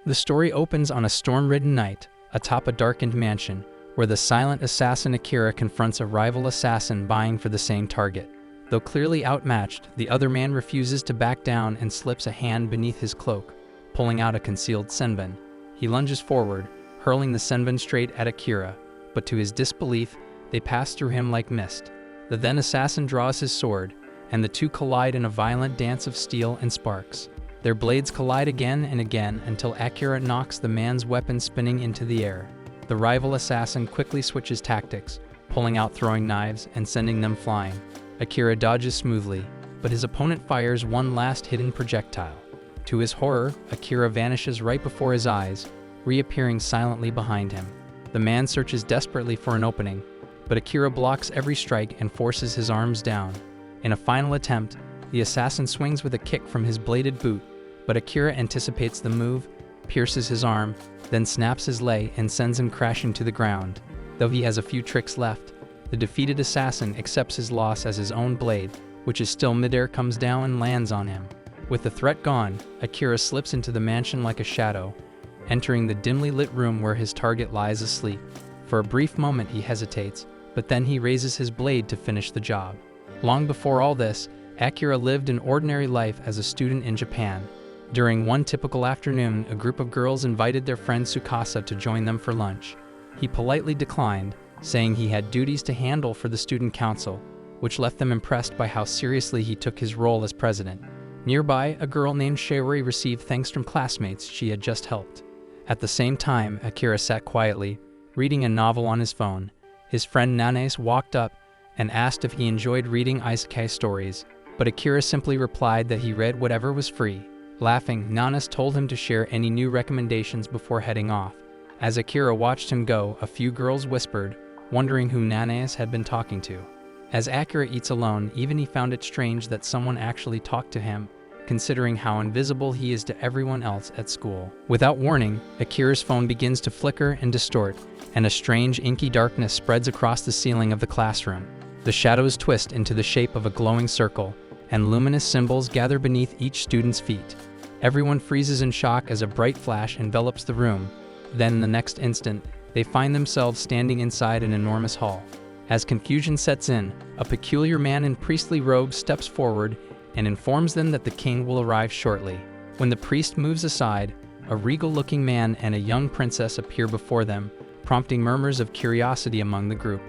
The story opens on a storm-ridden night, atop a darkened mansion, where the silent assassin Akira confronts a rival assassin vying for the same target. Though clearly outmatched, the other man refuses to back down and slips a hand beneath his cloak, pulling out a concealed senbon. He lunges forward, hurling the senbon straight at Akira, but to his disbelief, they pass through him like mist. The then assassin draws his sword, and the two collide in a violent dance of steel and sparks. Their blades collide again and again until Akira knocks the man's weapon spinning into the air. The rival assassin quickly switches tactics, pulling out throwing knives and sending them flying. Akira dodges smoothly, but his opponent fires one last hidden projectile. To his horror, Akira vanishes right before his eyes, reappearing silently behind him. The man searches desperately for an opening, but Akira blocks every strike and forces his arms down. In a final attempt, the assassin swings with a kick from his bladed boot, but Akira anticipates the move, pierces his arm, then snaps his leg and sends him crashing to the ground. Though he has a few tricks left, the defeated assassin accepts his loss as his own blade, which is still midair, comes down and lands on him. With the threat gone, Akira slips into the mansion like a shadow, entering the dimly lit room where his target lies asleep. For a brief moment he hesitates, but then he raises his blade to finish the job. Long before all this, Akira lived an ordinary life as a student in Japan. During one typical afternoon, a group of girls invited their friend Tsukasa to join them for lunch. He politely declined, saying he had duties to handle for the student council, which left them impressed by how seriously he took his role as president. Nearby, a girl named Shiori received thanks from classmates she had just helped. At the same time, Akira sat quietly, reading a novel on his phone. His friend Nanes walked up and asked if he enjoyed reading isekai stories, but Akira simply replied that he read whatever was free. Laughing, Nanes told him to share any new recommendations before heading off. As Akira watched him go, a few girls whispered, wondering who Nanes had been talking to. As Akira eats alone, even he found it strange that someone actually talked to him, considering how invisible he is to everyone else at school. Without warning, Akira's phone begins to flicker and distort, and a strange inky darkness spreads across the ceiling of the classroom. The shadows twist into the shape of a glowing circle, and luminous symbols gather beneath each student's feet. Everyone freezes in shock as a bright flash envelops the room. Then, in the next instant, they find themselves standing inside an enormous hall. As confusion sets in, a peculiar man in priestly robes steps forward and informs them that the king will arrive shortly. When the priest moves aside, a regal-looking man and a young princess appear before them, prompting murmurs of curiosity among the group.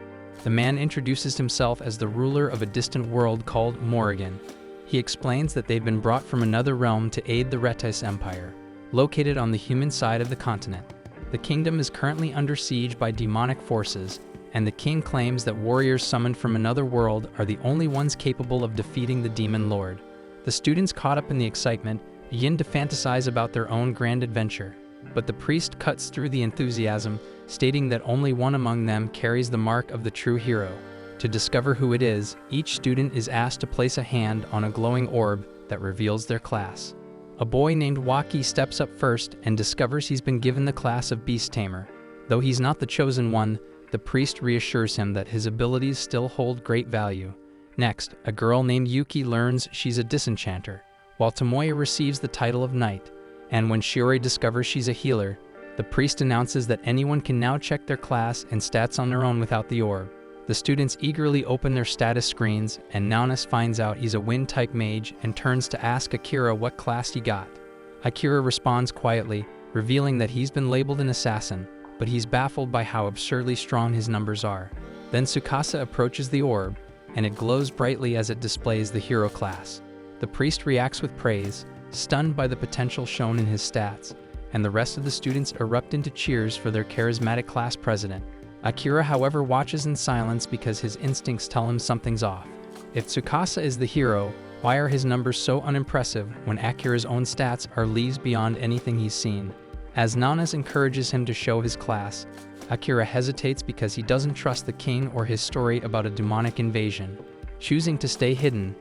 The man introduces himself as the ruler of a distant world called Morrigan. He explains that they've been brought from another realm to aid the Retis Empire, located on the human side of the continent. The kingdom is currently under siege by demonic forces, and the king claims that warriors summoned from another world are the only ones capable of defeating the demon lord. The students, caught up in the excitement, begin to fantasize about their own grand adventure, but the priest cuts through the enthusiasm, stating that only one among them carries the mark of the true hero. To discover who it is, each student is asked to place a hand on a glowing orb that reveals their class. A boy named Waki steps up first and discovers he's been given the class of Beast Tamer. Though he's not the chosen one, the priest reassures him that his abilities still hold great value. Next, a girl named Yuki learns she's a disenchanter, while Tomoya receives the title of knight. And when Shiori discovers she's a healer, the priest announces that anyone can now check their class and stats on their own without the orb. The students eagerly open their status screens, and Nanas finds out he's a wind-type mage and turns to ask Akira what class he got. Akira responds quietly, revealing that he's been labeled an assassin, but he's baffled by how absurdly strong his numbers are. Then Tsukasa approaches the orb, and it glows brightly as it displays the hero class. The priest reacts with praise, stunned by the potential shown in his stats, and the rest of the students erupt into cheers for their charismatic class president. Akira, however, watches in silence because his instincts tell him something's off. If Tsukasa is the hero, why are his numbers so unimpressive when Akira's own stats are leagues beyond anything he's seen? As Nanas encourages him to show his class, Akira hesitates because he doesn't trust the king or his story about a demonic invasion. Choosing to stay hidden,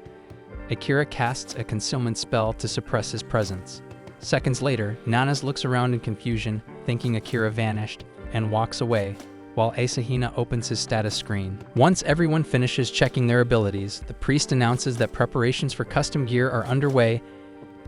Akira casts a concealment spell to suppress his presence. Seconds later, Nanas looks around in confusion, thinking Akira vanished, and walks away, while Asahina opens his status screen. Once everyone finishes checking their abilities, the priest announces that preparations for custom gear are underway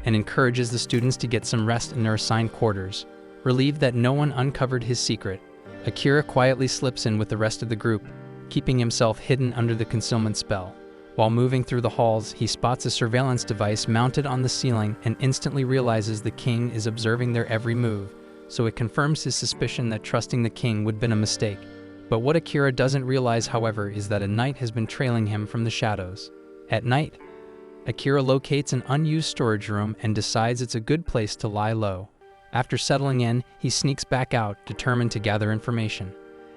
and encourages the students to get some rest in their assigned quarters. Relieved that no one uncovered his secret, Akira quietly slips in with the rest of the group, keeping himself hidden under the concealment spell. While moving through the halls, he spots a surveillance device mounted on the ceiling and instantly realizes the king is observing their every move, so it confirms his suspicion that trusting the king would have been a mistake. But what Akira doesn't realize, however, is that a knight has been trailing him from the shadows. At night, Akira locates an unused storage room and decides it's a good place to lie low. After settling in, he sneaks back out, determined to gather information.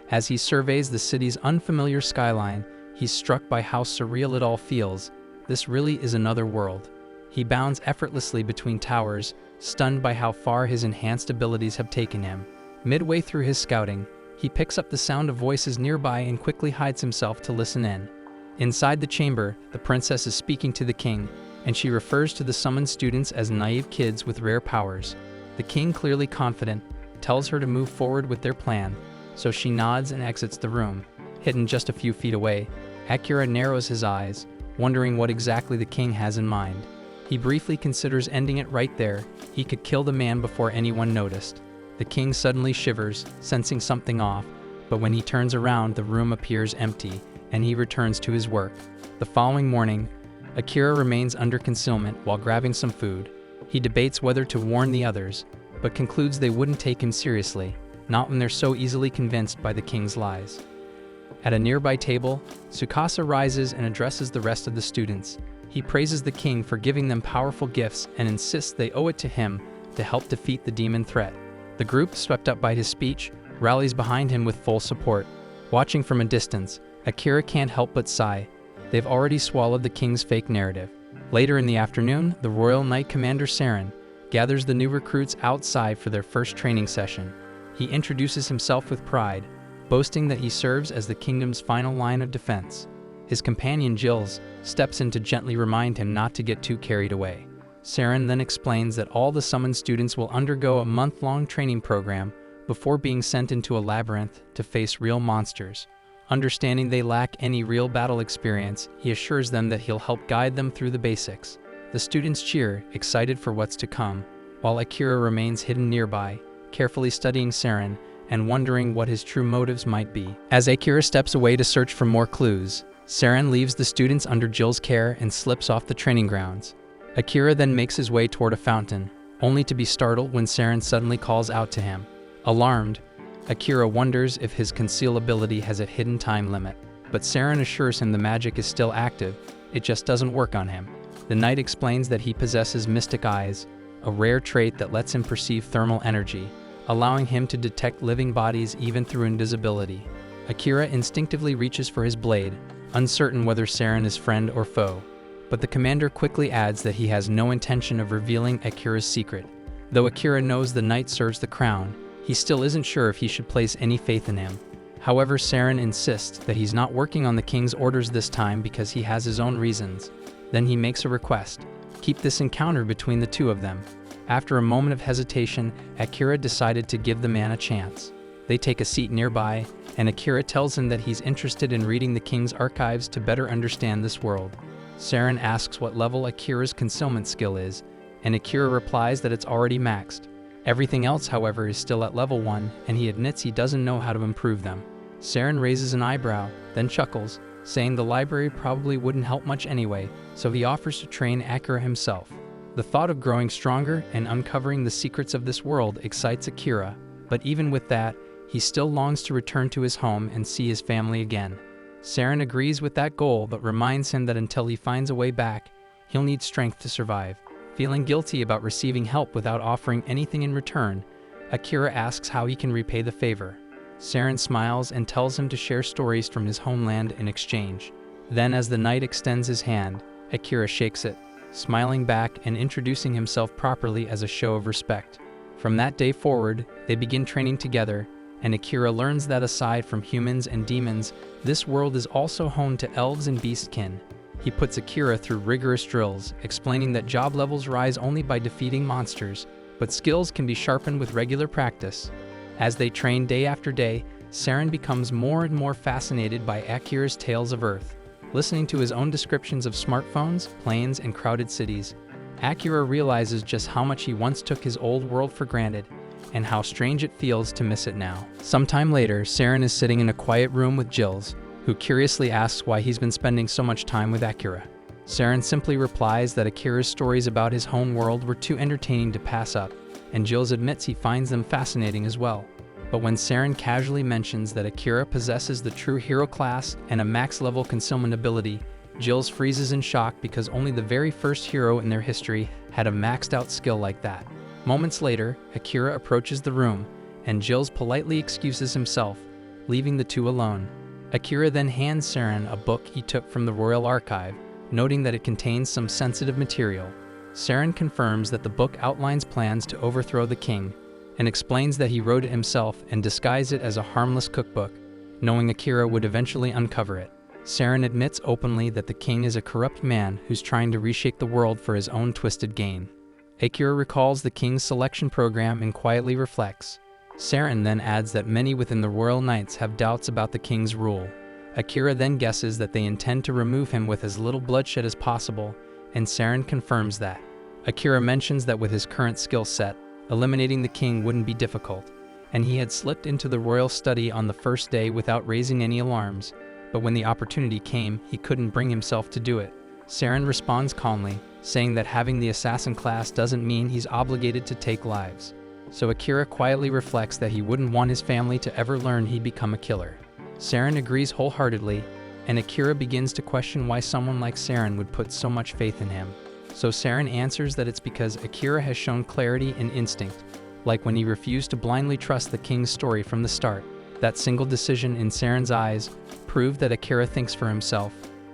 As he surveys the city's unfamiliar skyline, he's struck by how surreal it all feels. This really is another world. He bounds effortlessly between towers, stunned by how far his enhanced abilities have taken him. Midway through his scouting, he picks up the sound of voices nearby and quickly hides himself to listen in. Inside the chamber, the princess is speaking to the king, and she refers to the summoned students as naive kids with rare powers. The king, clearly confident, tells her to move forward with their plan, so she nods and exits the room. Hidden just a few feet away, Akira narrows his eyes, wondering what exactly the king has in mind. He briefly considers ending it right there. He could kill the man before anyone noticed. The king suddenly shivers, sensing something off, but when he turns around, the room appears empty, and he returns to his work. The following morning, Akira remains under concealment while grabbing some food. He debates whether to warn the others, but concludes they wouldn't take him seriously, not when they're so easily convinced by the king's lies. At a nearby table, Tsukasa rises and addresses the rest of the students. He praises the king for giving them powerful gifts and insists they owe it to him to help defeat the demon threat. The group, swept up by his speech, rallies behind him with full support. Watching from a distance, Akira can't help but sigh. They've already swallowed the king's fake narrative. Later in the afternoon, the Royal Knight Commander Saren gathers the new recruits outside for their first training session. He introduces himself with pride, boasting that he serves as the kingdom's final line of defense. His companion Jills steps in to gently remind him not to get too carried away. Saren then explains that all the summoned students will undergo a month-long training program before being sent into a labyrinth to face real monsters. Understanding they lack any real battle experience, he assures them that he'll help guide them through the basics. The students cheer, excited for what's to come, while Akira remains hidden nearby, carefully studying Saren and wondering what his true motives might be. As Akira steps away to search for more clues, Saren leaves the students under Jill's care and slips off the training grounds. Akira then makes his way toward a fountain, only to be startled when Saren suddenly calls out to him. Alarmed, Akira wonders if his conceal ability has a hidden time limit, but Saren assures him the magic is still active, it just doesn't work on him. The knight explains that he possesses mystic eyes, a rare trait that lets him perceive thermal energy, allowing him to detect living bodies even through invisibility. Akira instinctively reaches for his blade, uncertain whether Saren is friend or foe, but the commander quickly adds that he has no intention of revealing Akira's secret. Though Akira knows the knight serves the crown, he still isn't sure if he should place any faith in him. However, Saren insists that he's not working on the king's orders this time because he has his own reasons. Then he makes a request: keep this encounter between the two of them. After a moment of hesitation, Akira decided to give the man a chance. They take a seat nearby, and Akira tells him that he's interested in reading the king's archives to better understand this world. Saren asks what level Akira's concealment skill is, and Akira replies that it's already maxed. Everything else, however, is still at level 1, and he admits he doesn't know how to improve them. Saren raises an eyebrow, then chuckles, saying the library probably wouldn't help much anyway, so he offers to train Akira himself. The thought of growing stronger and uncovering the secrets of this world excites Akira, but even with that, he still longs to return to his home and see his family again. Saren agrees with that goal, but reminds him that until he finds a way back, he'll need strength to survive. Feeling guilty about receiving help without offering anything in return, Akira asks how he can repay the favor. Saren smiles and tells him to share stories from his homeland in exchange. Then, as the knight extends his hand, Akira shakes it, smiling back and introducing himself properly as a show of respect. From that day forward, they begin training together, and Akira learns that aside from humans and demons, this world is also home to elves and beastkin. He puts Akira through rigorous drills, explaining that job levels rise only by defeating monsters, but skills can be sharpened with regular practice. As they train day after day, Saren becomes more and more fascinated by Akira's tales of Earth. Listening to his own descriptions of smartphones, planes, and crowded cities, Akira realizes just how much he once took his old world for granted, and how strange it feels to miss it now. Sometime later, Saren is sitting in a quiet room with Jills, who curiously asks why he's been spending so much time with Akira. Saren simply replies that Akira's stories about his home world were too entertaining to pass up, and Jills admits he finds them fascinating as well. But when Saren casually mentions that Akira possesses the true hero class and a max-level concealment ability, Jills freezes in shock because only the very first hero in their history had a maxed-out skill like that. Moments later, Akira approaches the room, and Jills politely excuses himself, leaving the two alone. Akira then hands Saren a book he took from the Royal Archive, noting that it contains some sensitive material. Saren confirms that the book outlines plans to overthrow the king, and explains that he wrote it himself and disguised it as a harmless cookbook, knowing Akira would eventually uncover it. Saren admits openly that the king is a corrupt man who's trying to reshape the world for his own twisted gain. Akira recalls the king's selection program and quietly reflects. Saren then adds that many within the royal knights have doubts about the king's rule. Akira then guesses that they intend to remove him with as little bloodshed as possible, and Saren confirms that. Akira mentions that with his current skill set, eliminating the king wouldn't be difficult, and he had slipped into the royal study on the first day without raising any alarms, but when the opportunity came, he couldn't bring himself to do it. Saren responds calmly, saying that having the assassin class doesn't mean he's obligated to take lives. So Akira quietly reflects that he wouldn't want his family to ever learn he'd become a killer. Saren agrees wholeheartedly, and Akira begins to question why someone like Saren would put so much faith in him. So Saren answers that it's because Akira has shown clarity and instinct, like when he refused to blindly trust the king's story from the start. That single decision in Saren's eyes proved that Akira thinks for himself,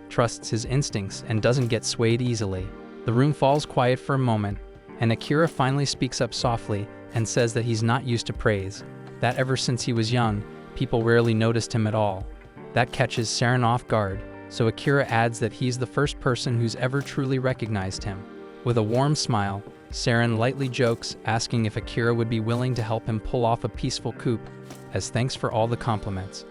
trusts his instincts, and doesn't get swayed easily. The room falls quiet for a moment, and Akira finally speaks up softly and says that he's not used to praise, that ever since he was young, people rarely noticed him at all. That catches Saren off guard, so Akira adds that he's the first person who's ever truly recognized him. With a warm smile, Saren lightly jokes, asking if Akira would be willing to help him pull off a peaceful coup, as thanks for all the compliments.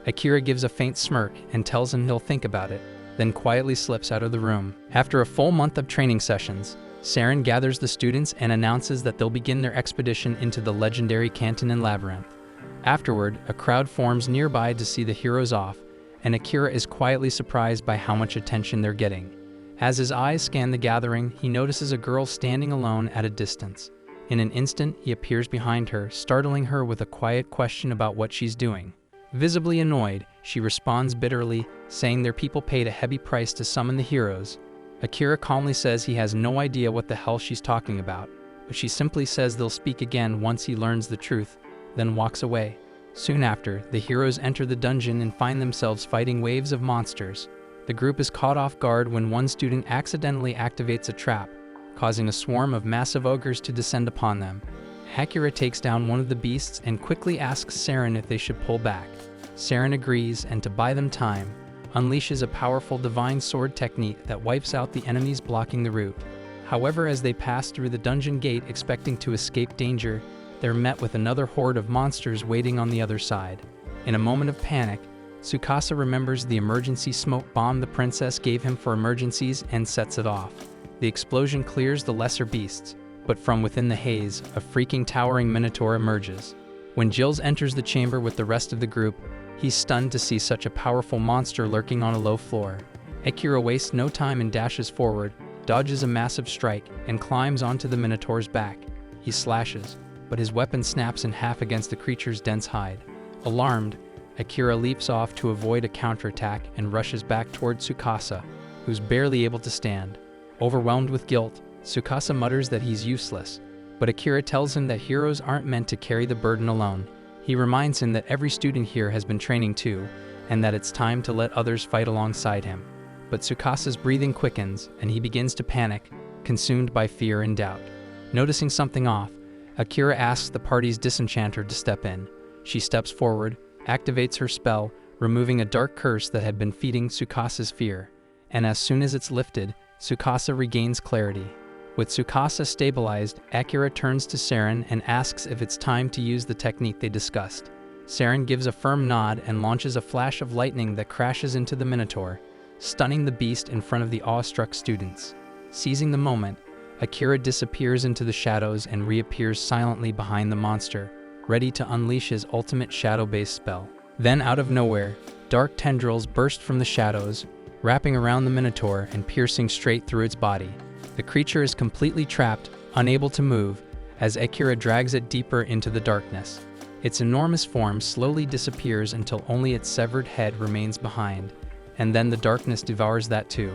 Akira gives a faint smirk and tells him he'll think about it, then quietly slips out of the room. After a full month of training sessions, Saren gathers the students and announces that they'll begin their expedition into the legendary Canton and Labyrinth. Afterward, a crowd forms nearby to see the heroes off, and Akira is quietly surprised by how much attention they're getting. As his eyes scan the gathering, he notices a girl standing alone at a distance. In an instant, he appears behind her, startling her with a quiet question about what she's doing. Visibly annoyed, she responds bitterly, saying their people paid a heavy price to summon the heroes. Akira calmly says he has no idea what the hell she's talking about, but she simply says they'll speak again once he learns the truth, then walks away. Soon after, the heroes enter the dungeon and find themselves fighting waves of monsters. The group is caught off guard when one student accidentally activates a trap, causing a swarm of massive ogres to descend upon them. Akira takes down one of the beasts and quickly asks Saren if they should pull back. Saren agrees, and to buy them time, unleashes a powerful divine sword technique that wipes out the enemies blocking the route. However, as they pass through the dungeon gate expecting to escape danger, they're met with another horde of monsters waiting on the other side. In a moment of panic, Tsukasa remembers the emergency smoke bomb the princess gave him for emergencies and sets it off. The explosion clears the lesser beasts, but from within the haze, a freaking towering minotaur emerges. When Jills enters the chamber with the rest of the group, he's stunned to see such a powerful monster lurking on a low floor. Akira wastes no time and dashes forward, dodges a massive strike, and climbs onto the minotaur's back. He slashes, but his weapon snaps in half against the creature's dense hide. Alarmed, Akira leaps off to avoid a counterattack and rushes back toward Tsukasa, who's barely able to stand. Overwhelmed with guilt, Tsukasa mutters that he's useless, but Akira tells him that heroes aren't meant to carry the burden alone. He reminds him that every student here has been training too, and that it's time to let others fight alongside him. But Tsukasa's breathing quickens, and he begins to panic, consumed by fear and doubt. Noticing something off, Akira asks the party's disenchanter to step in. She steps forward, activates her spell, removing a dark curse that had been feeding Tsukasa's fear, and as soon as it's lifted, Tsukasa regains clarity. With Tsukasa stabilized, Akira turns to Saren and asks if it's time to use the technique they discussed. Saren gives a firm nod and launches a flash of lightning that crashes into the Minotaur, stunning the beast in front of the awestruck students. Seizing the moment, Akira disappears into the shadows and reappears silently behind the monster, ready to unleash his ultimate shadow-based spell. Then, out of nowhere, dark tendrils burst from the shadows, wrapping around the Minotaur and piercing straight through its body. The creature is completely trapped, unable to move, as Akira drags it deeper into the darkness. Its enormous form slowly disappears until only its severed head remains behind, and then the darkness devours that too.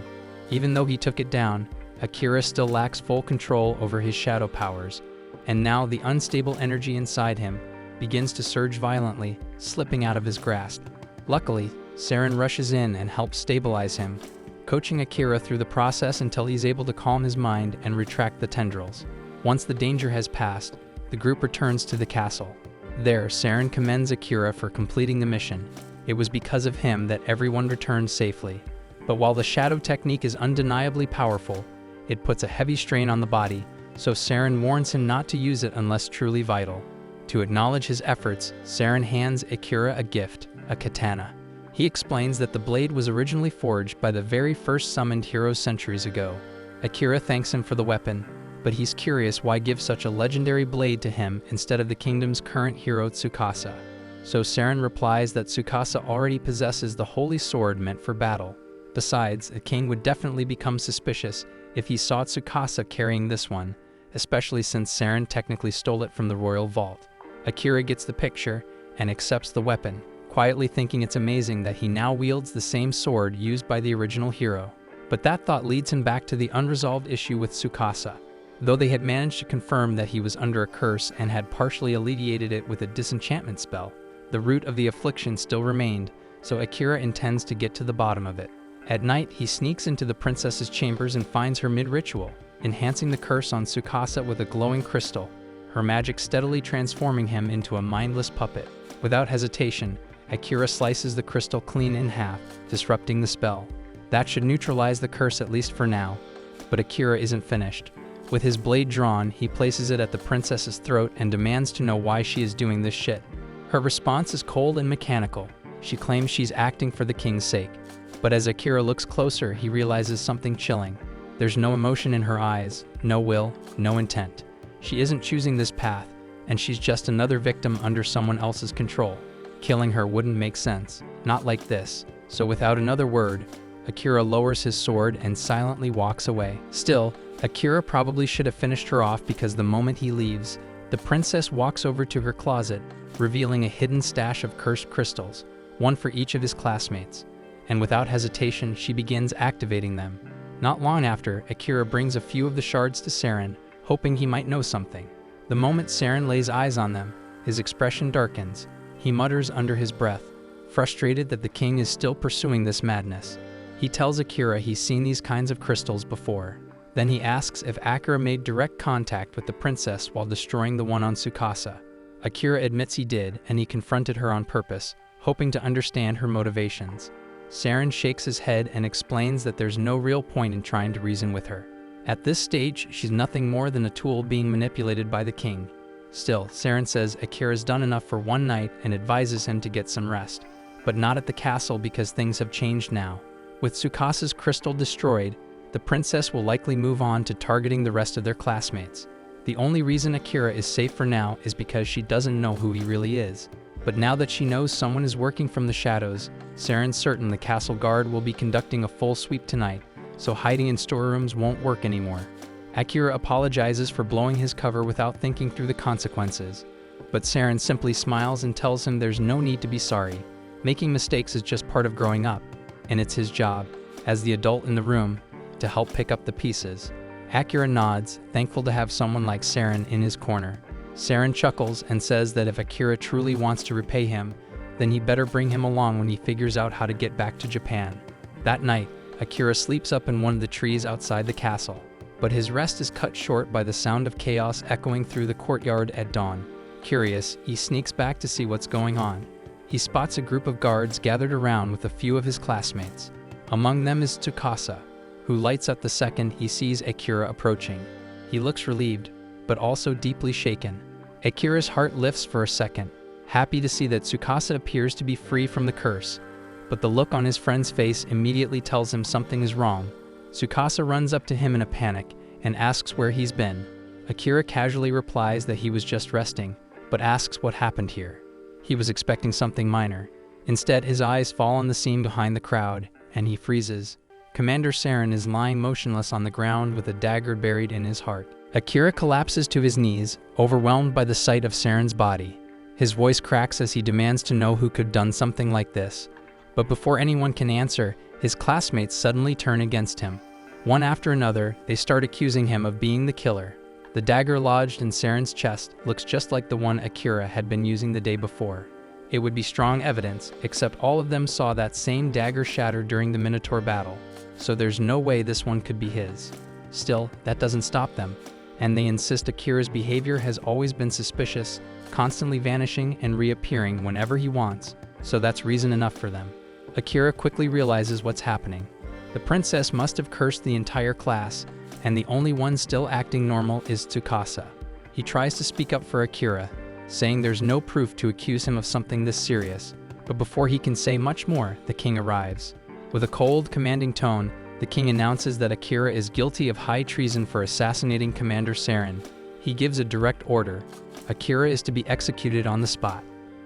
Even though he took it down, Akira still lacks full control over his shadow powers, and now the unstable energy inside him begins to surge violently, slipping out of his grasp. Luckily, Saren rushes in and helps stabilize him, coaching Akira through the process until he's able to calm his mind and retract the tendrils. Once the danger has passed, the group returns to the castle. There, Saren commends Akira for completing the mission. It was because of him that everyone returned safely. But while the shadow technique is undeniably powerful, it puts a heavy strain on the body, so Saren warns him not to use it unless truly vital. To acknowledge his efforts, Saren hands Akira a gift, a katana. He explains that the blade was originally forged by the very first summoned heroes centuries ago. Akira thanks him for the weapon, but he's curious why give such a legendary blade to him instead of the kingdom's current hero Tsukasa. So Saren replies that Tsukasa already possesses the holy sword meant for battle. Besides, the king would definitely become suspicious if he saw Tsukasa carrying this one, especially since Saren technically stole it from the royal vault. Akira gets the picture and accepts the weapon, quietly thinking it's amazing that he now wields the same sword used by the original hero. But that thought leads him back to the unresolved issue with Tsukasa. Though they had managed to confirm that he was under a curse and had partially alleviated it with a disenchantment spell, the root of the affliction still remained, so Akira intends to get to the bottom of it. At night, he sneaks into the princess's chambers and finds her mid-ritual, enhancing the curse on Tsukasa with a glowing crystal, her magic steadily transforming him into a mindless puppet. Without hesitation, Akira slices the crystal clean in half, disrupting the spell. That should neutralize the curse at least for now, but Akira isn't finished. With his blade drawn, he places it at the princess's throat and demands to know why she is doing this shit. Her response is cold and mechanical. She claims she's acting for the king's sake. But as Akira looks closer, he realizes something chilling. There's no emotion in her eyes, no will, no intent. She isn't choosing this path, and she's just another victim under someone else's control. Killing her wouldn't make sense, not like this. So without another word, Akira lowers his sword and silently walks away. Still, Akira probably should have finished her off because the moment he leaves, the princess walks over to her closet, revealing a hidden stash of cursed crystals, one for each of his classmates. And without hesitation, she begins activating them. Not long after, Akira brings a few of the shards to Saren, hoping he might know something. The moment Saren lays eyes on them, his expression darkens. He mutters under his breath, frustrated that the king is still pursuing this madness. He tells Akira he's seen these kinds of crystals before. Then he asks if Akira made direct contact with the princess while destroying the one on Tsukasa. Akira admits he did, and he confronted her on purpose, hoping to understand her motivations. Saren shakes his head and explains that there's no real point in trying to reason with her. At this stage, she's nothing more than a tool being manipulated by the king. Still, Saren says Akira's done enough for one night and advises him to get some rest. But not at the castle because things have changed now. With Tsukasa's crystal destroyed, the princess will likely move on to targeting the rest of their classmates. The only reason Akira is safe for now is because she doesn't know who he really is. But now that she knows someone is working from the shadows, Saren's certain the castle guard will be conducting a full sweep tonight, so hiding in storerooms won't work anymore. Akira apologizes for blowing his cover without thinking through the consequences, but Saren simply smiles and tells him there's no need to be sorry. Making mistakes is just part of growing up, and it's his job, as the adult in the room, to help pick up the pieces. Akira nods, thankful to have someone like Saren in his corner. Saren chuckles and says that if Akira truly wants to repay him, then he better bring him along when he figures out how to get back to Japan. That night, Akira sleeps up in one of the trees outside the castle, but his rest is cut short by the sound of chaos echoing through the courtyard at dawn. Curious, he sneaks back to see what's going on. He spots a group of guards gathered around with a few of his classmates. Among them is Tsukasa, who lights up the second he sees Akira approaching. He looks relieved, but also deeply shaken. Akira's heart lifts for a second, happy to see that Tsukasa appears to be free from the curse. But the look on his friend's face immediately tells him something is wrong. Tsukasa runs up to him in a panic and asks where he's been. Akira casually replies that he was just resting, but asks what happened here. He was expecting something minor. Instead, his eyes fall on the scene behind the crowd, and he freezes. Commander Saren is lying motionless on the ground with a dagger buried in his heart. Akira collapses to his knees, overwhelmed by the sight of Saren's body. His voice cracks as he demands to know who could have done something like this. But before anyone can answer, his classmates suddenly turn against him. One after another, they start accusing him of being the killer. The dagger lodged in Saren's chest looks just like the one Akira had been using the day before. It would be strong evidence, except all of them saw that same dagger shatter during the Minotaur battle, so there's no way this one could be his. Still, that doesn't stop them, and they insist Akira's behavior has always been suspicious, constantly vanishing and reappearing whenever he wants, so that's reason enough for them. Akira quickly realizes what's happening. The princess must have cursed the entire class, and the only one still acting normal is Tsukasa. He tries to speak up for Akira, saying there's no proof to accuse him of something this serious, but before he can say much more, the king arrives. With a cold, commanding tone, the king announces that Akira is guilty of high treason for assassinating Commander Saren. He gives a direct order. Akira is to be executed on the spot.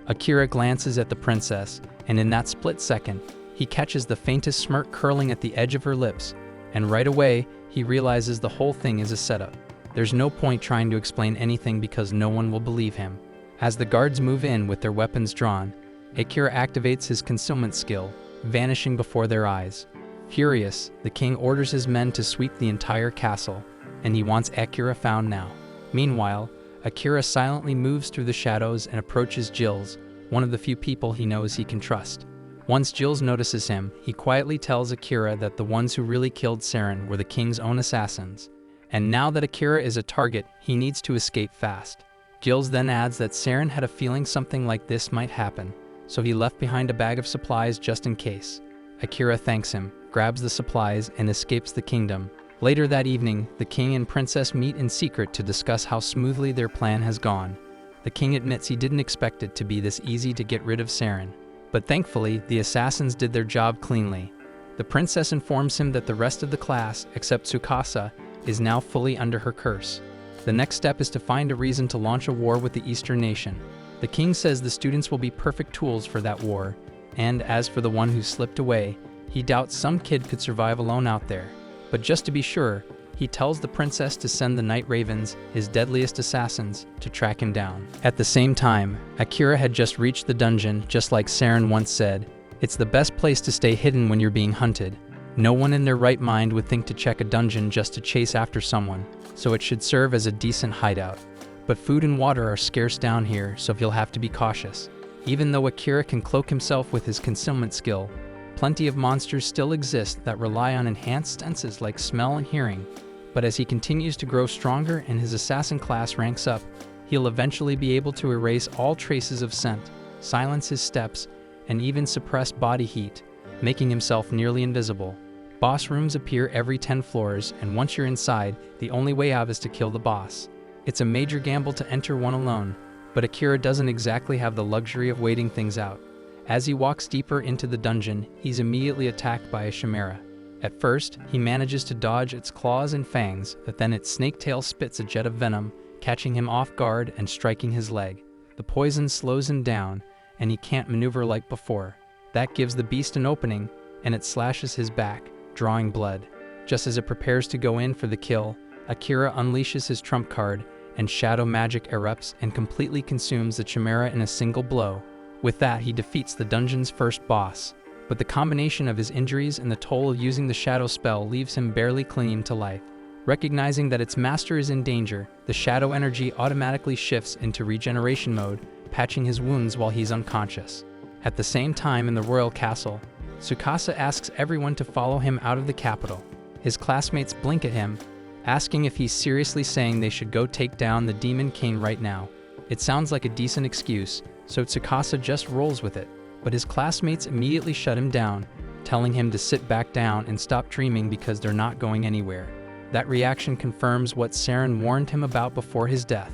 Akira glances at the princess, and in that split second, he catches the faintest smirk curling at the edge of her lips, and right away, he realizes the whole thing is a setup. There's no point trying to explain anything because no one will believe him. As the guards move in with their weapons drawn, Akira activates his concealment skill, vanishing before their eyes. Furious, the king orders his men to sweep the entire castle, and he wants Akira found now. Meanwhile, Akira silently moves through the shadows and approaches Jills, one of the few people he knows he can trust. Once Jills notices him, he quietly tells Akira that the ones who really killed Saren were the king's own assassins. And now that Akira is a target, he needs to escape fast. Jills then adds that Saren had a feeling something like this might happen, so he left behind a bag of supplies just in case. Akira thanks him, grabs the supplies, and escapes the kingdom. Later that evening, the king and princess meet in secret to discuss how smoothly their plan has gone. The king admits he didn't expect it to be this easy to get rid of Saren. But thankfully, the assassins did their job cleanly. The princess informs him that the rest of the class, except Tsukasa, is now fully under her curse. The next step is to find a reason to launch a war with the Eastern nation. The king says the students will be perfect tools for that war, and as for the one who slipped away, he doubts some kid could survive alone out there. But just to be sure, he tells the princess to send the Night Ravens, his deadliest assassins, to track him down. At the same time, Akira had just reached the dungeon, just like Saren once said, "It's the best place to stay hidden when you're being hunted." No one in their right mind would think to check a dungeon just to chase after someone, so it should serve as a decent hideout. But food and water are scarce down here, so he'll have to be cautious. Even though Akira can cloak himself with his concealment skill, plenty of monsters still exist that rely on enhanced senses like smell and hearing. But as he continues to grow stronger and his assassin class ranks up, he'll eventually be able to erase all traces of scent, silence his steps, and even suppress body heat, making himself nearly invisible. Boss rooms appear every 10 floors, and once you're inside, the only way out is to kill the boss. It's a major gamble to enter one alone, but Akira doesn't exactly have the luxury of waiting things out. As he walks deeper into the dungeon, he's immediately attacked by a chimera. At first, he manages to dodge its claws and fangs, but then its snake tail spits a jet of venom, catching him off guard and striking his leg. The poison slows him down, and he can't maneuver like before. That gives the beast an opening, and it slashes his back, drawing blood. Just as it prepares to go in for the kill, Akira unleashes his trump card, and shadow magic erupts and completely consumes the chimera in a single blow. With that, he defeats the dungeon's first boss. But the combination of his injuries and the toll of using the shadow spell leaves him barely clinging to life. Recognizing that its master is in danger, the shadow energy automatically shifts into regeneration mode, patching his wounds while he's unconscious. At the same time in the royal castle, Tsukasa asks everyone to follow him out of the capital. His classmates blink at him, asking if he's seriously saying they should go take down the Demon King right now. It sounds like a decent excuse, so Tsukasa just rolls with it. But his classmates immediately shut him down, telling him to sit back down and stop dreaming because they're not going anywhere. That reaction confirms what Saren warned him about before his death.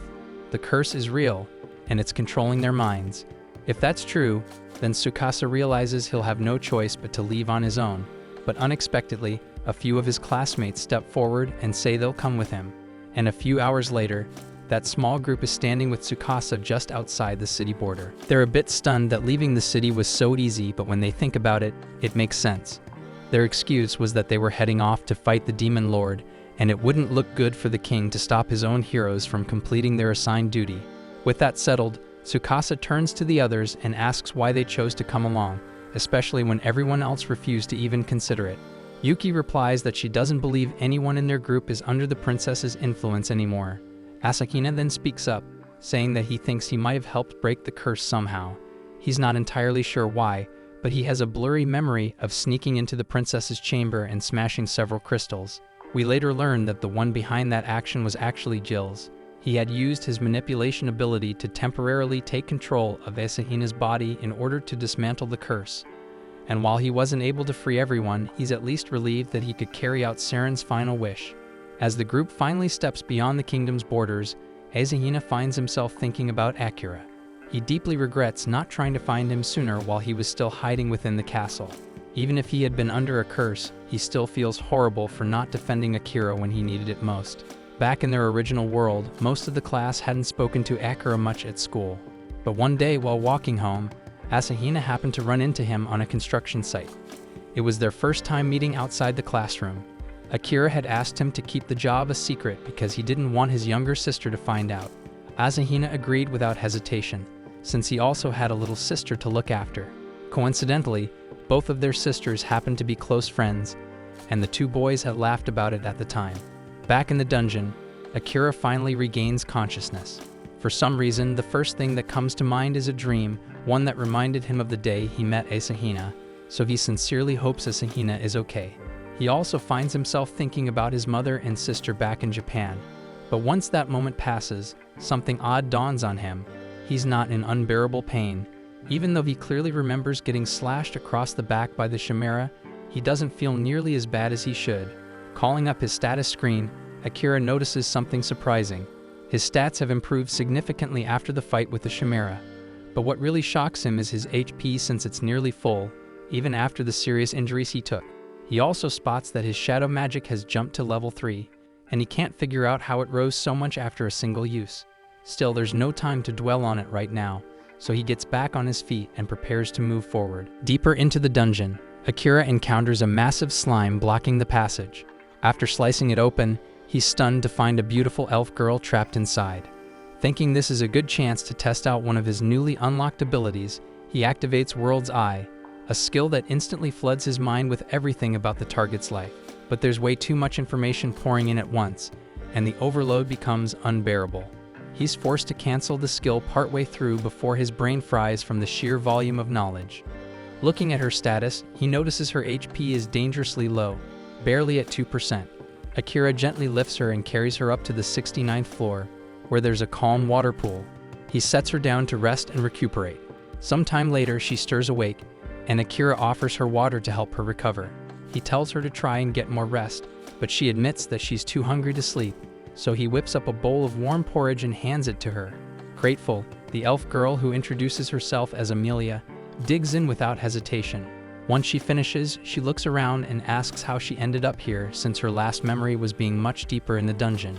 The curse is real, and it's controlling their minds. If that's true, then Tsukasa realizes he'll have no choice but to leave on his own. But unexpectedly, A few of his classmates step forward and say they'll come with him. And a few hours later, that small group is standing with Tsukasa just outside the city border. They're a bit stunned that leaving the city was so easy, but when they think about it, it makes sense. Their excuse was that they were heading off to fight the Demon Lord, and it wouldn't look good for the king to stop his own heroes from completing their assigned duty. With that settled, Tsukasa turns to the others and asks why they chose to come along, especially when everyone else refused to even consider it. Yuki replies that she doesn't believe anyone in their group is under the princess's influence anymore. Asahina then speaks up, saying that he thinks he might have helped break the curse somehow. He's not entirely sure why, but he has a blurry memory of sneaking into the princess's chamber and smashing several crystals. We later learn that the one behind that action was actually Jill's. He had used his manipulation ability to temporarily take control of Asahina's body in order to dismantle the curse. And while he wasn't able to free everyone, he's at least relieved that he could carry out Seren's final wish. As the group finally steps beyond the kingdom's borders, Asahina finds himself thinking about Akira. He deeply regrets not trying to find him sooner while he was still hiding within the castle. Even if he had been under a curse, he still feels horrible for not defending Akira when he needed it most. Back in their original world, most of the class hadn't spoken to Akira much at school. But one day while walking home, Asahina happened to run into him on a construction site. It was their first time meeting outside the classroom. Akira had asked him to keep the job a secret because he didn't want his younger sister to find out. Asahina agreed without hesitation, since he also had a little sister to look after. Coincidentally, both of their sisters happened to be close friends, and the two boys had laughed about it at the time. Back in the dungeon, Akira finally regains consciousness. For some reason, the first thing that comes to mind is a dream, one that reminded him of the day he met Asahina, so he sincerely hopes Asahina is okay. He also finds himself thinking about his mother and sister back in Japan. But once that moment passes, something odd dawns on him. He's not in unbearable pain. Even though he clearly remembers getting slashed across the back by the Chimera, he doesn't feel nearly as bad as he should. Calling up his status screen, Akira notices something surprising. His stats have improved significantly after the fight with the Chimera. But what really shocks him is his HP, since it's nearly full, even after the serious injuries he took. He also spots that his shadow magic has jumped to level 3, and he can't figure out how it rose so much after a single use. Still, there's no time to dwell on it right now, so he gets back on his feet and prepares to move forward. Deeper into the dungeon, Akira encounters a massive slime blocking the passage. After slicing it open, he's stunned to find a beautiful elf girl trapped inside. Thinking this is a good chance to test out one of his newly unlocked abilities, he activates World's Eye, a skill that instantly floods his mind with everything about the target's life. But there's way too much information pouring in at once, and the overload becomes unbearable. He's forced to cancel the skill partway through before his brain fries from the sheer volume of knowledge. Looking at her status, he notices her HP is dangerously low, barely at 2%. Akira gently lifts her and carries her up to the 69th floor, where there's a calm water pool. He sets her down to rest and recuperate. Sometime later, she stirs awake, and Akira offers her water to help her recover. He tells her to try and get more rest, but she admits that she's too hungry to sleep, so he whips up a bowl of warm porridge and hands it to her. Grateful, the elf girl, who introduces herself as Amelia, digs in without hesitation. Once she finishes, she looks around and asks how she ended up here, since her last memory was being much deeper in the dungeon.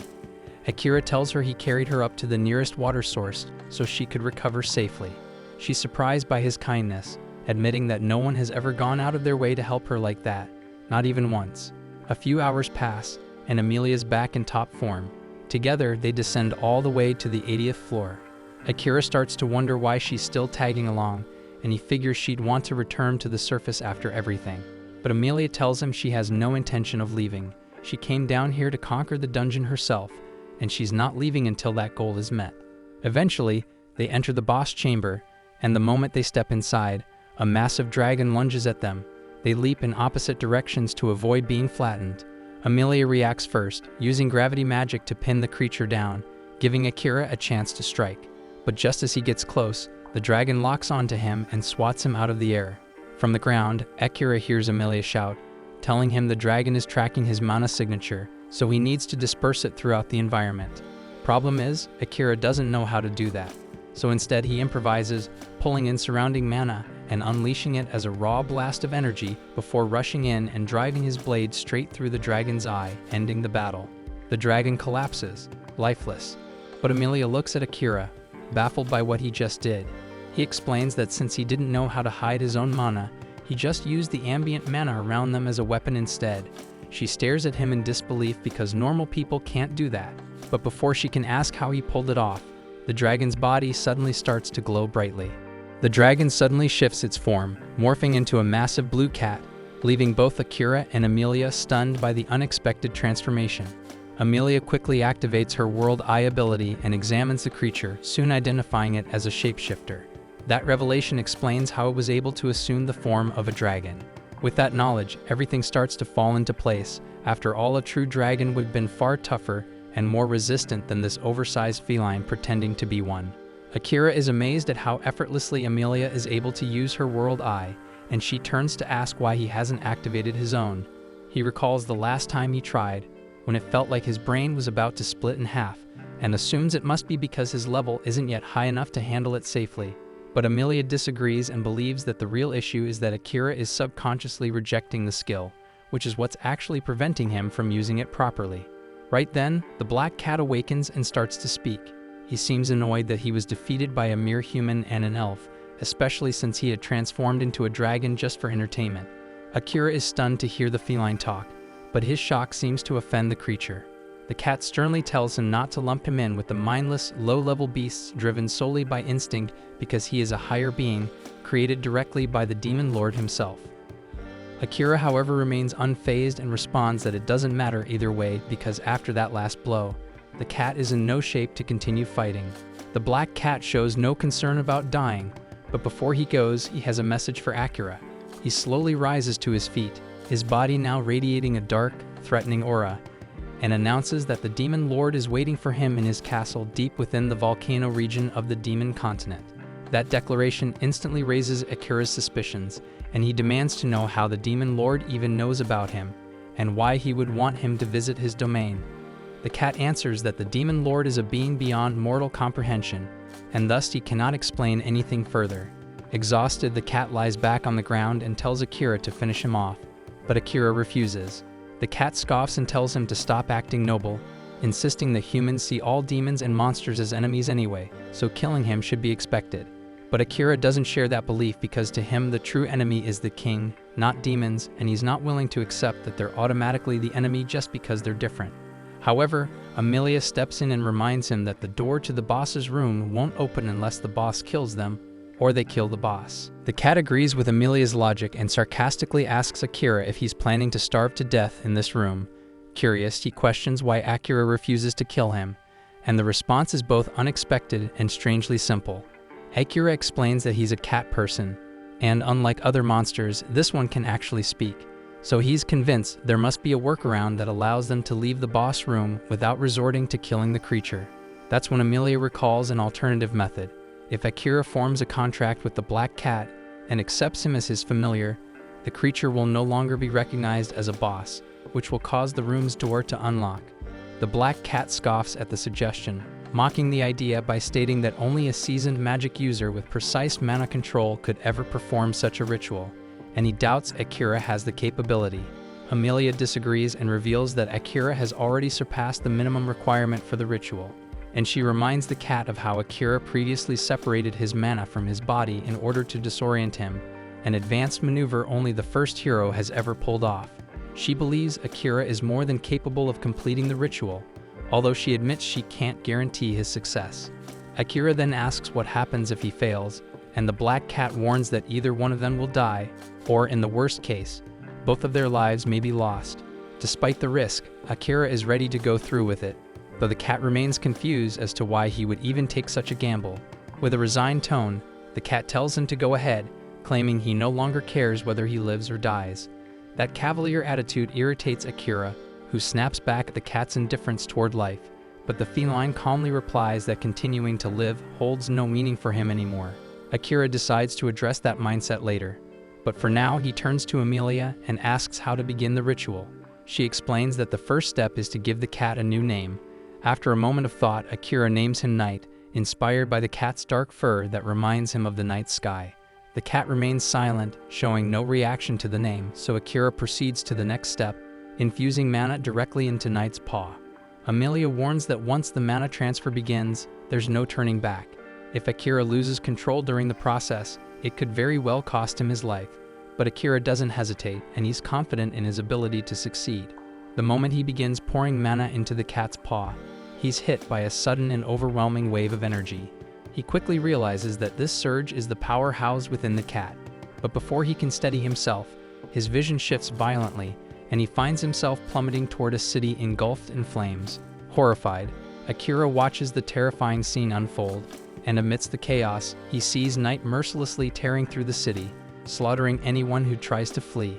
Akira tells her he carried her up to the nearest water source so she could recover safely. She's surprised by his kindness, admitting that no one has ever gone out of their way to help her like that, not even once. A few hours pass, and Amelia's back in top form. Together, they descend all the way to the 80th floor. Akira starts to wonder why she's still tagging along, and he figures she'd want to return to the surface after everything. But Amelia tells him she has no intention of leaving. She came down here to conquer the dungeon herself, and she's not leaving until that goal is met. Eventually, they enter the boss chamber, and the moment they step inside, a massive dragon lunges at them. They leap in opposite directions to avoid being flattened. Amelia reacts first, using gravity magic to pin the creature down, giving Akira a chance to strike. But just as he gets close, the dragon locks onto him and swats him out of the air. From the ground, Akira hears Amelia shout, telling him the dragon is tracking his mana signature, so he needs to disperse it throughout the environment. Problem is, Akira doesn't know how to do that, so instead he improvises, pulling in surrounding mana and unleashing it as a raw blast of energy before rushing in and driving his blade straight through the dragon's eye, ending the battle. The dragon collapses, lifeless, but Amelia looks at Akira, baffled by what he just did. He explains that since he didn't know how to hide his own mana, he just used the ambient mana around them as a weapon instead. She stares at him in disbelief because normal people can't do that. But before she can ask how he pulled it off, the dragon's body suddenly starts to glow brightly. The dragon suddenly shifts its form, morphing into a massive blue cat, leaving both Akira and Amelia stunned by the unexpected transformation. Amelia quickly activates her World Eye ability and examines the creature, soon identifying it as a shapeshifter. That revelation explains how it was able to assume the form of a dragon. With that knowledge, everything starts to fall into place. After all, a true dragon would have been far tougher and more resistant than this oversized feline pretending to be one. Akira is amazed at how effortlessly Amelia is able to use her World Eye, and she turns to ask why he hasn't activated his own. He recalls the last time he tried, when it felt like his brain was about to split in half, and assumes it must be because his level isn't yet high enough to handle it safely. But Amelia disagrees and believes that the real issue is that Akira is subconsciously rejecting the skill, which is what's actually preventing him from using it properly. Right then, the black cat awakens and starts to speak. He seems annoyed that he was defeated by a mere human and an elf, especially since he had transformed into a dragon just for entertainment. Akira is stunned to hear the feline talk, but his shock seems to offend the creature. The cat sternly tells him not to lump him in with the mindless, low-level beasts driven solely by instinct because he is a higher being, created directly by the demon lord himself. Akira, however, remains unfazed and responds that it doesn't matter either way because after that last blow, the cat is in no shape to continue fighting. The black cat shows no concern about dying, but before he goes, he has a message for Akira. He slowly rises to his feet, his body now radiating a dark, threatening aura, and announces that the demon lord is waiting for him in his castle deep within the volcano region of the demon continent. That declaration instantly raises Akira's suspicions, and he demands to know how the demon lord even knows about him, and why he would want him to visit his domain. The cat answers that the demon lord is a being beyond mortal comprehension, and thus he cannot explain anything further. Exhausted, the cat lies back on the ground and tells Akira to finish him off, but Akira refuses. The cat scoffs and tells him to stop acting noble, insisting that humans see all demons and monsters as enemies anyway, so killing him should be expected. But Akira doesn't share that belief because to him the true enemy is the king, not demons, and he's not willing to accept that they're automatically the enemy just because they're different. However, Amelia steps in and reminds him that the door to the boss's room won't open unless the boss kills them, or they kill the boss. The cat agrees with Amelia's logic and sarcastically asks Akira if he's planning to starve to death in this room. Curious, he questions why Akira refuses to kill him, and the response is both unexpected and strangely simple. Akira explains that he's a cat person, and unlike other monsters, this one can actually speak. So he's convinced there must be a workaround that allows them to leave the boss room without resorting to killing the creature. That's when Amelia recalls an alternative method. If Akira forms a contract with the black cat and accepts him as his familiar, the creature will no longer be recognized as a boss, which will cause the room's door to unlock. The black cat scoffs at the suggestion, mocking the idea by stating that only a seasoned magic user with precise mana control could ever perform such a ritual, and he doubts Akira has the capability. Amelia disagrees and reveals that Akira has already surpassed the minimum requirement for the ritual, and she reminds the cat of how Akira previously separated his mana from his body in order to disorient him, an advanced maneuver only the first hero has ever pulled off. She believes Akira is more than capable of completing the ritual, although she admits she can't guarantee his success. Akira then asks what happens if he fails, and the black cat warns that either one of them will die, or in the worst case, both of their lives may be lost. Despite the risk, Akira is ready to go through with it, though the cat remains confused as to why he would even take such a gamble. With a resigned tone, the cat tells him to go ahead, claiming he no longer cares whether he lives or dies. That cavalier attitude irritates Akira, who snaps back at the cat's indifference toward life, but the feline calmly replies that continuing to live holds no meaning for him anymore. Akira decides to address that mindset later, but for now he turns to Amelia and asks how to begin the ritual. She explains that the first step is to give the cat a new name. After a moment of thought, Akira names him Night, inspired by the cat's dark fur that reminds him of the night sky. The cat remains silent, showing no reaction to the name, so Akira proceeds to the next step, infusing mana directly into Knight's paw. Amelia warns that once the mana transfer begins, there's no turning back. If Akira loses control during the process, it could very well cost him his life. But Akira doesn't hesitate, and he's confident in his ability to succeed. The moment he begins pouring mana into the cat's paw, he's hit by a sudden and overwhelming wave of energy. He quickly realizes that this surge is the power housed within the cat. But before he can steady himself, his vision shifts violently, and he finds himself plummeting toward a city engulfed in flames. Horrified, Akira watches the terrifying scene unfold, and amidst the chaos, he sees Knight mercilessly tearing through the city, slaughtering anyone who tries to flee.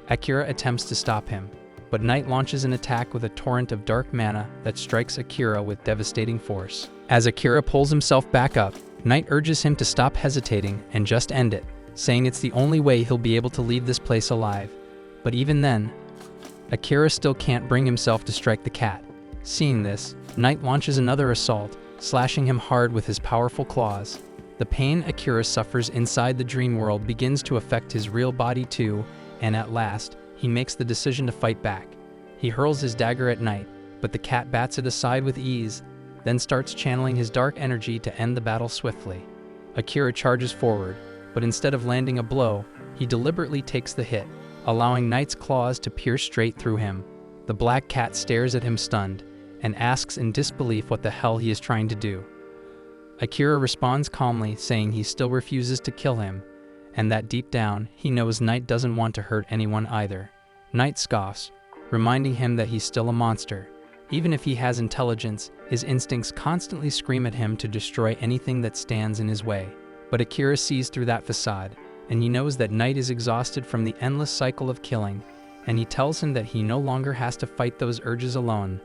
Akira attempts to stop him, but Knight launches an attack with a torrent of dark mana that strikes Akira with devastating force. As Akira pulls himself back up, Knight urges him to stop hesitating and just end it, saying it's the only way he'll be able to leave this place alive. But even then, Akira still can't bring himself to strike the cat. Seeing this, Knight launches another assault, slashing him hard with his powerful claws. The pain Akira suffers inside the dream world begins to affect his real body too, and at last, he makes the decision to fight back. He hurls his dagger at Knight, but the cat bats it aside with ease, then starts channeling his dark energy to end the battle swiftly. Akira charges forward, but instead of landing a blow, he deliberately takes the hit, allowing Knight's claws to pierce straight through him. The black cat stares at him stunned, and asks in disbelief what the hell he is trying to do. Akira responds calmly, saying he still refuses to kill him, and that deep down, he knows Knight doesn't want to hurt anyone either. Knight scoffs, reminding him that he's still a monster. Even if he has intelligence, his instincts constantly scream at him to destroy anything that stands in his way. But Akira sees through that facade, and he knows that Knight is exhausted from the endless cycle of killing, and he tells him that he no longer has to fight those urges alone.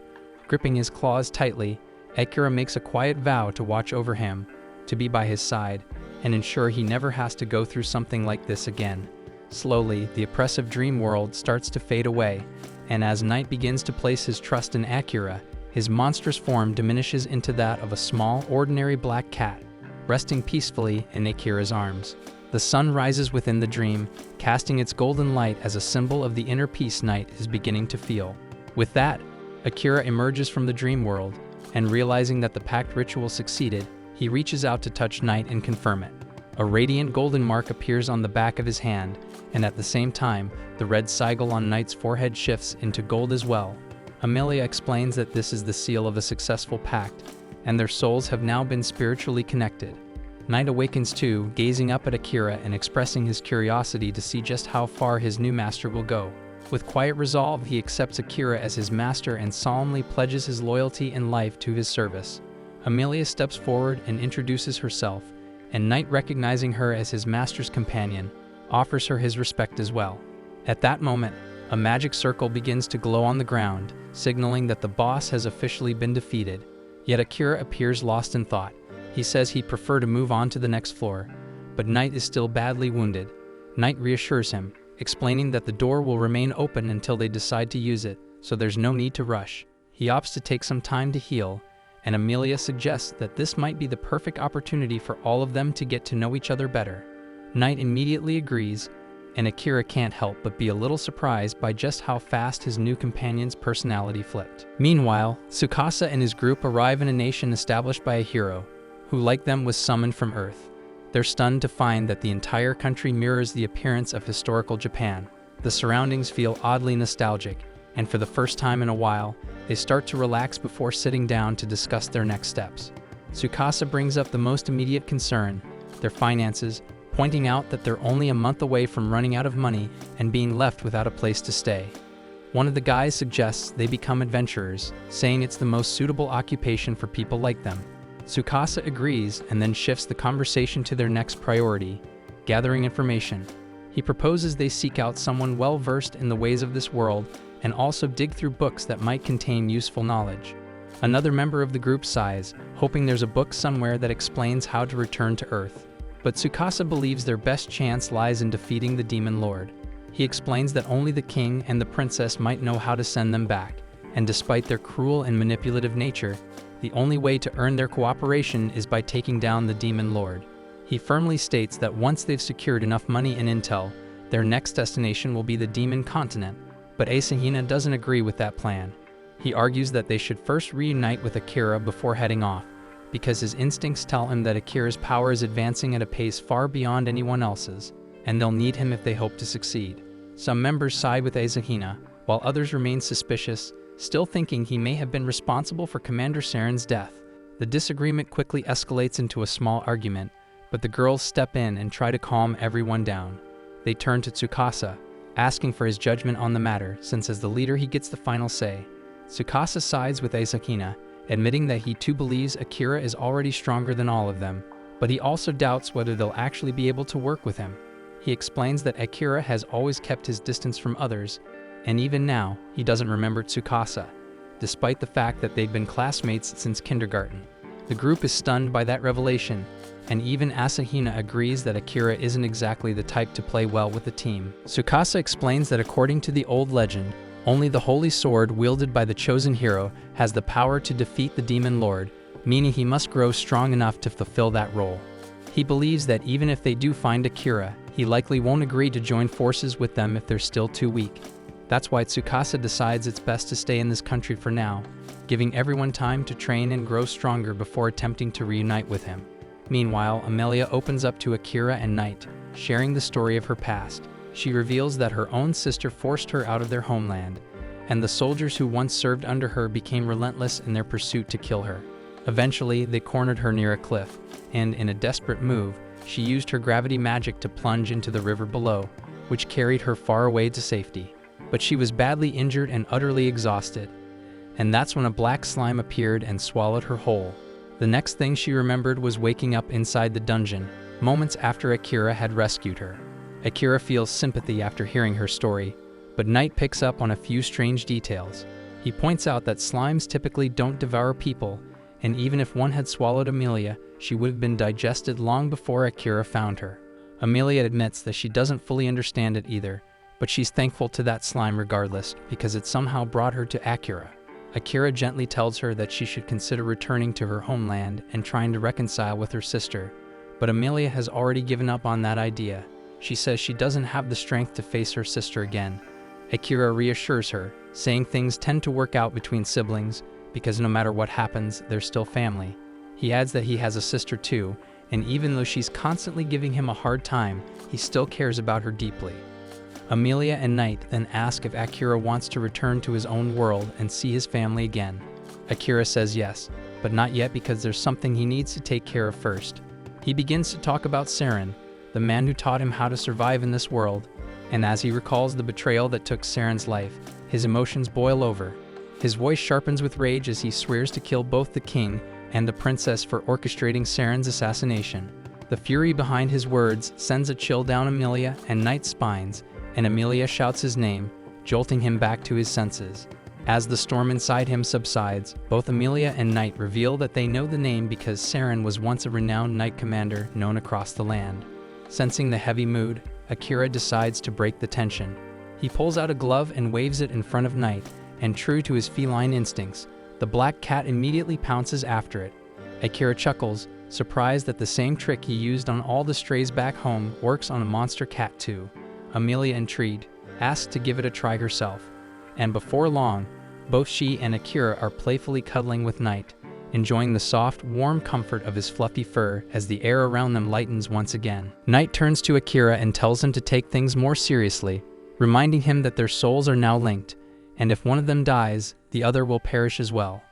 Gripping his claws tightly, Akira makes a quiet vow to watch over him, to be by his side, and ensure he never has to go through something like this again. Slowly, the oppressive dream world starts to fade away, and as Knight begins to place his trust in Akira, his monstrous form diminishes into that of a small, ordinary black cat, resting peacefully in Akira's arms. The sun rises within the dream, casting its golden light as a symbol of the inner peace Knight is beginning to feel. With that, Akira emerges from the dream world, and realizing that the pact ritual succeeded, he reaches out to touch Knight and confirm it. A radiant golden mark appears on the back of his hand, and at the same time, the red sigil on Knight's forehead shifts into gold as well. Amelia explains that this is the seal of a successful pact, and their souls have now been spiritually connected. Knight awakens too, gazing up at Akira and expressing his curiosity to see just how far his new master will go. With quiet resolve, he accepts Akira as his master and solemnly pledges his loyalty and life to his service. Amelia steps forward and introduces herself, and Knight, recognizing her as his master's companion, offers her his respect as well. At that moment, a magic circle begins to glow on the ground, signaling that the boss has officially been defeated. Yet Akira appears lost in thought. He says he'd prefer to move on to the next floor, but Knight is still badly wounded. Knight reassures him, explaining that the door will remain open until they decide to use it, so there's no need to rush. He opts to take some time to heal, and Amelia suggests that this might be the perfect opportunity for all of them to get to know each other better. Knight immediately agrees, and Akira can't help but be a little surprised by just how fast his new companion's personality flipped. Meanwhile, Tsukasa and his group arrive in a nation established by a hero, who like them was summoned from Earth. They're stunned to find that the entire country mirrors the appearance of historical Japan. The surroundings feel oddly nostalgic, and for the first time in a while, they start to relax before sitting down to discuss their next steps. Tsukasa brings up the most immediate concern, their finances, pointing out that they're only a month away from running out of money and being left without a place to stay. One of the guys suggests they become adventurers, saying it's the most suitable occupation for people like them. Tsukasa agrees and then shifts the conversation to their next priority, gathering information. He proposes they seek out someone well-versed in the ways of this world and also dig through books that might contain useful knowledge. Another member of the group sighs, hoping there's a book somewhere that explains how to return to Earth. But Tsukasa believes their best chance lies in defeating the Demon Lord. He explains that only the king and the princess might know how to send them back, and despite their cruel and manipulative nature, the only way to earn their cooperation is by taking down the Demon Lord. He He firmly states that once they've secured enough money and intel, their next destination will be the Demon Continent, but Asahina doesn't agree with that plan. He argues that they should first reunite with Akira before heading off, because his instincts tell him that Akira's power is advancing at a pace far beyond anyone else's, and they'll need him if they hope to succeed. Some members side with Asahina, while others remain suspicious, still thinking he may have been responsible for Commander Saren's death. The disagreement quickly escalates into a small argument, but the girls step in and try to calm everyone down. They turn to Tsukasa, asking for his judgment on the matter, since as the leader he gets the final say. Tsukasa sides with Asahina, admitting that he too believes Akira is already stronger than all of them, but he also doubts whether they'll actually be able to work with him. He explains that Akira has always kept his distance from others, and even now, he doesn't remember Tsukasa, despite the fact that they'd been classmates since kindergarten. The group is stunned by that revelation, and even Asahina agrees that Akira isn't exactly the type to play well with the team. Tsukasa explains that according to the old legend, only the holy sword wielded by the chosen hero has the power to defeat the demon lord, meaning he must grow strong enough to fulfill that role. He believes that even if they do find Akira, he likely won't agree to join forces with them if they're still too weak. That's why Tsukasa decides it's best to stay in this country for now, giving everyone time to train and grow stronger before attempting to reunite with him. Meanwhile, Amelia opens up to Akira and Knight, sharing the story of her past. She reveals that her own sister forced her out of their homeland, and the soldiers who once served under her became relentless in their pursuit to kill her. Eventually, they cornered her near a cliff, and in a desperate move, she used her gravity magic to plunge into the river below, which carried her far away to safety. But she was badly injured and utterly exhausted, and that's when a black slime appeared and swallowed her whole. The next thing she remembered was waking up inside the dungeon, moments after Akira had rescued her. Akira feels sympathy after hearing her story, but Knight picks up on a few strange details. He points out that slimes typically don't devour people, and even if one had swallowed Amelia, she would have been digested long before Akira found her. Amelia admits that she doesn't fully understand it either, but she's thankful to that slime regardless, because it somehow brought her to Akira. Akira gently tells her that she should consider returning to her homeland and trying to reconcile with her sister, but Amelia has already given up on that idea. She says she doesn't have the strength to face her sister again. Akira reassures her, saying things tend to work out between siblings, because no matter what happens, they're still family. He adds that he has a sister too, and even though she's constantly giving him a hard time, he still cares about her deeply. Amelia and Knight then ask if Akira wants to return to his own world and see his family again. Akira says yes, but not yet because there's something he needs to take care of first. He begins to talk about Saren, the man who taught him how to survive in this world, and as he recalls the betrayal that took Saren's life, his emotions boil over. His voice sharpens with rage as he swears to kill both the king and the princess for orchestrating Saren's assassination. The fury behind his words sends a chill down Amelia and Knight's spines, and Amelia shouts his name, jolting him back to his senses. As the storm inside him subsides, both Amelia and Knight reveal that they know the name because Saren was once a renowned knight commander known across the land. Sensing the heavy mood, Akira decides to break the tension. He pulls out a glove and waves it in front of Knight, and true to his feline instincts, the black cat immediately pounces after it. Akira chuckles, surprised that the same trick he used on all the strays back home works on a monster cat too. Amelia, intrigued, asks to give it a try herself, and before long, both she and Akira are playfully cuddling with Knight, enjoying the soft, warm comfort of his fluffy fur as the air around them lightens once again. Knight turns to Akira and tells him to take things more seriously, reminding him that their souls are now linked, and if one of them dies, the other will perish as well.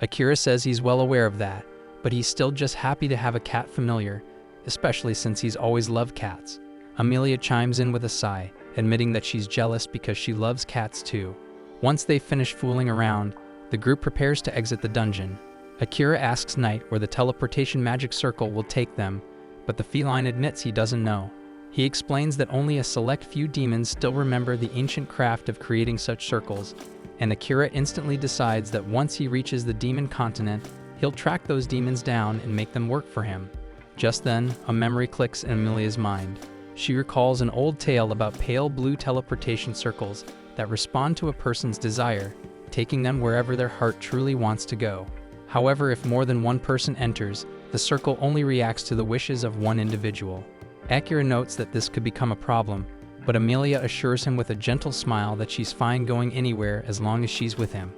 Akira says he's well aware of that, but he's still just happy to have a cat familiar, especially since he's always loved cats. Amelia chimes in with a sigh, admitting that she's jealous because she loves cats too. Once they finish fooling around, the group prepares to exit the dungeon. Akira asks Knight where the teleportation magic circle will take them, but the feline admits he doesn't know. He explains that only a select few demons still remember the ancient craft of creating such circles, and Akira instantly decides that once he reaches the demon continent, he'll track those demons down and make them work for him. Just then, a memory clicks in Amelia's mind. She recalls an old tale about pale blue teleportation circles that respond to a person's desire, taking them wherever their heart truly wants to go. However, if more than one person enters, the circle only reacts to the wishes of one individual. Akira notes that this could become a problem, but Amelia assures him with a gentle smile that she's fine going anywhere as long as she's with him.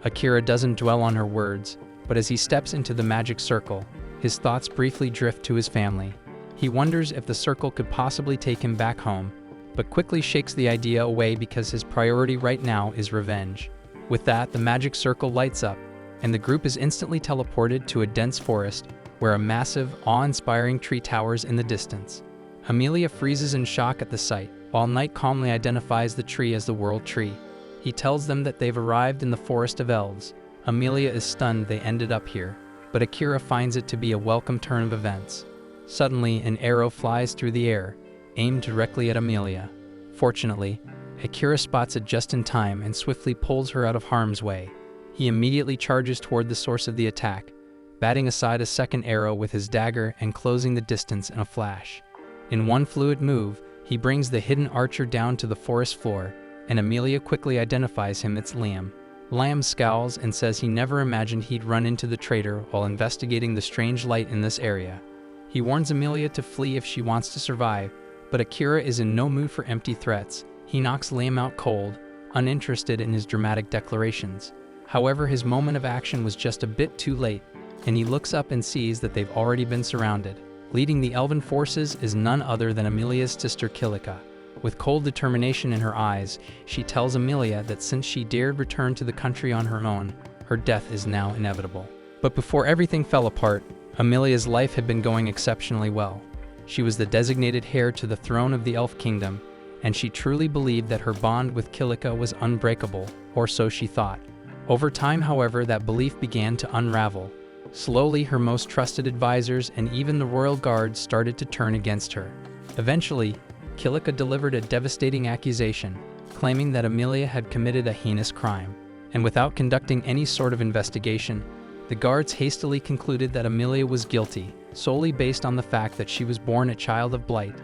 Akira doesn't dwell on her words, but as he steps into the magic circle, his thoughts briefly drift to his family. He wonders if the circle could possibly take him back home, but quickly shakes the idea away because his priority right now is revenge. With that, the magic circle lights up, and the group is instantly teleported to a dense forest where a massive, awe-inspiring tree towers in the distance. Amelia freezes in shock at the sight, while Knight calmly identifies the tree as the World Tree. He tells them that they've arrived in the Forest of Elves. Amelia is stunned they ended up here, but Akira finds it to be a welcome turn of events. Suddenly, an arrow flies through the air, aimed directly at Amelia. Fortunately, Akira spots it just in time and swiftly pulls her out of harm's way. He immediately charges toward the source of the attack, batting aside a second arrow with his dagger and closing the distance in a flash. In one fluid move, he brings the hidden archer down to the forest floor, and Amelia quickly identifies him as Liam. Liam scowls and says he never imagined he'd run into the traitor while investigating the strange light in this area. He warns Amelia to flee if she wants to survive, but Akira is in no mood for empty threats. He knocks Liam out cold, uninterested in his dramatic declarations. However, his moment of action was just a bit too late, and he looks up and sees that they've already been surrounded. Leading the elven forces is none other than Amelia's sister Kilika. With cold determination in her eyes, she tells Amelia that since she dared return to the country on her own, her death is now inevitable. But before everything fell apart, Amelia's life had been going exceptionally well. She was the designated heir to the throne of the Elf Kingdom, and she truly believed that her bond with Kilika was unbreakable, or so she thought. Over time, however, that belief began to unravel. Slowly, her most trusted advisors and even the royal guards started to turn against her. Eventually, Kilika delivered a devastating accusation, claiming that Amelia had committed a heinous crime. And without conducting any sort of investigation, the guards hastily concluded that Amelia was guilty, solely based on the fact that she was born a child of blight.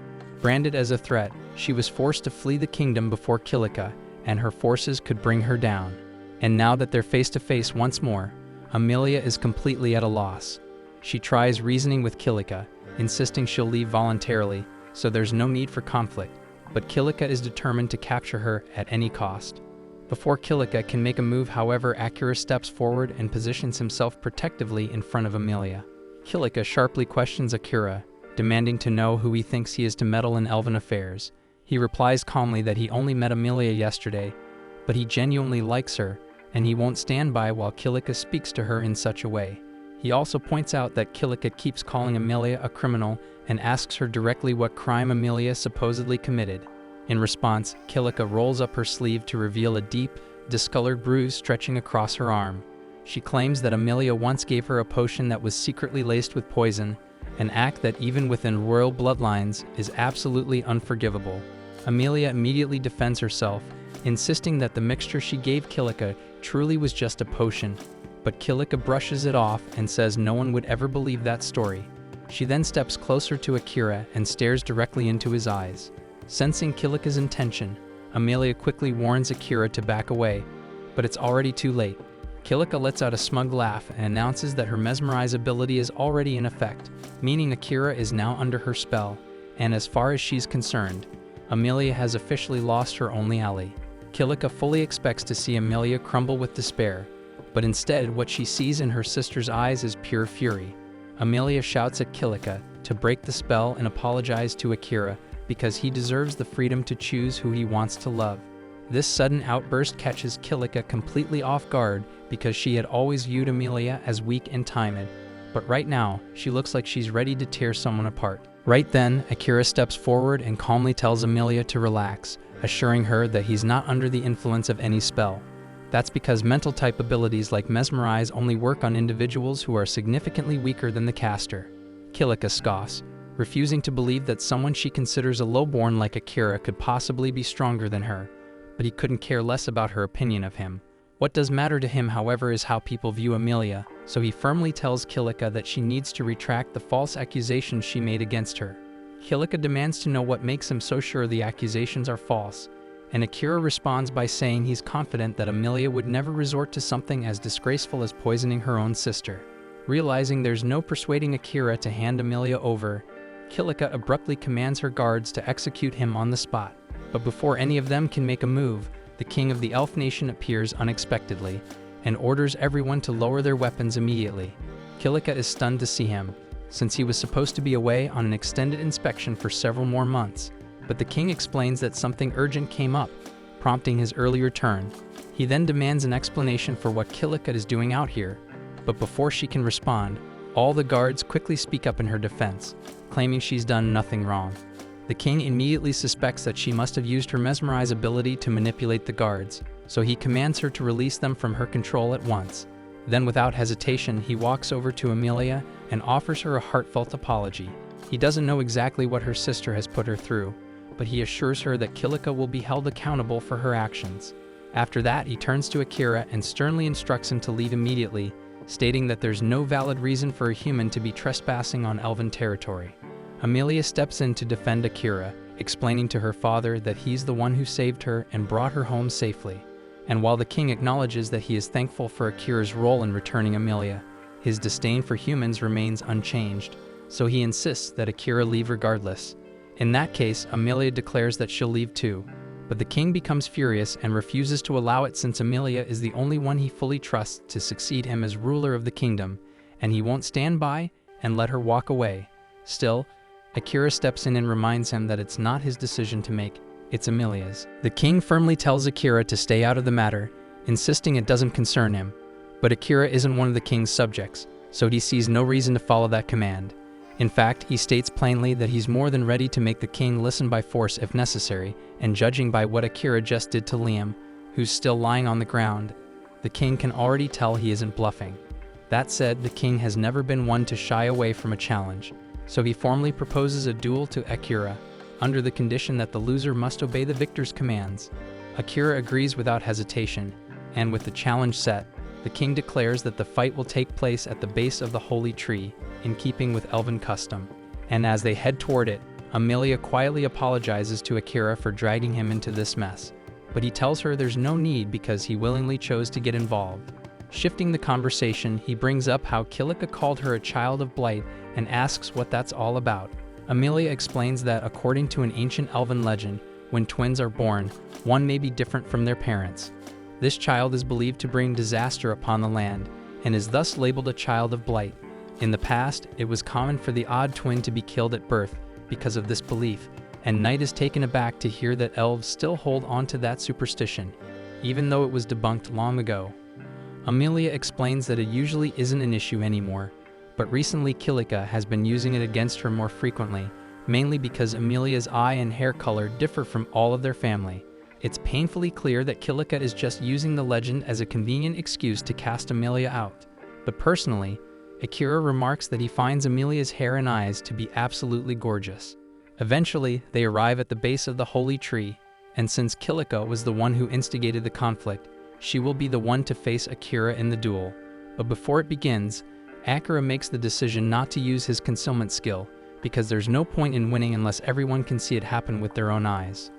Branded as a threat, she was forced to flee the kingdom before Kilika, and her forces could bring her down. And now that they're face to face once more, Amelia is completely at a loss. She tries reasoning with Kilika, insisting she'll leave voluntarily, so there's no need for conflict, but Kilika is determined to capture her at any cost. Before Kilika can make a move, however, Akira steps forward and positions himself protectively in front of Amelia. Kilika sharply questions Akira, demanding to know who he thinks he is to meddle in elven affairs. He replies calmly that he only met Amelia yesterday, but he genuinely likes her, and he won't stand by while Kilika speaks to her in such a way. He also points out that Kilika keeps calling Amelia a criminal and asks her directly what crime Amelia supposedly committed. In response, Kilika rolls up her sleeve to reveal a deep, discolored bruise stretching across her arm. She claims that Amelia once gave her a potion that was secretly laced with poison, an act that even within royal bloodlines is absolutely unforgivable. Amelia immediately defends herself, insisting that the mixture she gave Kilika truly was just a potion, but Kilika brushes it off and says no one would ever believe that story. She then steps closer to Akira and stares directly into his eyes. Sensing Kilika's intention, Amelia quickly warns Akira to back away, but it's already too late. Kilika lets out a smug laugh and announces that her mesmerize ability is already in effect, meaning Akira is now under her spell, and as far as she's concerned, Amelia has officially lost her only ally. Kilika fully expects to see Amelia crumble with despair, but instead what she sees in her sister's eyes is pure fury. Amelia shouts at Kilika to break the spell and apologize to Akira because he deserves the freedom to choose who he wants to love. This sudden outburst catches Kilika completely off guard because she had always viewed Amelia as weak and timid, but right now she looks like she's ready to tear someone apart. Right then, Akira steps forward and calmly tells Amelia to relax, assuring her that he's not under the influence of any spell. That's because mental type abilities like mesmerize only work on individuals who are significantly weaker than the caster. Kilika scoffs, refusing to believe that someone she considers a lowborn like Akira could possibly be stronger than her, but he couldn't care less about her opinion of him. What does matter to him, however, is how people view Amelia, so he firmly tells Kilika that she needs to retract the false accusations she made against her. Kilika demands to know what makes him so sure the accusations are false, and Akira responds by saying he's confident that Amelia would never resort to something as disgraceful as poisoning her own sister. Realizing there's no persuading Akira to hand Amelia over, Kilika abruptly commands her guards to execute him on the spot. But before any of them can make a move, the king of the elf nation appears unexpectedly and orders everyone to lower their weapons immediately. Kilika is stunned to see him, since he was supposed to be away on an extended inspection for several more months. But the king explains that something urgent came up, prompting his early return. He then demands an explanation for what Kilika is doing out here, but before she can respond, all the guards quickly speak up in her defense, claiming she's done nothing wrong. The king immediately suspects that she must have used her mesmerize ability to manipulate the guards, so he commands her to release them from her control at once. Then without hesitation, he walks over to Amelia and offers her a heartfelt apology. He doesn't know exactly what her sister has put her through, but he assures her that Kilika will be held accountable for her actions. After that, he turns to Akira and sternly instructs him to leave immediately, stating that there's no valid reason for a human to be trespassing on elven territory. Amelia steps in to defend Akira, explaining to her father that he's the one who saved her and brought her home safely. And while the king acknowledges that he is thankful for Akira's role in returning Amelia, his disdain for humans remains unchanged, so he insists that Akira leave regardless. In that case, Amelia declares that she'll leave too, but the king becomes furious and refuses to allow it since Amelia is the only one he fully trusts to succeed him as ruler of the kingdom, and he won't stand by and let her walk away. Still, Akira steps in and reminds him that it's not his decision to make, it's Amelia's. The king firmly tells Akira to stay out of the matter, insisting it doesn't concern him, but Akira isn't one of the king's subjects, so he sees no reason to follow that command. In fact, he states plainly that he's more than ready to make the king listen by force if necessary, and judging by what Akira just did to Liam, who's still lying on the ground, the king can already tell he isn't bluffing. That said, the king has never been one to shy away from a challenge, so he formally proposes a duel to Akira, under the condition that the loser must obey the victor's commands. Akira agrees without hesitation, and with the challenge set, the king declares that the fight will take place at the base of the holy tree, in keeping with elven custom. And as they head toward it, Amelia quietly apologizes to Akira for dragging him into this mess, but he tells her there's no need because he willingly chose to get involved. Shifting the conversation, he brings up how Kilika called her a child of blight and asks what that's all about. Amelia explains that according to an ancient elven legend, when twins are born, one may be different from their parents. This child is believed to bring disaster upon the land, and is thus labeled a child of blight. In the past, it was common for the odd twin to be killed at birth because of this belief, and Knight is taken aback to hear that elves still hold on to that superstition, even though it was debunked long ago. Amelia explains that it usually isn't an issue anymore, but recently Kilika has been using it against her more frequently, mainly because Amelia's eye and hair color differ from all of their family. It's painfully clear that Kilika is just using the legend as a convenient excuse to cast Amelia out. But personally, Akira remarks that he finds Amelia's hair and eyes to be absolutely gorgeous. Eventually, they arrive at the base of the holy tree, and since Kilika was the one who instigated the conflict, she will be the one to face Akira in the duel. But before it begins, Akira makes the decision not to use his concealment skill, because there's no point in winning unless everyone can see it happen with their own eyes.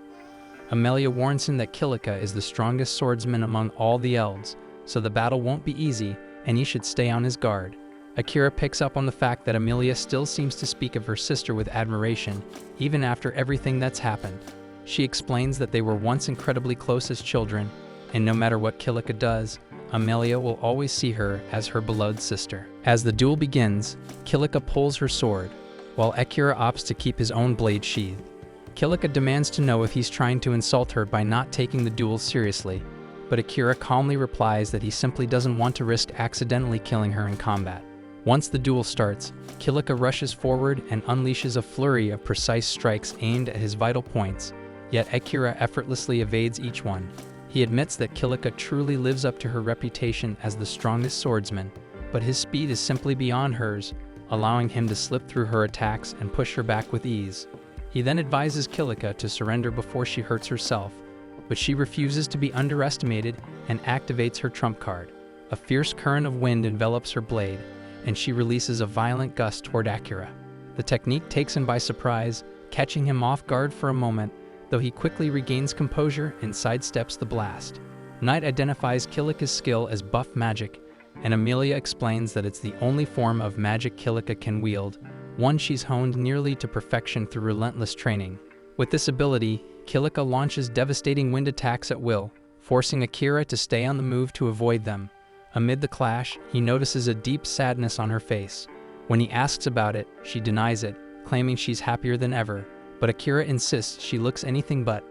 Amelia warns him that Kilika is the strongest swordsman among all the elves, so the battle won't be easy, and he should stay on his guard. Akira picks up on the fact that Amelia still seems to speak of her sister with admiration, even after everything that's happened. She explains that they were once incredibly close as children, and no matter what Kilika does, Amelia will always see her as her beloved sister. As the duel begins, Kilika pulls her sword, while Akira opts to keep his own blade sheathed. Kilika demands to know if he's trying to insult her by not taking the duel seriously, but Akira calmly replies that he simply doesn't want to risk accidentally killing her in combat. Once the duel starts, Kilika rushes forward and unleashes a flurry of precise strikes aimed at his vital points, yet Akira effortlessly evades each one. He admits that Kilika truly lives up to her reputation as the strongest swordsman, but his speed is simply beyond hers, allowing him to slip through her attacks and push her back with ease. He then advises Kilika to surrender before she hurts herself, but she refuses to be underestimated and activates her trump card. A fierce current of wind envelops her blade, and she releases a violent gust toward Akira. The technique takes him by surprise, catching him off guard for a moment, though he quickly regains composure and sidesteps the blast. Knight identifies Kilika's skill as buff magic, and Amelia explains that it's the only form of magic Kilika can wield, one she's honed nearly to perfection through relentless training. With this ability, Kilika launches devastating wind attacks at will, forcing Akira to stay on the move to avoid them. Amid the clash, he notices a deep sadness on her face. When he asks about it, she denies it, claiming she's happier than ever, but Akira insists she looks anything but.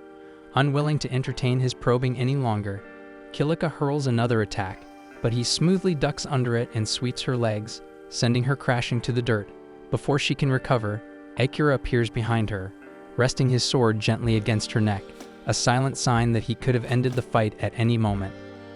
Unwilling to entertain his probing any longer, Kilika hurls another attack, but he smoothly ducks under it and sweeps her legs, sending her crashing to the dirt. Before she can recover, Akira appears behind her, resting his sword gently against her neck, a silent sign that he could have ended the fight at any moment.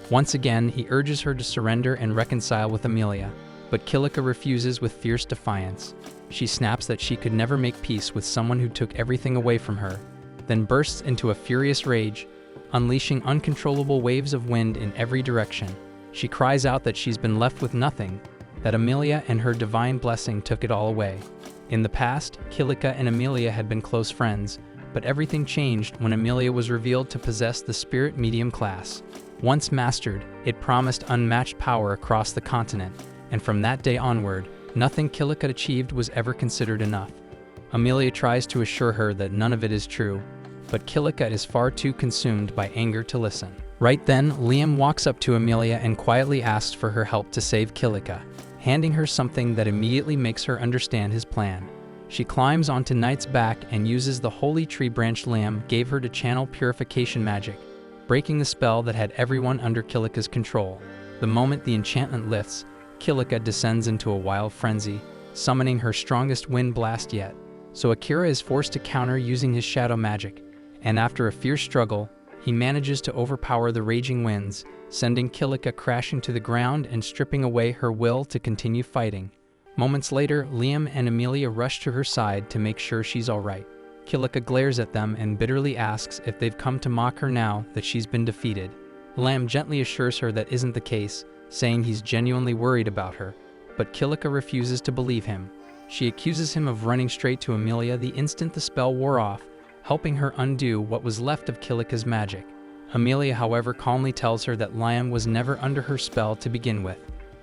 Once again, he urges her to surrender and reconcile with Amelia, but Kilika refuses with fierce defiance. She snaps that she could never make peace with someone who took everything away from her, then bursts into a furious rage, unleashing uncontrollable waves of wind in every direction. She cries out that she's been left with nothing, that Amelia and her divine blessing took it all away. In the past, Kilika and Amelia had been close friends, but everything changed when Amelia was revealed to possess the spirit medium class. Once mastered, it promised unmatched power across the continent, and from that day onward, nothing Kilika achieved was ever considered enough. Amelia tries to assure her that none of it is true, but Kilika is far too consumed by anger to listen. Right then, Liam walks up to Amelia and quietly asks for her help to save Kilika, handing her something that immediately makes her understand his plan. She climbs onto Knight's back and uses the holy tree branch Liam gave her to channel purification magic, breaking the spell that had everyone under Kilika's control. The moment the enchantment lifts, Kilika descends into a wild frenzy, summoning her strongest wind blast yet. So Akira is forced to counter using his shadow magic, and after a fierce struggle, he manages to overpower the raging winds, sending Kilika crashing to the ground and stripping away her will to continue fighting. Moments later, Liam and Amelia rush to her side to make sure she's alright. Kilika glares at them and bitterly asks if they've come to mock her now that she's been defeated. Liam gently assures her that isn't the case, saying he's genuinely worried about her, but Kilika refuses to believe him. She accuses him of running straight to Amelia the instant the spell wore off, helping her undo what was left of Kilika's magic. Amelia, however, calmly tells her that Liam was never under her spell to begin with.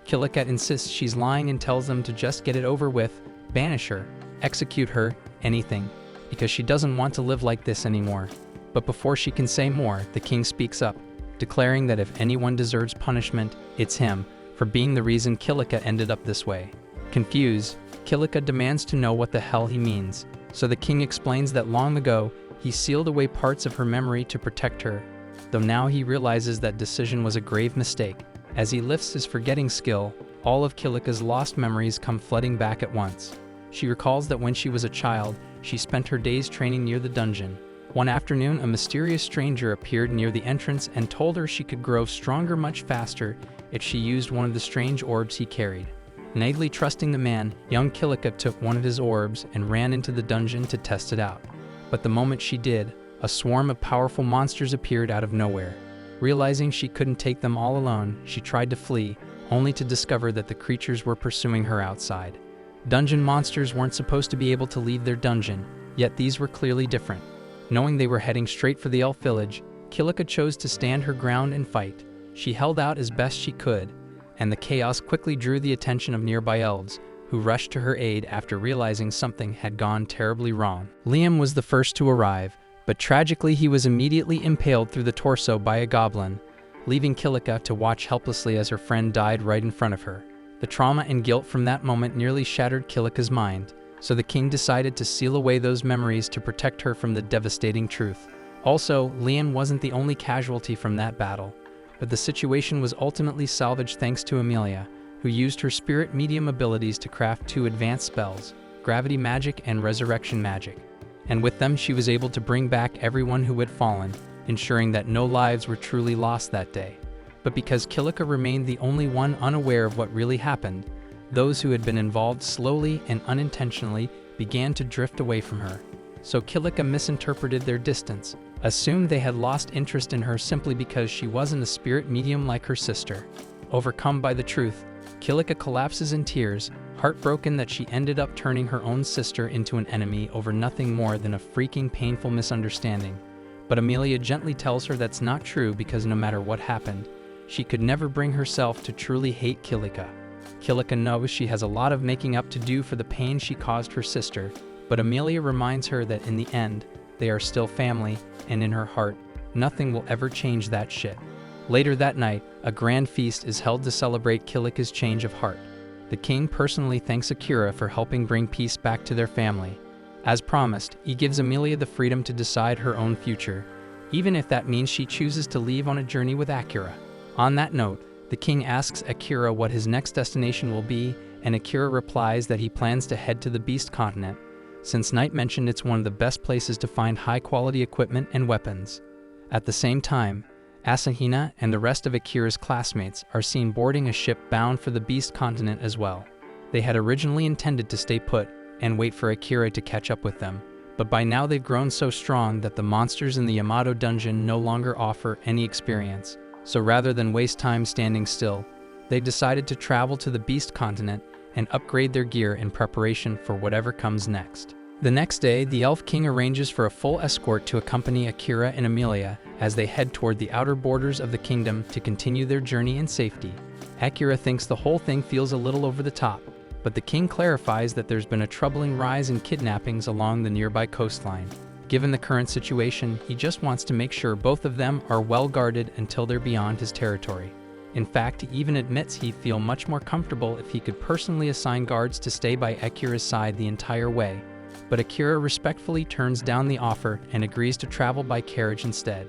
Kilika insists she's lying and tells them to just get it over with, banish her, execute her, anything, because she doesn't want to live like this anymore. But before she can say more, the king speaks up, declaring that if anyone deserves punishment, it's him, for being the reason Kilika ended up this way. Confused, Kilika demands to know what the hell he means, so the king explains that long ago, he sealed away parts of her memory to protect her, though now he realizes that decision was a grave mistake. As he lifts his forgetting skill, all of Kilika's lost memories come flooding back at once. She recalls that when she was a child, she spent her days training near the dungeon. One afternoon, a mysterious stranger appeared near the entrance and told her she could grow stronger much faster if she used one of the strange orbs he carried. Naively trusting the man, young Kilika took one of his orbs and ran into the dungeon to test it out. But the moment she did, a swarm of powerful monsters appeared out of nowhere. Realizing she couldn't take them all alone, she tried to flee, only to discover that the creatures were pursuing her outside. Dungeon monsters weren't supposed to be able to leave their dungeon, yet these were clearly different. Knowing they were heading straight for the elf village, Kilika chose to stand her ground and fight. She held out as best she could, and the chaos quickly drew the attention of nearby elves, who rushed to her aid after realizing something had gone terribly wrong. Liam was the first to arrive, but tragically he was immediately impaled through the torso by a goblin, leaving Kilika to watch helplessly as her friend died right in front of her. The trauma and guilt from that moment nearly shattered Kilika's mind, so the king decided to seal away those memories to protect her from the devastating truth. Also, Liam wasn't the only casualty from that battle, but the situation was ultimately salvaged thanks to Amelia, who used her spirit medium abilities to craft 2 advanced spells, gravity magic and resurrection magic. And with them she was able to bring back everyone who had fallen, ensuring that no lives were truly lost that day. But because Kilika remained the only one unaware of what really happened, those who had been involved slowly and unintentionally began to drift away from her. So Kilika misinterpreted their distance, assumed they had lost interest in her simply because she wasn't a spirit medium like her sister. Overcome by the truth, Kilika collapses in tears, heartbroken that she ended up turning her own sister into an enemy over nothing more than a freaking painful misunderstanding. But Amelia gently tells her that's not true because no matter what happened, she could never bring herself to truly hate Kilika. Kilika knows she has a lot of making up to do for the pain she caused her sister, but Amelia reminds her that in the end, they are still family, and in her heart, nothing will ever change that shit. Later that night, a grand feast is held to celebrate Kilika's change of heart. The king personally thanks Akira for helping bring peace back to their family. As promised, he gives Amelia the freedom to decide her own future, even if that means she chooses to leave on a journey with Akira. On that note, the king asks Akira what his next destination will be, and Akira replies that he plans to head to the Beast Continent, since Knight mentioned it's one of the best places to find high-quality equipment and weapons. At the same time, Asahina and the rest of Akira's classmates are seen boarding a ship bound for the Beast Continent as well. They had originally intended to stay put and wait for Akira to catch up with them, but by now they've grown so strong that the monsters in the Yamato dungeon no longer offer any experience. So rather than waste time standing still, they decided to travel to the Beast Continent and upgrade their gear in preparation for whatever comes next. The next day, the Elf King arranges for a full escort to accompany Akira and Amelia as they head toward the outer borders of the kingdom to continue their journey in safety. Akira thinks the whole thing feels a little over the top, but the king clarifies that there's been a troubling rise in kidnappings along the nearby coastline. Given the current situation, he just wants to make sure both of them are well guarded until they're beyond his territory. In fact, he even admits he'd feel much more comfortable if he could personally assign guards to stay by Akira's side the entire way. But Akira respectfully turns down the offer and agrees to travel by carriage instead.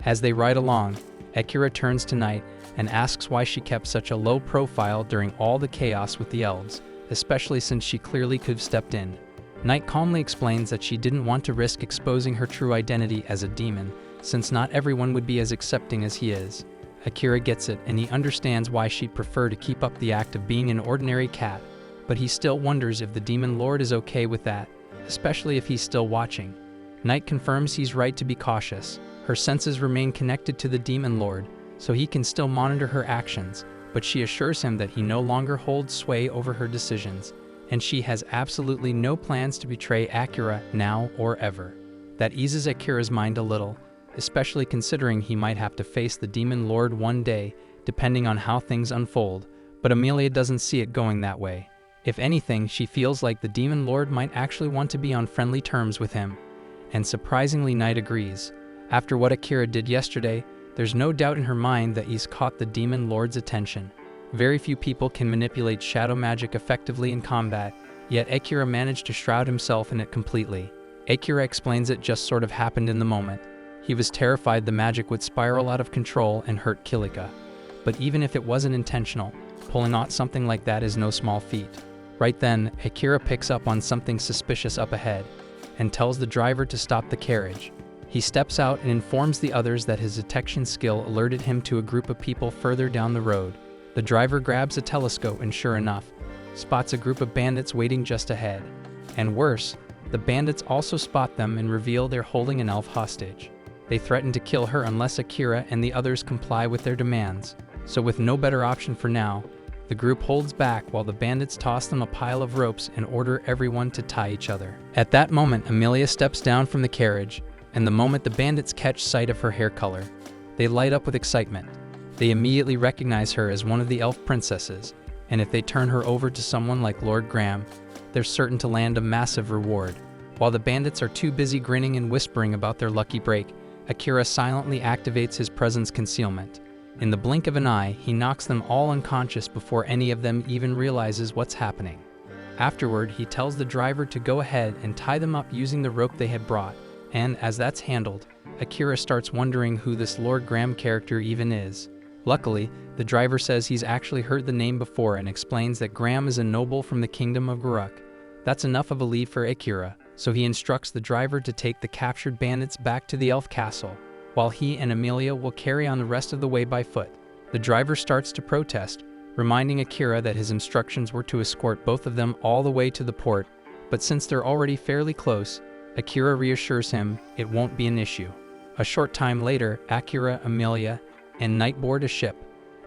As they ride along, Akira turns to Knight and asks why she kept such a low profile during all the chaos with the elves, especially since she clearly could have stepped in. Knight calmly explains that she didn't want to risk exposing her true identity as a demon, since not everyone would be as accepting as he is. Akira gets it, and he understands why she'd prefer to keep up the act of being an ordinary cat, but he still wonders if the Demon Lord is okay with that, especially if he's still watching. Knight confirms he's right to be cautious. Her senses remain connected to the Demon Lord, so he can still monitor her actions, but she assures him that he no longer holds sway over her decisions, and she has absolutely no plans to betray Akira now or ever. That eases Akira's mind a little, especially considering he might have to face the Demon Lord one day, depending on how things unfold, but Amelia doesn't see it going that way. If anything, she feels like the Demon Lord might actually want to be on friendly terms with him, and surprisingly Knight agrees. After what Akira did yesterday, there's no doubt in her mind that he's caught the Demon Lord's attention. Very few people can manipulate shadow magic effectively in combat, yet Akira managed to shroud himself in it completely. Akira explains it just sort of happened in the moment. He was terrified the magic would spiral out of control and hurt Kilika. But even if it wasn't intentional, pulling off something like that is no small feat. Right then, Akira picks up on something suspicious up ahead, and tells the driver to stop the carriage. He steps out and informs the others that his detection skill alerted him to a group of people further down the road. The driver grabs a telescope and sure enough, spots a group of bandits waiting just ahead. And worse, the bandits also spot them and reveal they're holding an elf hostage. They threaten to kill her unless Akira and the others comply with their demands. So with no better option for now, the group holds back while the bandits toss them a pile of ropes and order everyone to tie each other. At that moment, Amelia steps down from the carriage, and the moment the bandits catch sight of her hair color, they light up with excitement. They immediately recognize her as one of the elf princesses, and if they turn her over to someone like Lord Graham, they're certain to land a massive reward. While the bandits are too busy grinning and whispering about their lucky break, Akira silently activates his presence concealment. In the blink of an eye, he knocks them all unconscious before any of them even realizes what's happening. Afterward, he tells the driver to go ahead and tie them up using the rope they had brought, and as that's handled, Akira starts wondering who this Lord Graham character even is. Luckily, the driver says he's actually heard the name before and explains that Graham is a noble from the kingdom of Guruk. That's enough of a lead for Akira, so he instructs the driver to take the captured bandits back to the elf castle, while he and Amelia will carry on the rest of the way by foot. The driver starts to protest, reminding Akira that his instructions were to escort both of them all the way to the port, but since they're already fairly close, Akira reassures him it won't be an issue. A short time later, Akira, Amelia, and Knight board a ship,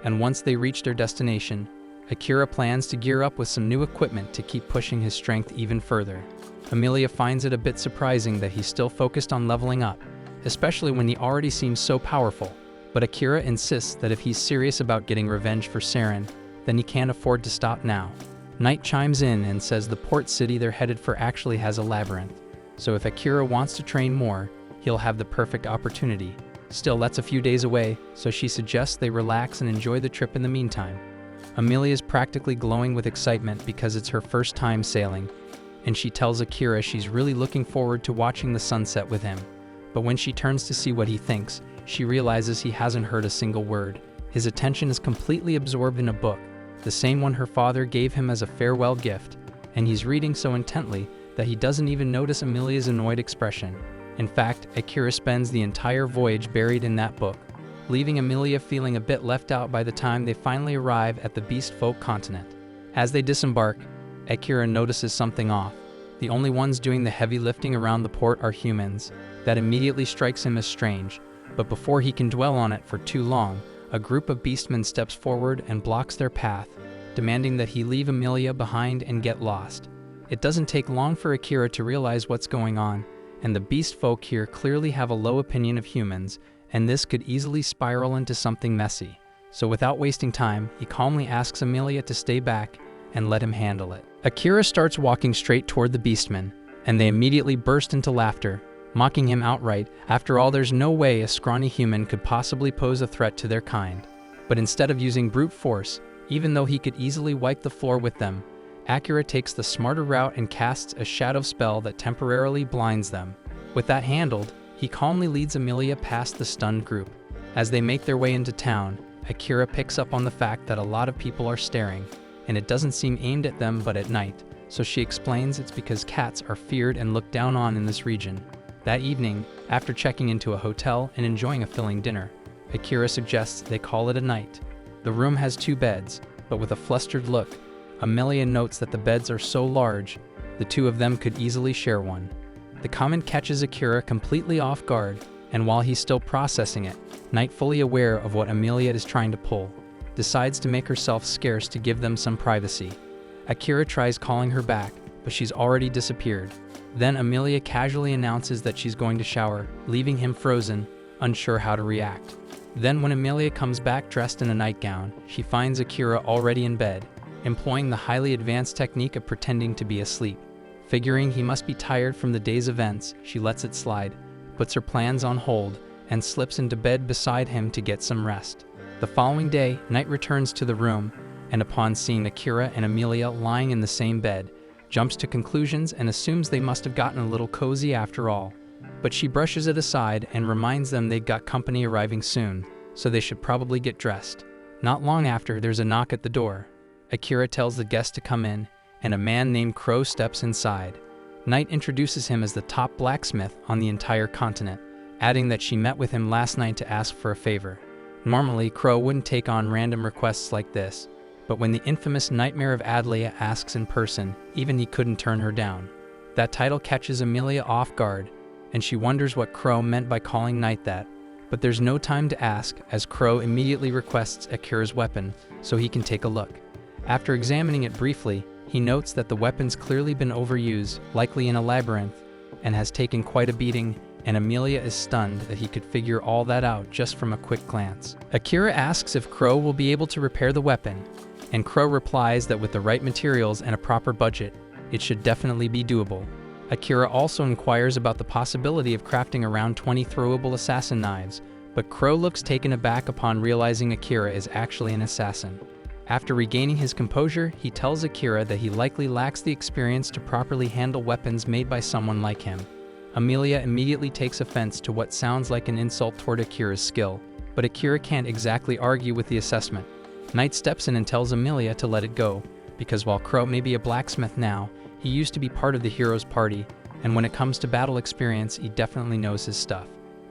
and once they reach their destination, Akira plans to gear up with some new equipment to keep pushing his strength even further. Amelia finds it a bit surprising that he's still focused on leveling up, especially when he already seems so powerful, But Akira insists that if he's serious about getting revenge for Saren, then he can't afford to stop now. Knight chimes in and says the port city they're headed for actually has a labyrinth, so if Akira wants to train more, he'll have the perfect opportunity. Still, that's a few days away, so she suggests they relax and enjoy the trip in the meantime. Amelia's practically glowing with excitement because it's her first time sailing, and she tells Akira she's really looking forward to watching the sunset with him. But when she turns to see what he thinks, she realizes he hasn't heard a single word. His attention is completely absorbed in a book, the same one her father gave him as a farewell gift, and he's reading so intently that he doesn't even notice Amelia's annoyed expression. In fact, Akira spends the entire voyage buried in that book, leaving Amelia feeling a bit left out by the time they finally arrive at the Beast Folk continent. As they disembark, Akira notices something off. The only ones doing the heavy lifting around the port are humans. That immediately strikes him as strange, but before he can dwell on it for too long, a group of beastmen steps forward and blocks their path, demanding that he leave Amelia behind and get lost. It doesn't take long for Akira to realize what's going on, and the beast folk here clearly have a low opinion of humans, and this could easily spiral into something messy. So without wasting time, he calmly asks Amelia to stay back and let him handle it. Akira starts walking straight toward the beastmen, and they immediately burst into laughter, mocking him outright. After all, there's no way a scrawny human could possibly pose a threat to their kind. But instead of using brute force, even though he could easily wipe the floor with them, Akira takes the smarter route and casts a shadow spell that temporarily blinds them. With that handled, he calmly leads Amelia past the stunned group. As they make their way into town, Akira picks up on the fact that a lot of people are staring, and it doesn't seem aimed at them but at night, so she explains it's because cats are feared and looked down on in this region. That evening, after checking into a hotel and enjoying a filling dinner, Akira suggests they call it a night. The room has 2 beds, but with a flustered look, Amelia notes that the beds are so large, the 2 of them could easily share one. The comment catches Akira completely off guard, and while he's still processing it, Knight, fully aware of what Amelia is trying to pull, decides to make herself scarce to give them some privacy. Akira tries calling her back, but she's already disappeared. Then Amelia casually announces that she's going to shower, leaving him frozen, unsure how to react. Then when Amelia comes back dressed in a nightgown, she finds Akira already in bed, employing the highly advanced technique of pretending to be asleep. Figuring he must be tired from the day's events, she lets it slide, puts her plans on hold, and slips into bed beside him to get some rest. The following day, Knight returns to the room, and upon seeing Akira and Amelia lying in the same bed, jumps to conclusions and assumes they must have gotten a little cozy after all. But she brushes it aside and reminds them they've got company arriving soon, so they should probably get dressed. Not long after, there's a knock at the door. Akira tells the guest to come in, and a man named Crow steps inside. Knight introduces him as the top blacksmith on the entire continent, adding that she met with him last night to ask for a favor. Normally, Crow wouldn't take on random requests like this, but when the infamous Nightmare of Adlia asks in person, even he couldn't turn her down. That title catches Amelia off guard, and she wonders what Crow meant by calling Knight that. But there's no time to ask, as Crow immediately requests Akira's weapon so he can take a look. After examining it briefly, he notes that the weapon's clearly been overused, likely in a labyrinth, and has taken quite a beating, and Amelia is stunned that he could figure all that out just from a quick glance. Akira asks if Crow will be able to repair the weapon, and Crow replies that with the right materials and a proper budget, it should definitely be doable. Akira also inquires about the possibility of crafting around 20 throwable assassin knives, but Crow looks taken aback upon realizing Akira is actually an assassin. After regaining his composure, he tells Akira that he likely lacks the experience to properly handle weapons made by someone like him. Amelia immediately takes offense to what sounds like an insult toward Akira's skill, but Akira can't exactly argue with the assessment. Knight steps in and tells Amelia to let it go, because while Crow may be a blacksmith now, he used to be part of the hero's party, and when it comes to battle experience, he definitely knows his stuff.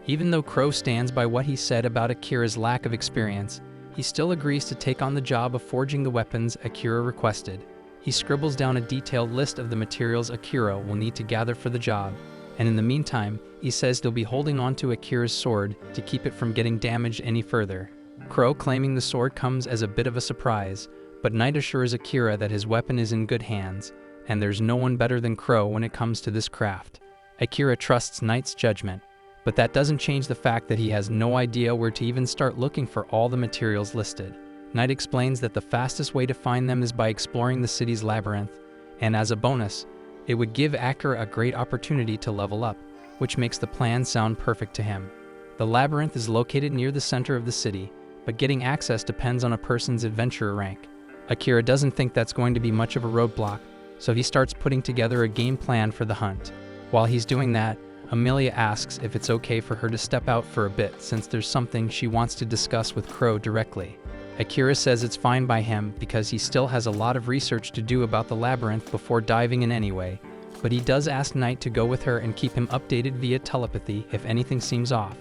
Even though Crow stands by what he said about Akira's lack of experience, he still agrees to take on the job of forging the weapons Akira requested. He scribbles down a detailed list of the materials Akira will need to gather for the job, and in the meantime, he says they'll be holding onto Akira's sword to keep it from getting damaged any further. Crow claiming the sword comes as a bit of a surprise, but Knight assures Akira that his weapon is in good hands, and there's no one better than Crow when it comes to this craft. Akira trusts Knight's judgment, But that doesn't change the fact that he has no idea where to even start looking for all the materials listed. Knight explains that the fastest way to find them is by exploring the city's labyrinth, and as a bonus, it would give Akira a great opportunity to level up, which makes the plan sound perfect to him. The labyrinth is located near the center of the city, but getting access depends on a person's adventurer rank. Akira doesn't think that's going to be much of a roadblock, so he starts putting together a game plan for the hunt. While he's doing that, Amelia asks if it's okay for her to step out for a bit since there's something she wants to discuss with Crow directly. Akira says it's fine by him because he still has a lot of research to do about the labyrinth before diving in anyway, but he does ask Knight to go with her and keep him updated via telepathy if anything seems off.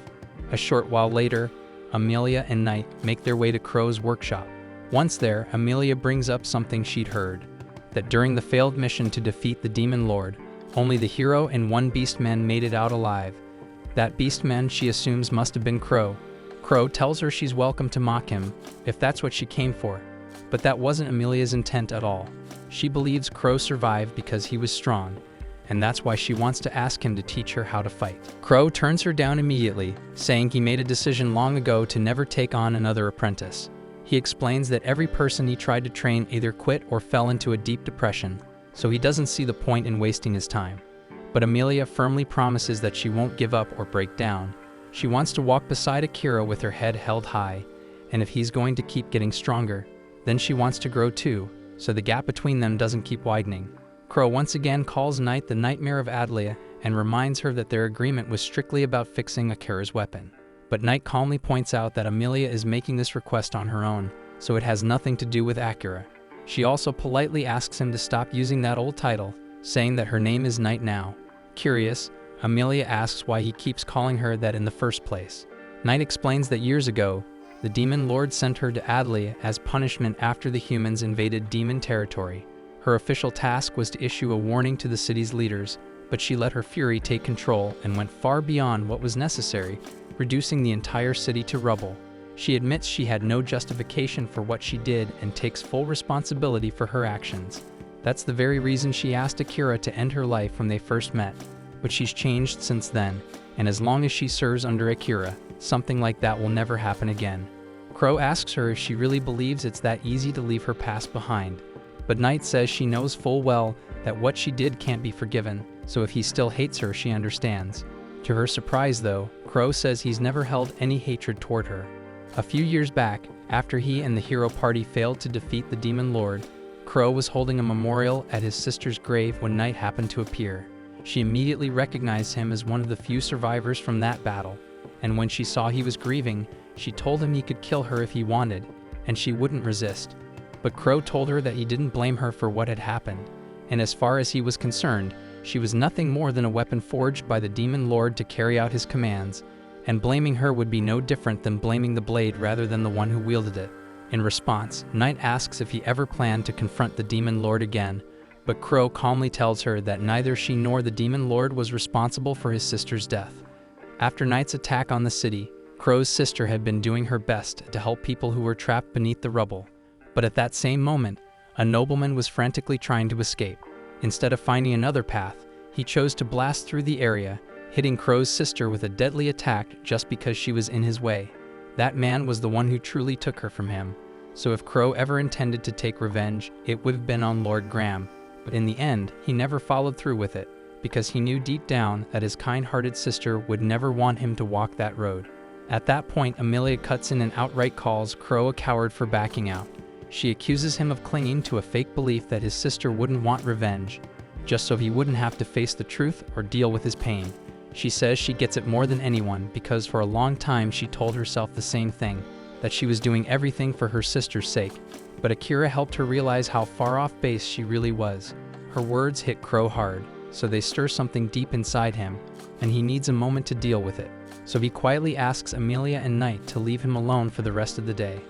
A short while later, Amelia and Knight make their way to Crow's workshop. Once there, Amelia brings up something she'd heard, that during the failed mission to defeat the Demon Lord, only the hero and one beastman made it out alive. That beastman she assumes must have been Crow. Crow tells her she's welcome to mock him, if that's what she came for. But that wasn't Amelia's intent at all. She believes Crow survived because he was strong, and that's why she wants to ask him to teach her how to fight. Crow turns her down immediately, saying he made a decision long ago to never take on another apprentice. He explains that every person he tried to train either quit or fell into a deep depression, so he doesn't see the point in wasting his time. But Amelia firmly promises that she won't give up or break down. She wants to walk beside Akira with her head held high, and if he's going to keep getting stronger, then she wants to grow too, so the gap between them doesn't keep widening. Crow once again calls Knight the Nightmare of Adlia and reminds her that their agreement was strictly about fixing Akira's weapon. But Knight calmly points out that Amelia is making this request on her own, so it has nothing to do with Akira. She also politely asks him to stop using that old title, saying that her name is Knight now. Curious, Amelia asks why he keeps calling her that in the first place. Knight explains that years ago, the Demon Lord sent her to Adlia as punishment after the humans invaded demon territory. Her official task was to issue a warning to the city's leaders, but she let her fury take control and went far beyond what was necessary, reducing the entire city to rubble. She admits she had no justification for what she did and takes full responsibility for her actions. That's the very reason she asked Akira to end her life when they first met. But she's changed since then, and as long as she serves under Akira, something like that will never happen again. Crow asks her if she really believes it's that easy to leave her past behind. But Knight says she knows full well that what she did can't be forgiven, so if he still hates her, she understands. To her surprise though, Crow says he's never held any hatred toward her. A few years back, after he and the hero party failed to defeat the Demon Lord, Crow was holding a memorial at his sister's grave when Knight happened to appear. She immediately recognized him as one of the few survivors from that battle, and when she saw he was grieving, she told him he could kill her if he wanted, and she wouldn't resist. But Crow told her that he didn't blame her for what had happened, and as far as he was concerned, she was nothing more than a weapon forged by the Demon Lord to carry out his commands, and blaming her would be no different than blaming the blade rather than the one who wielded it. In response, Knight asks if he ever planned to confront the Demon Lord again, but Crow calmly tells her that neither she nor the Demon Lord was responsible for his sister's death. After Knight's attack on the city, Crow's sister had been doing her best to help people who were trapped beneath the rubble. But at that same moment, a nobleman was frantically trying to escape. Instead of finding another path, he chose to blast through the area, hitting Crow's sister with a deadly attack just because she was in his way. That man was the one who truly took her from him, so if Crow ever intended to take revenge, it would have been on Lord Graham. But in the end, he never followed through with it, because he knew deep down that his kind-hearted sister would never want him to walk that road. At that point, Amelia cuts in and outright calls Crow a coward for backing out. She accuses him of clinging to a fake belief that his sister wouldn't want revenge, just so he wouldn't have to face the truth or deal with his pain. She says she gets it more than anyone because for a long time she told herself the same thing, that she was doing everything for her sister's sake. But Akira helped her realize how far off base she really was. Her words hit Crow hard, so they stir something deep inside him, and he needs a moment to deal with it. So he quietly asks Amelia and Knight to leave him alone for the rest of the day.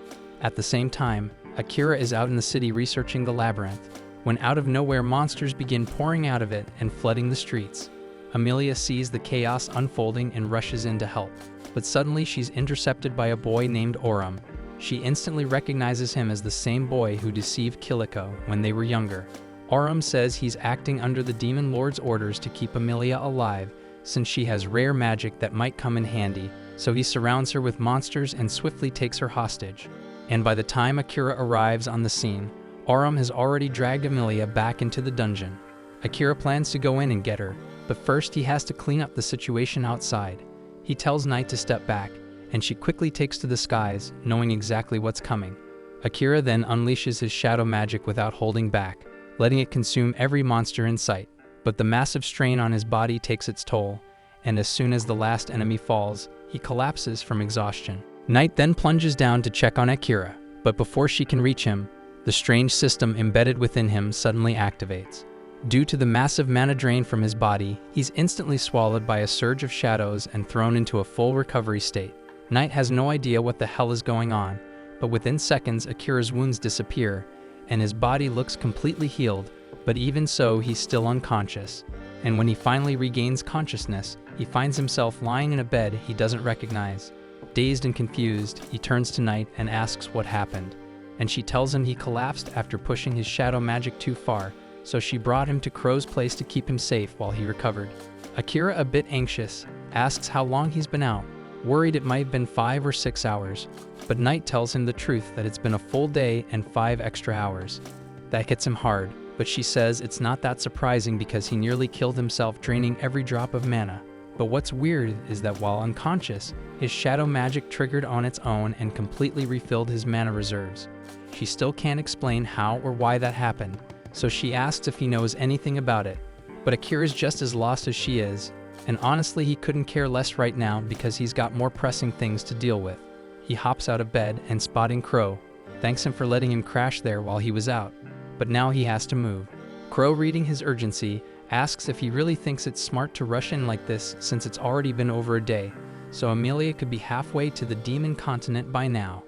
At the same time, Akira is out in the city researching the labyrinth, when out of nowhere monsters begin pouring out of it and flooding the streets. Amelia sees the chaos unfolding and rushes in to help, but suddenly she's intercepted by a boy named Oram. She instantly recognizes him as the same boy who deceived Kiliko when they were younger. Oram says he's acting under the Demon Lord's orders to keep Amelia alive, since she has rare magic that might come in handy, so he surrounds her with monsters and swiftly takes her hostage. And by the time Akira arrives on the scene, Aurum has already dragged Amelia back into the dungeon. Akira plans to go in and get her, but first he has to clean up the situation outside. He tells Night to step back, and she quickly takes to the skies, knowing exactly what's coming. Akira then unleashes his shadow magic without holding back, letting it consume every monster in sight. But the massive strain on his body takes its toll, and as soon as the last enemy falls, he collapses from exhaustion. Night then plunges down to check on Akira, but before she can reach him, the strange system embedded within him suddenly activates. Due to the massive mana drain from his body, he's instantly swallowed by a surge of shadows and thrown into a full recovery state. Night has no idea what the hell is going on, but within seconds Akira's wounds disappear, and his body looks completely healed, but even so he's still unconscious. And when he finally regains consciousness, he finds himself lying in a bed he doesn't recognize. Dazed and confused, he turns to Night and asks what happened, and she tells him he collapsed after pushing his shadow magic too far, so she brought him to Crow's place to keep him safe while he recovered. Akira, a bit anxious, asks how long he's been out, worried it might have been 5 or 6 hours, but Night tells him the truth that it's been a full day and 5 extra hours. That hits him hard, but she says it's not that surprising because he nearly killed himself draining every drop of mana. But what's weird is that while unconscious, his shadow magic triggered on its own and completely refilled his mana reserves. She still can't explain how or why that happened, so she asks if he knows anything about it. But Akira's just as lost as she is, and honestly he couldn't care less right now because he's got more pressing things to deal with. He hops out of bed and, spotting Crow, thanks him for letting him crash there while he was out, but now he has to move. Crow, reading his urgency, asks if he really thinks it's smart to rush in like this since it's already been over a day, so Amelia could be halfway to the demon continent by now.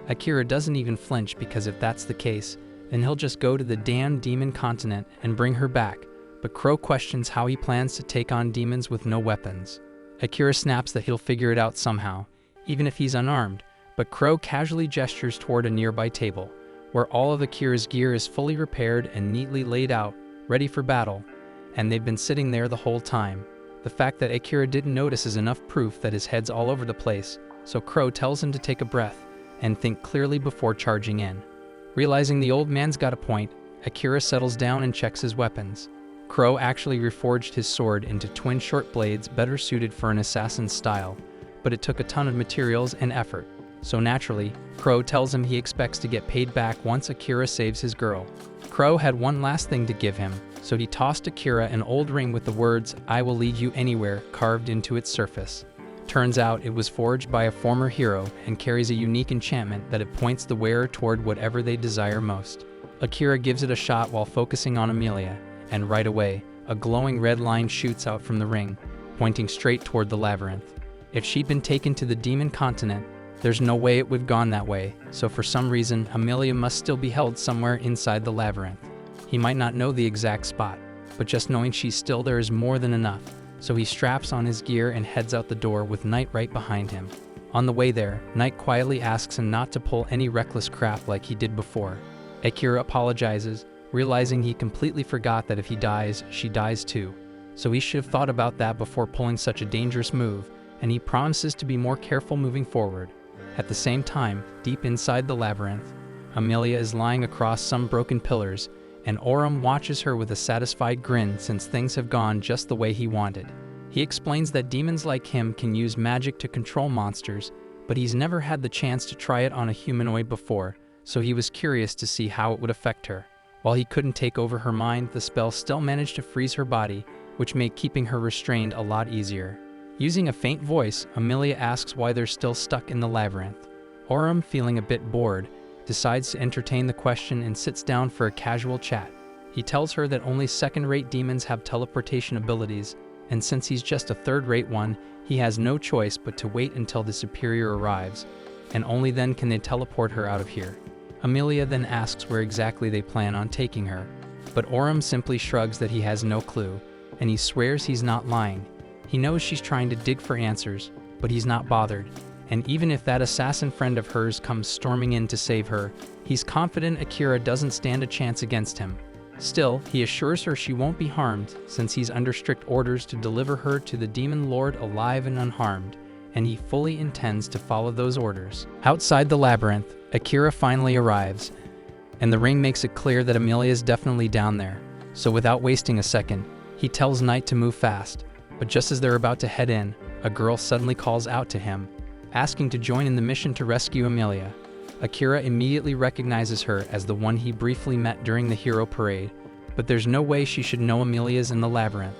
Akira doesn't even flinch because if that's the case, then he'll just go to the damn demon continent and bring her back, but Crow questions how he plans to take on demons with no weapons. Akira snaps that he'll figure it out somehow, even if he's unarmed, but Crow casually gestures toward a nearby table, where all of Akira's gear is fully repaired and neatly laid out, ready for battle, and they've been sitting there the whole time. The fact that Akira didn't notice is enough proof that his head's all over the place, so Crow tells him to take a breath and think clearly before charging in. Realizing the old man's got a point, Akira settles down and checks his weapons. Crow actually reforged his sword into twin short blades better suited for an assassin's style, but it took a ton of materials and effort. So naturally, Crow tells him he expects to get paid back once Akira saves his girl. Crow had one last thing to give him, so he tossed Akira an old ring with the words, "I will lead you anywhere," carved into its surface. Turns out it was forged by a former hero and carries a unique enchantment that it points the wearer toward whatever they desire most. Akira gives it a shot while focusing on Amelia, and right away, a glowing red line shoots out from the ring, pointing straight toward the labyrinth. If she'd been taken to the demon continent, there's no way it would have gone that way, so for some reason, Amelia must still be held somewhere inside the labyrinth. He might not know the exact spot, but just knowing she's still there is more than enough, so he straps on his gear and heads out the door with Night right behind him. On the way there, Night quietly asks him not to pull any reckless crap like he did before. Akira apologizes, realizing he completely forgot that if he dies, she dies too, so he should have thought about that before pulling such a dangerous move, and he promises to be more careful moving forward. At the same time, deep inside the labyrinth, Amelia is lying across some broken pillars, and Aurum watches her with a satisfied grin since things have gone just the way he wanted. He explains that demons like him can use magic to control monsters, but he's never had the chance to try it on a humanoid before, so he was curious to see how it would affect her. While he couldn't take over her mind, the spell still managed to freeze her body, which made keeping her restrained a lot easier. Using a faint voice, Amelia asks why they're still stuck in the labyrinth. Aurum, feeling a bit bored, decides to entertain the question and sits down for a casual chat. He tells her that only second-rate demons have teleportation abilities, and since he's just a third-rate one, he has no choice but to wait until the superior arrives, and only then can they teleport her out of here. Amelia then asks where exactly they plan on taking her, but Aurum simply shrugs that he has no clue, and he swears he's not lying. He knows she's trying to dig for answers, but he's not bothered, and even if that assassin friend of hers comes storming in to save her, he's confident Akira doesn't stand a chance against him. Still, he assures her she won't be harmed since he's under strict orders to deliver her to the demon lord alive and unharmed, and he fully intends to follow those orders. Outside the labyrinth, Akira finally arrives, and the ring makes it clear that Amelia is definitely down there. So without wasting a second, he tells Knight to move fast. But just as they're about to head in, a girl suddenly calls out to him, asking to join in the mission to rescue Amelia. Akira immediately recognizes her as the one he briefly met during the hero parade, but there's no way she should know Amelia's in the labyrinth.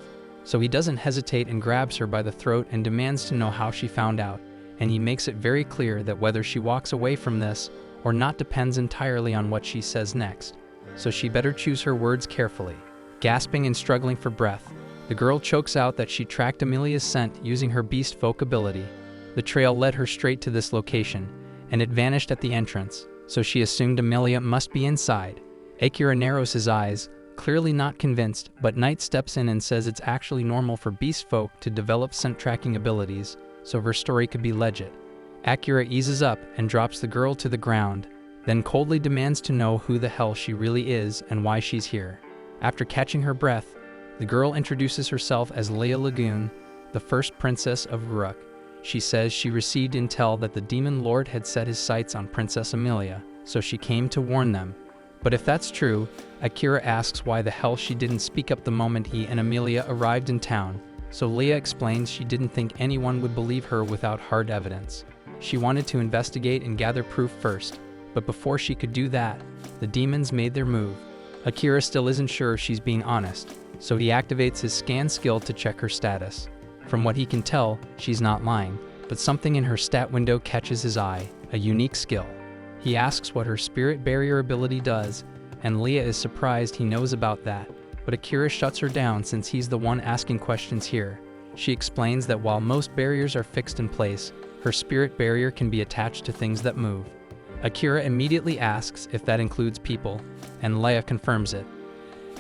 So he doesn't hesitate and grabs her by the throat and demands to know how she found out, and he makes it very clear that whether she walks away from this or not depends entirely on what she says next, so she better choose her words carefully. Gasping and struggling for breath, the girl chokes out that she tracked Amelia's scent using her beast folk ability. The trail led her straight to this location, and it vanished at the entrance, so she assumed Amelia must be inside. Akira narrows his eyes, clearly not convinced, but Knight steps in and says it's actually normal for beast folk to develop scent tracking abilities, so her story could be legit. Akira eases up and drops the girl to the ground, then coldly demands to know who the hell she really is and why she's here. After catching her breath, the girl introduces herself as Leia Lagoon, the first princess of Uruk. She says she received intel that the demon lord had set his sights on Princess Amelia, so she came to warn them. But if that's true, Akira asks why the hell she didn't speak up the moment he and Amelia arrived in town, so Leia explains she didn't think anyone would believe her without hard evidence. She wanted to investigate and gather proof first, but before she could do that, the demons made their move. Akira still isn't sure she's being honest, so he activates his scan skill to check her status. From what he can tell, she's not lying, but something in her stat window catches his eye, a unique skill. He asks what her spirit barrier ability does, and Leia is surprised he knows about that, but Akira shuts her down since he's the one asking questions here. She explains that while most barriers are fixed in place, her spirit barrier can be attached to things that move. Akira immediately asks if that includes people, and Leia confirms it.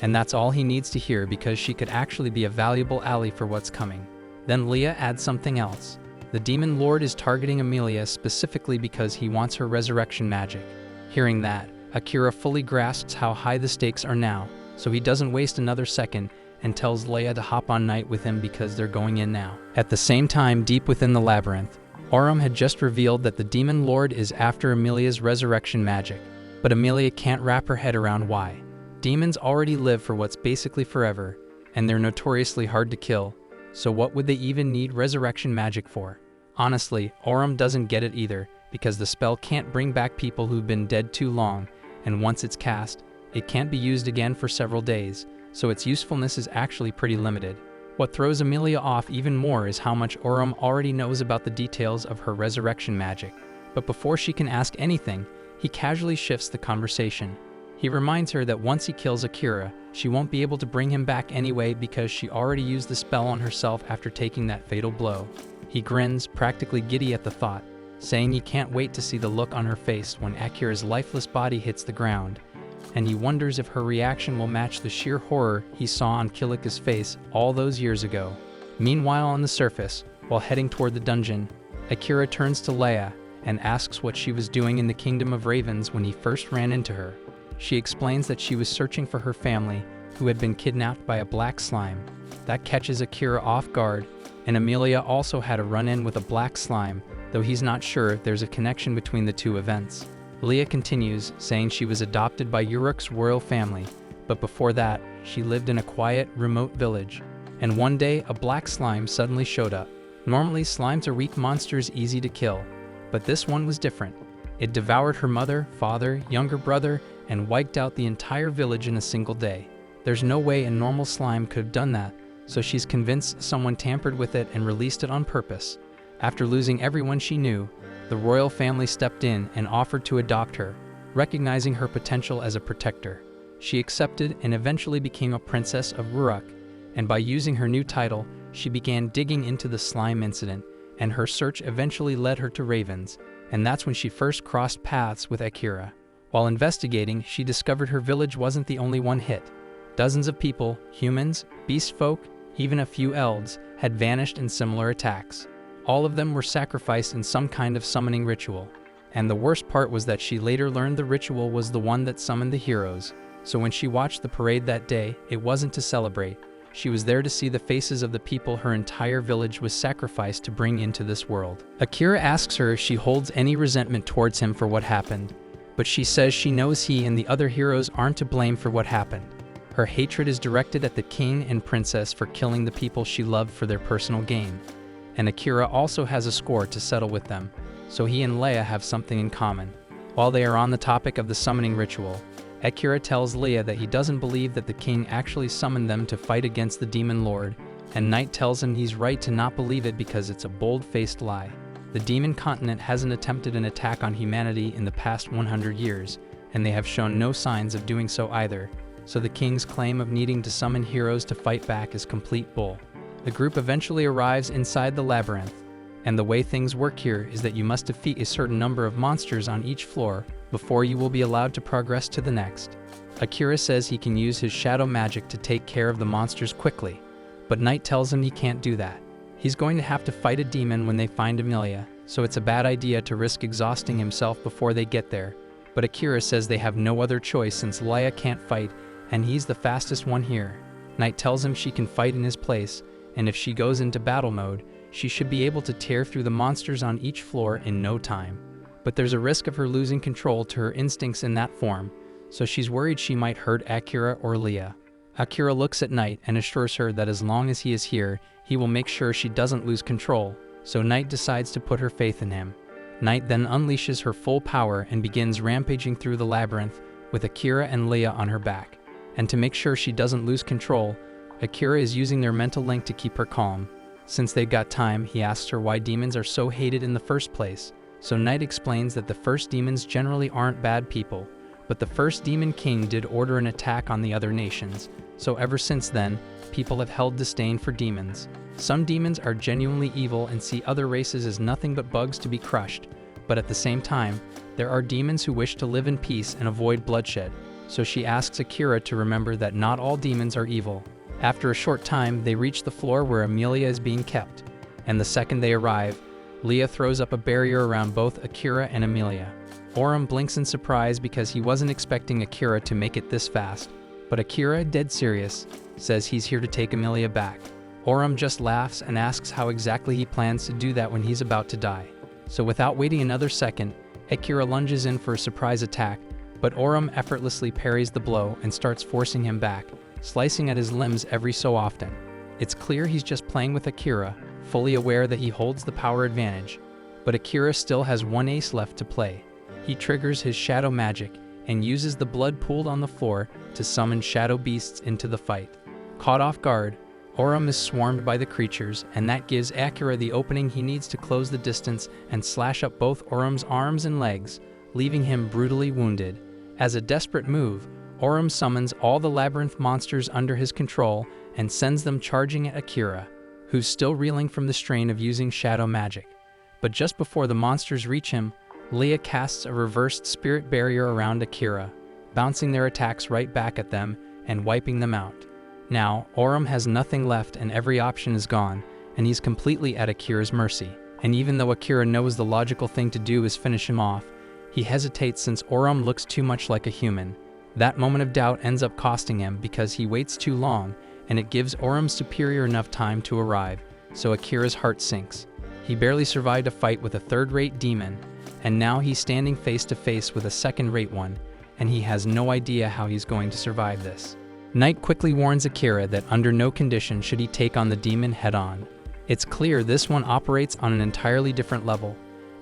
And that's all he needs to hear because she could actually be a valuable ally for what's coming. Then Leia adds something else. The demon lord is targeting Amelia specifically because he wants her resurrection magic. Hearing that, Akira fully grasps how high the stakes are now, so he doesn't waste another second and tells Leia to hop on Knight with him because they're going in now. At the same time, deep within the labyrinth, Aurum had just revealed that the demon lord is after Amelia's resurrection magic, but Amelia can't wrap her head around why. Demons already live for what's basically forever, and they're notoriously hard to kill, so what would they even need resurrection magic for? Honestly, Aurum doesn't get it either, because the spell can't bring back people who've been dead too long, and once it's cast, it can't be used again for several days, so its usefulness is actually pretty limited. What throws Amelia off even more is how much Aurum already knows about the details of her resurrection magic, but before she can ask anything, he casually shifts the conversation. He reminds her that once he kills Akira, she won't be able to bring him back anyway because she already used the spell on herself after taking that fatal blow. He grins, practically giddy at the thought, saying he can't wait to see the look on her face when Akira's lifeless body hits the ground, and he wonders if her reaction will match the sheer horror he saw on Kilika's face all those years ago. Meanwhile, on the surface, while heading toward the dungeon, Akira turns to Leia and asks what she was doing in the Kingdom of Ravens when he first ran into her. She explains that she was searching for her family, who had been kidnapped by a black slime. That catches Akira off guard, and Amelia also had a run-in with a black slime, though he's not sure if there's a connection between the two events. Leia continues, saying she was adopted by Uruk's royal family, but before that, she lived in a quiet, remote village. And one day, a black slime suddenly showed up. Normally, slimes are weak monsters easy to kill, but this one was different. It devoured her mother, father, younger brother, and wiped out the entire village in a single day. There's no way a normal slime could have done that, so she's convinced someone tampered with it and released it on purpose. After losing everyone she knew, the royal family stepped in and offered to adopt her, recognizing her potential as a protector. She accepted and eventually became a princess of Uruk, and by using her new title, she began digging into the slime incident, and her search eventually led her to Ravens, and that's when she first crossed paths with Akira. While investigating, she discovered her village wasn't the only one hit. Dozens of people, humans, beast folk, even a few elves, had vanished in similar attacks. All of them were sacrificed in some kind of summoning ritual. And the worst part was that she later learned the ritual was the one that summoned the heroes. So when she watched the parade that day, it wasn't to celebrate. She was there to see the faces of the people her entire village was sacrificed to bring into this world. Akira asks her if she holds any resentment towards him for what happened, but she says she knows he and the other heroes aren't to blame for what happened. Her hatred is directed at the king and princess for killing the people she loved for their personal gain. And Akira also has a score to settle with them, so he and Leia have something in common. While they are on the topic of the summoning ritual, Akira tells Leia that he doesn't believe that the king actually summoned them to fight against the demon lord, and Knight tells him he's right to not believe it because it's a bold-faced lie. The demon continent hasn't attempted an attack on humanity in the past 100 years, and they have shown no signs of doing so either, so the king's claim of needing to summon heroes to fight back is complete bull. The group eventually arrives inside the labyrinth, and the way things work here is that you must defeat a certain number of monsters on each floor before you will be allowed to progress to the next. Akira says he can use his shadow magic to take care of the monsters quickly, but Knight tells him he can't do that. He's going to have to fight a demon when they find Emilia, so it's a bad idea to risk exhausting himself before they get there. But Akira says they have no other choice since Leia can't fight, and he's the fastest one here. Knight tells him she can fight in his place, and if she goes into battle mode, she should be able to tear through the monsters on each floor in no time. But there's a risk of her losing control to her instincts in that form, so she's worried she might hurt Akira or Leia. Akira looks at Knight and assures her that as long as he is here, he will make sure she doesn't lose control, so Knight decides to put her faith in him. Knight then unleashes her full power and begins rampaging through the labyrinth with Akira and Leia on her back. And to make sure she doesn't lose control, Akira is using their mental link to keep her calm. Since they've got time, he asks her why demons are so hated in the first place. So Knight explains that the first demons generally aren't bad people, but the first demon king did order an attack on the other nations, so ever since then, people have held disdain for demons. Some demons are genuinely evil and see other races as nothing but bugs to be crushed, but at the same time, there are demons who wish to live in peace and avoid bloodshed, so she asks Akira to remember that not all demons are evil. After a short time, they reach the floor where Emilia is being kept, and the second they arrive, Leia throws up a barrier around both Akira and Emilia. Oram blinks in surprise because he wasn't expecting Akira to make it this fast, but Akira, dead serious, says he's here to take Emilia back. Oram just laughs and asks how exactly he plans to do that when he's about to die. So without waiting another second, Akira lunges in for a surprise attack, but Oram effortlessly parries the blow and starts forcing him back, slicing at his limbs every so often. It's clear he's just playing with Akira, fully aware that he holds the power advantage, but Akira still has one ace left to play. He triggers his shadow magic and uses the blood pooled on the floor to summon shadow beasts into the fight. Caught off guard, Oram is swarmed by the creatures, and that gives Akira the opening he needs to close the distance and slash up both Oram's arms and legs, leaving him brutally wounded. As a desperate move, Oram summons all the labyrinth monsters under his control and sends them charging at Akira, who's still reeling from the strain of using shadow magic. But just before the monsters reach him, Leia casts a reversed spirit barrier around Akira, bouncing their attacks right back at them and wiping them out. Now, Oram has nothing left and every option is gone, and he's completely at Akira's mercy. And even though Akira knows the logical thing to do is finish him off, he hesitates since Oram looks too much like a human. That moment of doubt ends up costing him because he waits too long, and it gives Oram superior enough time to arrive, so Akira's heart sinks. He barely survived a fight with a third-rate demon, and now he's standing face to face with a second-rate one, and he has no idea how he's going to survive this. Knight quickly warns Akira that under no condition should he take on the demon head-on. It's clear this one operates on an entirely different level,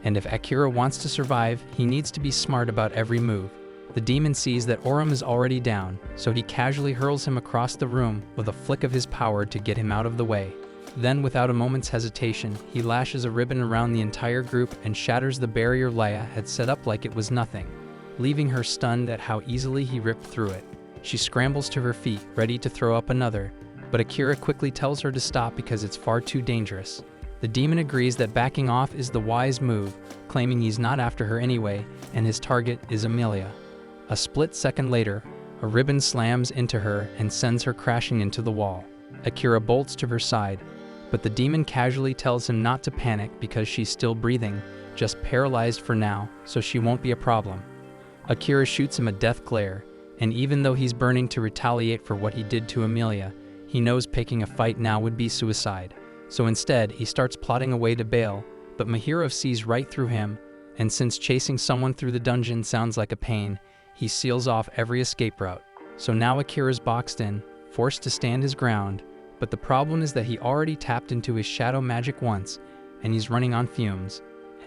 and if Akira wants to survive, he needs to be smart about every move. The demon sees that Oram is already down, so he casually hurls him across the room with a flick of his power to get him out of the way. Then, without a moment's hesitation, he lashes a ribbon around the entire group and shatters the barrier Leia had set up like it was nothing, leaving her stunned at how easily he ripped through it. She scrambles to her feet, ready to throw up another, but Akira quickly tells her to stop because it's far too dangerous. The demon agrees that backing off is the wise move, claiming he's not after her anyway, and his target is Emilia. A split second later, a ribbon slams into her and sends her crashing into the wall. Akira bolts to her side, but the demon casually tells him not to panic because she's still breathing, just paralyzed for now, so she won't be a problem. Akira shoots him a death glare, And even though he's burning to retaliate for what he did to Amelia, he knows picking a fight now would be suicide. So instead, he starts plotting a way to bail, but Mahiro sees right through him, and since chasing someone through the dungeon sounds like a pain, he seals off every escape route. So now Akira's boxed in, forced to stand his ground, but the problem is that he already tapped into his shadow magic once, and he's running on fumes.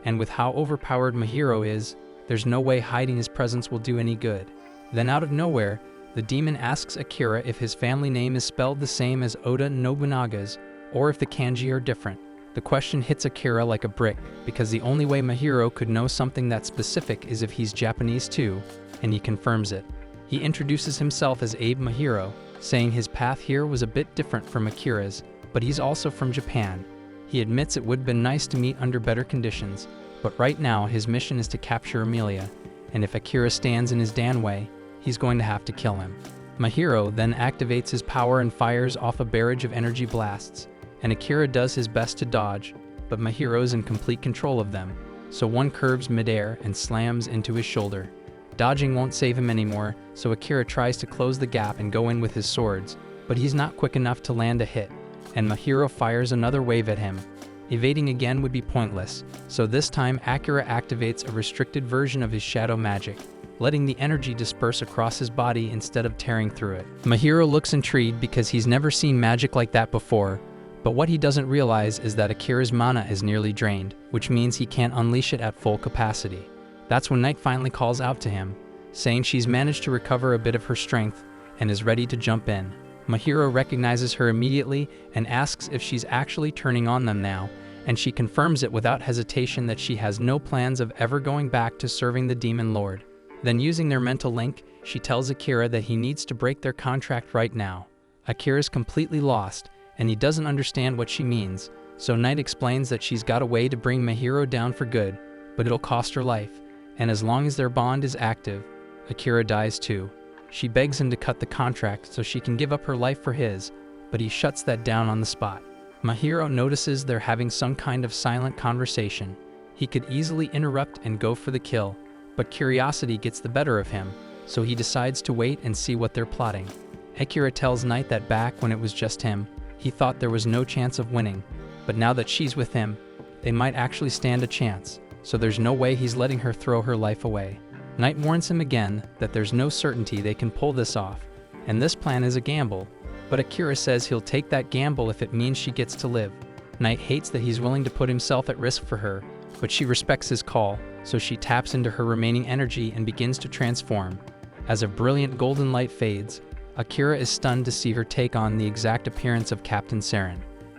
And with how overpowered Mahiro is, there's no way hiding his presence will do any good. Then out of nowhere, the demon asks Akira if his family name is spelled the same as Oda Nobunaga's, or if the kanji are different. The question hits Akira like a brick, because the only way Mahiro could know something that specific is if he's Japanese too, and he confirms it. He introduces himself as Abe Mahiro, saying his path here was a bit different from Akira's, but he's also from Japan. He admits it would have been nice to meet under better conditions, but right now his mission is to capture Amelia, and if Akira stands in his Dan way, he's going to have to kill him. Mahiro then activates his power and fires off a barrage of energy blasts, and Akira does his best to dodge, but Mahiro's in complete control of them, so one curves midair and slams into his shoulder. Dodging won't save him anymore, so Akira tries to close the gap and go in with his swords, but he's not quick enough to land a hit, and Mahiro fires another wave at him. Evading again would be pointless, so this time Akira activates a restricted version of his shadow magic, letting the energy disperse across his body instead of tearing through it. Mahiro looks intrigued because he's never seen magic like that before, but what he doesn't realize is that Akira's mana is nearly drained, which means he can't unleash it at full capacity. That's when Night finally calls out to him, saying she's managed to recover a bit of her strength and is ready to jump in. Mahiro recognizes her immediately and asks if she's actually turning on them now, and she confirms it without hesitation that she has no plans of ever going back to serving the Demon Lord. Then using their mental link, she tells Akira that he needs to break their contract right now. Akira's completely lost, and he doesn't understand what she means, so Night explains that she's got a way to bring Mahiro down for good, but it'll cost her life, and as long as their bond is active, Akira dies too. She begs him to cut the contract so she can give up her life for his, but he shuts that down on the spot. Mahiro notices they're having some kind of silent conversation. He could easily interrupt and go for the kill, but curiosity gets the better of him, so he decides to wait and see what they're plotting. Akira tells Night that back when it was just him, he thought there was no chance of winning, but now that she's with him, they might actually stand a chance, so there's no way he's letting her throw her life away. Night warns him again that there's no certainty they can pull this off, and this plan is a gamble, but Akira says he'll take that gamble if it means she gets to live. Night hates that he's willing to put himself at risk for her, but she respects his call, so she taps into her remaining energy and begins to transform. As a brilliant golden light fades, Akira is stunned to see her take on the exact appearance of Captain Saren.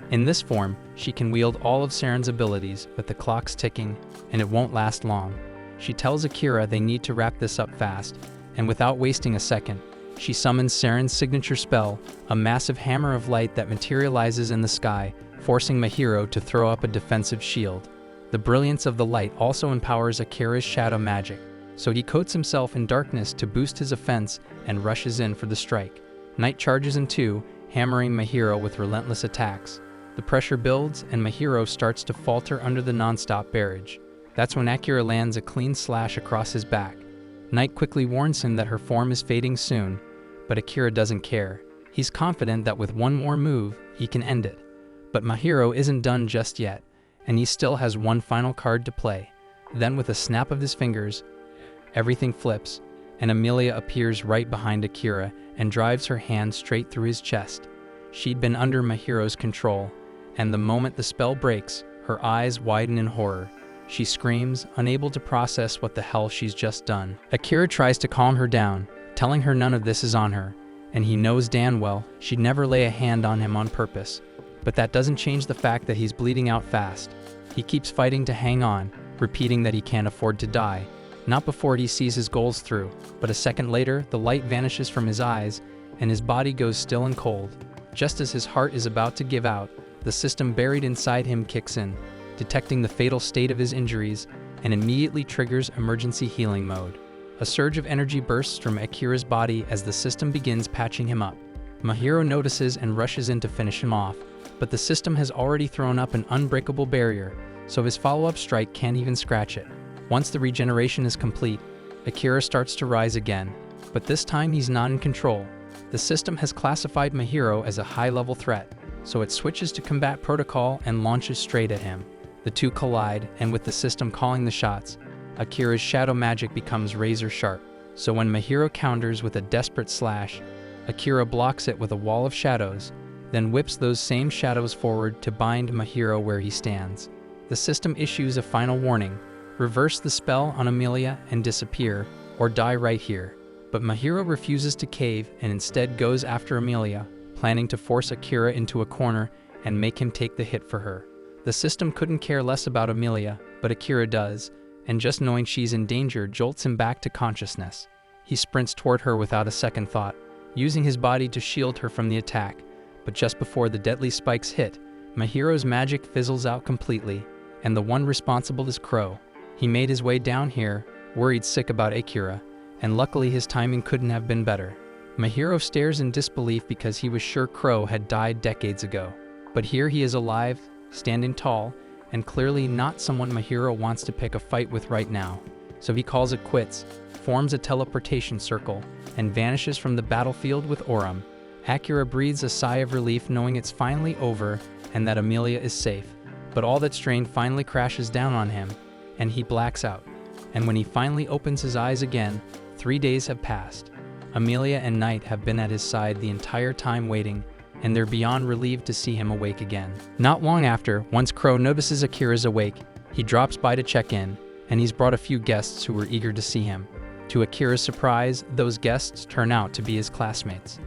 In this form, she can wield all of Saren's abilities, but the clock's ticking, and it won't last long. She tells Akira they need to wrap this up fast, and without wasting a second, she summons Saren's signature spell, a massive hammer of light that materializes in the sky, forcing Mahiro to throw up a defensive shield. The brilliance of the light also empowers Akira's shadow magic, so he coats himself in darkness to boost his offense and rushes in for the strike. Night charges in too, hammering Mahiro with relentless attacks. The pressure builds and Mahiro starts to falter under the non-stop barrage. That's when Akira lands a clean slash across his back. Night quickly warns him that her form is fading soon, but Akira doesn't care. He's confident that with one more move, he can end it. But Mahiro isn't done just yet, and he still has one final card to play. Then with a snap of his fingers, everything flips, and Amelia appears right behind Akira and drives her hand straight through his chest. She'd been under Mahiro's control, and the moment the spell breaks, her eyes widen in horror. She screams, unable to process what the hell she's just done. Akira tries to calm her down, telling her none of this is on her, and he knows damn well she'd never lay a hand on him on purpose. But that doesn't change the fact that he's bleeding out fast. He keeps fighting to hang on, repeating that he can't afford to die. Not before he sees his goals through, but a second later, the light vanishes from his eyes, and his body goes still and cold. Just as his heart is about to give out, the system buried inside him kicks in, detecting the fatal state of his injuries, and immediately triggers emergency healing mode. A surge of energy bursts from Akira's body as the system begins patching him up. Mahiro notices and rushes in to finish him off, but the system has already thrown up an unbreakable barrier, so his follow-up strike can't even scratch it. Once the regeneration is complete, Akira starts to rise again, But this time he's not in control. The system has classified Mahiro as a high-level threat, so it switches to combat protocol and launches straight at him. The two collide, and with the system calling the shots, Akira's shadow magic becomes razor sharp. So when Mahiro counters with a desperate slash, Akira blocks it with a wall of shadows, then whips those same shadows forward to bind Mahiro where he stands. The system issues a final warning: reverse the spell on Amelia and disappear, or die right here. But Mahiro refuses to cave and instead goes after Amelia, planning to force Akira into a corner and make him take the hit for her. The system couldn't care less about Amelia, but Akira does, and just knowing she's in danger jolts him back to consciousness. He sprints toward her without a second thought, using his body to shield her from the attack, but just before the deadly spikes hit, Mahiro's magic fizzles out completely, and the one responsible is Crow. He made his way down here, worried sick about Akira, and luckily his timing couldn't have been better. Mahiro stares in disbelief because he was sure Crow had died decades ago. But here he is alive, standing tall, and clearly not someone Mahiro wants to pick a fight with right now. So he calls it quits, forms a teleportation circle, and vanishes from the battlefield with Orum. Akira breathes a sigh of relief knowing it's finally over and that Amelia is safe. But all that strain finally crashes down on him, and he blacks out. And when he finally opens his eyes again, 3 days have passed. Amelia and Knight have been at his side the entire time waiting, and they're beyond relieved to see him awake again. Not long after, once Crow notices Akira's awake, he drops by to check in, and he's brought a few guests who were eager to see him. To Akira's surprise, those guests turn out to be his classmates.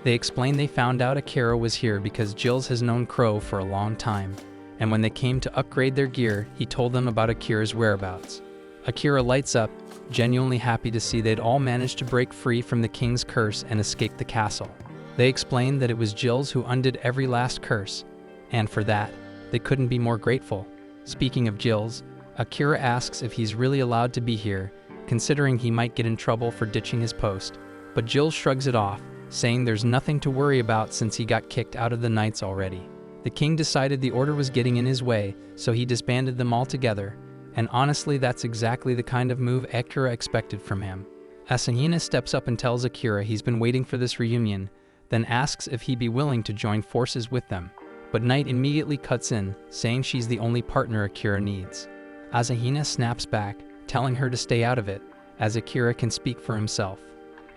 They explain they found out Akira was here because Jills has known Crow for a long time, and when they came to upgrade their gear, he told them about Akira's whereabouts. Akira lights up, genuinely happy to see they'd all managed to break free from the king's curse and escape the castle. They explained that it was Jills who undid every last curse, and for that, they couldn't be more grateful. Speaking of Jills, Akira asks if he's really allowed to be here, considering he might get in trouble for ditching his post. But Jills shrugs it off, saying there's nothing to worry about since he got kicked out of the Knights already. The king decided the order was getting in his way, so he disbanded them all together, and honestly that's exactly the kind of move Akira expected from him. Asahina steps up and tells Akira he's been waiting for this reunion, then asks if he'd be willing to join forces with them. But Knight immediately cuts in, saying she's the only partner Akira needs. Asahina snaps back, telling her to stay out of it, as Akira can speak for himself.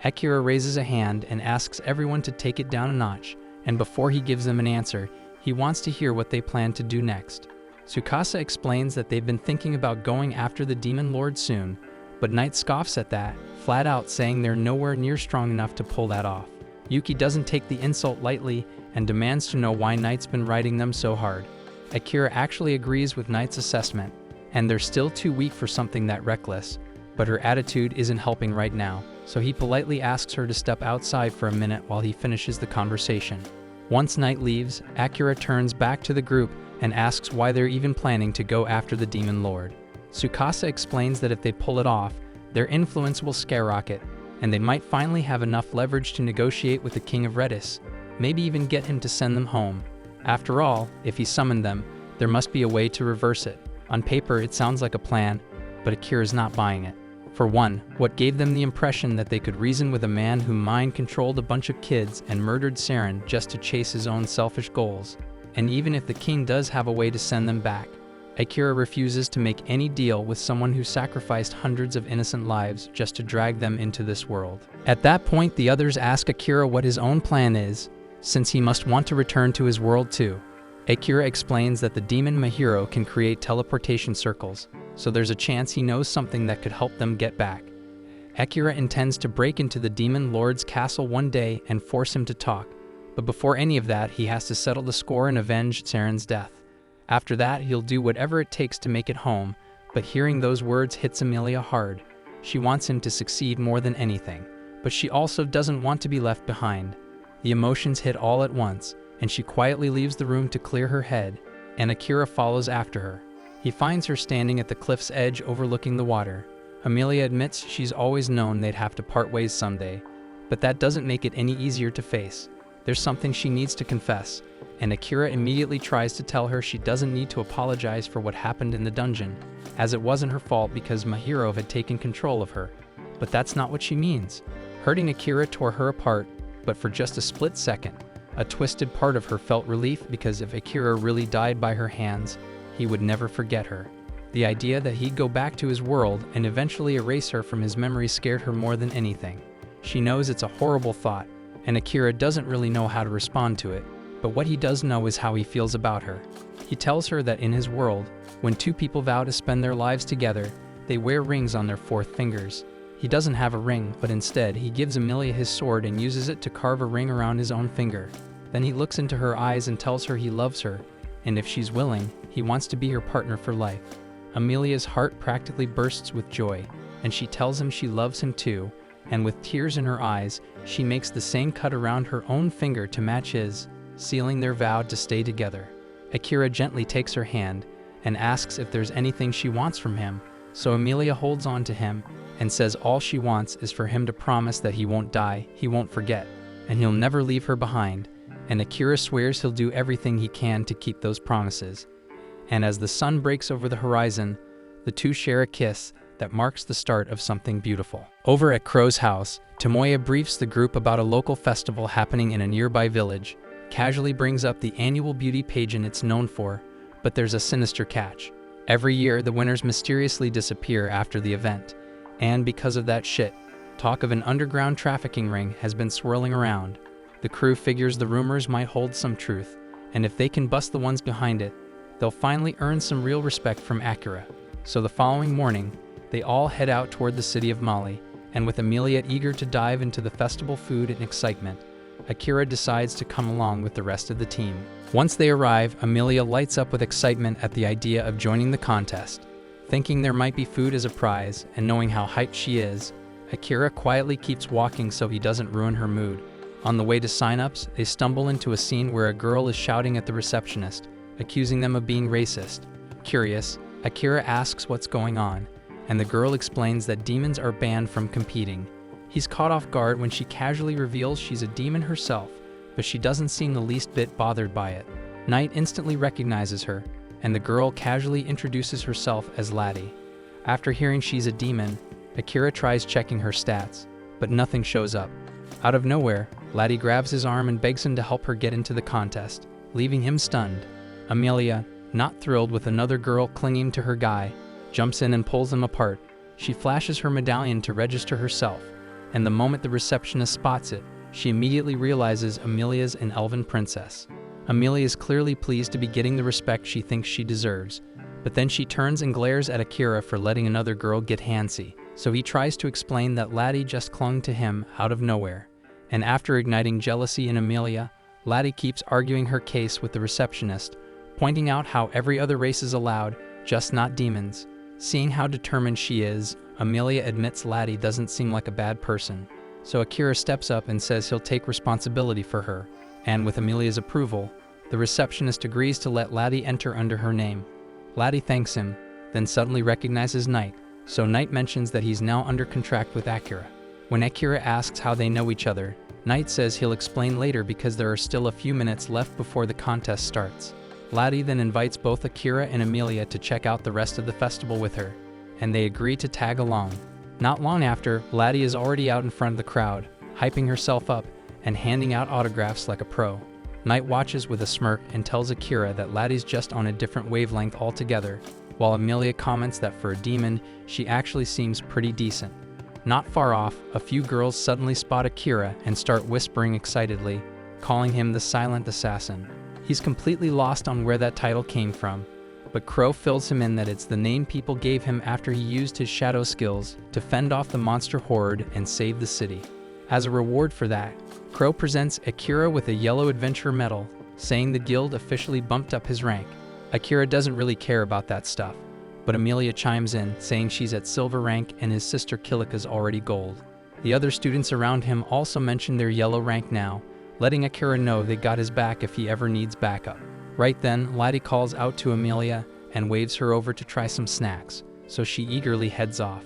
Akira raises a hand and asks everyone to take it down a notch, and before he gives them an answer, he wants to hear what they plan to do next. Tsukasa explains that they've been thinking about going after the Demon Lord soon, but Knight scoffs at that, flat out saying they're nowhere near strong enough to pull that off. Yuki doesn't take the insult lightly and demands to know why Knight's been riding them so hard. Akira actually agrees with Knight's assessment, and they're still too weak for something that reckless, but her attitude isn't helping right now, so he politely asks her to step outside for a minute while he finishes the conversation. Once Knight leaves, Akira turns back to the group and asks why they're even planning to go after the Demon Lord. Tsukasa explains that if they pull it off, their influence will skyrocket, and they might finally have enough leverage to negotiate with the King of Redis, maybe even get him to send them home. After all, if he summoned them, there must be a way to reverse it. On paper, it sounds like a plan, but Akira's not buying it. For one, what gave them the impression that they could reason with a man who mind-controlled a bunch of kids and murdered Saren just to chase his own selfish goals? And even if the king does have a way to send them back, Akira refuses to make any deal with someone who sacrificed hundreds of innocent lives just to drag them into this world. At that point, the others ask Akira what his own plan is, since he must want to return to his world too. Akira explains that the demon Mahiro can create teleportation circles, so there's a chance he knows something that could help them get back. Akira intends to break into the Demon Lord's castle one day and force him to talk, but before any of that, he has to settle the score and avenge Saren's death. After that, he'll do whatever it takes to make it home, but hearing those words hits Amelia hard. She wants him to succeed more than anything, but she also doesn't want to be left behind. The emotions hit all at once, and she quietly leaves the room to clear her head, and Akira follows after her. He finds her standing at the cliff's edge overlooking the water. Amelia admits she's always known they'd have to part ways someday, but that doesn't make it any easier to face. There's something she needs to confess, and Akira immediately tries to tell her she doesn't need to apologize for what happened in the dungeon, as it wasn't her fault because Mahiro had taken control of her. But that's not what she means. Hurting Akira tore her apart, but for just a split second, a twisted part of her felt relief because if Akira really died by her hands, he would never forget her. The idea that he'd go back to his world and eventually erase her from his memory scared her more than anything. She knows it's a horrible thought, and Akira doesn't really know how to respond to it, but what he does know is how he feels about her. He tells her that in his world, when two people vow to spend their lives together, they wear rings on their fourth fingers. He doesn't have a ring, but instead he gives Amelia his sword and uses it to carve a ring around his own finger. Then he looks into her eyes and tells her he loves her, and if she's willing, he wants to be her partner for life. Amelia's heart practically bursts with joy, and she tells him she loves him too, and with tears in her eyes, she makes the same cut around her own finger to match his, sealing their vow to stay together. Akira gently takes her hand and asks if there's anything she wants from him, so Amelia holds on to him and says all she wants is for him to promise that he won't die, he won't forget, and he'll never leave her behind, and Akira swears he'll do everything he can to keep those promises. And as the sun breaks over the horizon, the two share a kiss that marks the start of something beautiful. Over at Crow's house, Tomoya briefs the group about a local festival happening in a nearby village, casually brings up the annual beauty pageant it's known for, but there's a sinister catch. Every year, the winners mysteriously disappear after the event, and because of that shit, talk of an underground trafficking ring has been swirling around. The crew figures the rumors might hold some truth, and if they can bust the ones behind it, they'll finally earn some real respect from Akira. So the following morning, they all head out toward the city of Mali, and with Amelia eager to dive into the festival food and excitement, Akira decides to come along with the rest of the team. Once they arrive, Amelia lights up with excitement at the idea of joining the contest. Thinking there might be food as a prize, and knowing how hyped she is, Akira quietly keeps walking so he doesn't ruin her mood. On the way to sign-ups, they stumble into a scene where a girl is shouting at the receptionist, accusing them of being racist. Curious, Akira asks what's going on, and the girl explains that demons are banned from competing. He's caught off guard when she casually reveals she's a demon herself, but she doesn't seem the least bit bothered by it. Knight instantly recognizes her, and the girl casually introduces herself as Laddie. After hearing she's a demon, Akira tries checking her stats, but nothing shows up. Out of nowhere, Laddie grabs his arm and begs him to help her get into the contest, leaving him stunned. Amelia, not thrilled with another girl clinging to her guy, jumps in and pulls them apart. She flashes her medallion to register herself, and the moment the receptionist spots it, she immediately realizes Amelia's an elven princess. Amelia is clearly pleased to be getting the respect she thinks she deserves, but then she turns and glares at Akira for letting another girl get handsy, so he tries to explain that Laddie just clung to him out of nowhere. And after igniting jealousy in Amelia, Laddie keeps arguing her case with the receptionist, pointing out how every other race is allowed, just not demons. Seeing how determined she is, Amelia admits Laddie doesn't seem like a bad person. So Akira steps up and says he'll take responsibility for her, and with Amelia's approval, the receptionist agrees to let Laddie enter under her name. Laddie thanks him, then suddenly recognizes Knight, so Knight mentions that he's now under contract with Akira. When Akira asks how they know each other, Knight says he'll explain later because there are still a few minutes left before the contest starts. Laddie then invites both Akira and Amelia to check out the rest of the festival with her, and they agree to tag along. Not long after, Laddie is already out in front of the crowd, hyping herself up and handing out autographs like a pro. Knight watches with a smirk and tells Akira that Laddie's just on a different wavelength altogether, while Amelia comments that for a demon, she actually seems pretty decent. Not far off, a few girls suddenly spot Akira and start whispering excitedly, calling him the Silent Assassin. He's completely lost on where that title came from, but Crow fills him in that it's the name people gave him after he used his shadow skills to fend off the monster horde and save the city. As a reward for that, Crow presents Akira with a yellow adventure medal, saying the guild officially bumped up his rank. Akira doesn't really care about that stuff, but Amelia chimes in, saying she's at silver rank and his sister Kilika's already gold. The other students around him also mention their yellow rank now, letting Akira know they got his back if he ever needs backup. Right then, Laddie calls out to Amelia and waves her over to try some snacks, so she eagerly heads off.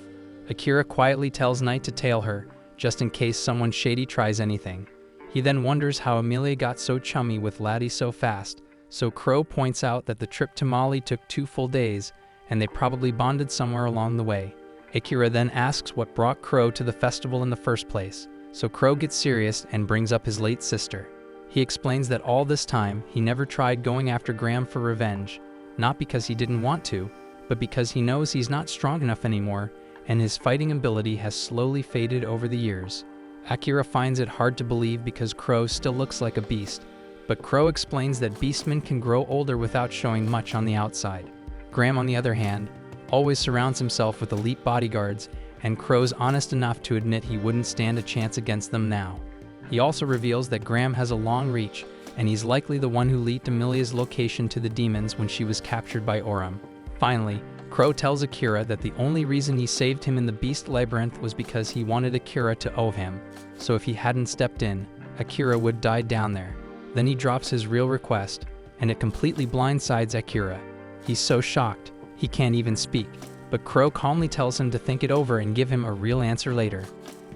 Akira quietly tells Knight to tail her, just in case someone shady tries anything. He then wonders how Amelia got so chummy with Laddie so fast, so Crow points out that the trip to Mali took 2 full days, and they probably bonded somewhere along the way. Akira then asks what brought Crow to the festival in the first place, so Crow gets serious and brings up his late sister. He explains that all this time, he never tried going after Graham for revenge, not because he didn't want to, but because he knows he's not strong enough anymore, and his fighting ability has slowly faded over the years. Akira finds it hard to believe because Crow still looks like a beast, but Crow explains that beastmen can grow older without showing much on the outside. Graham, on the other hand, always surrounds himself with elite bodyguards, and Crow's honest enough to admit he wouldn't stand a chance against them now. He also reveals that Graham has a long reach, and he's likely the one who leaked Amelia's location to the demons when she was captured by Oram. Finally, Crow tells Akira that the only reason he saved him in the Beast Labyrinth was because he wanted Akira to owe him, so if he hadn't stepped in, Akira would die down there. Then he drops his real request, and it completely blindsides Akira. He's so shocked, he can't even speak, but Crow calmly tells him to think it over and give him a real answer later.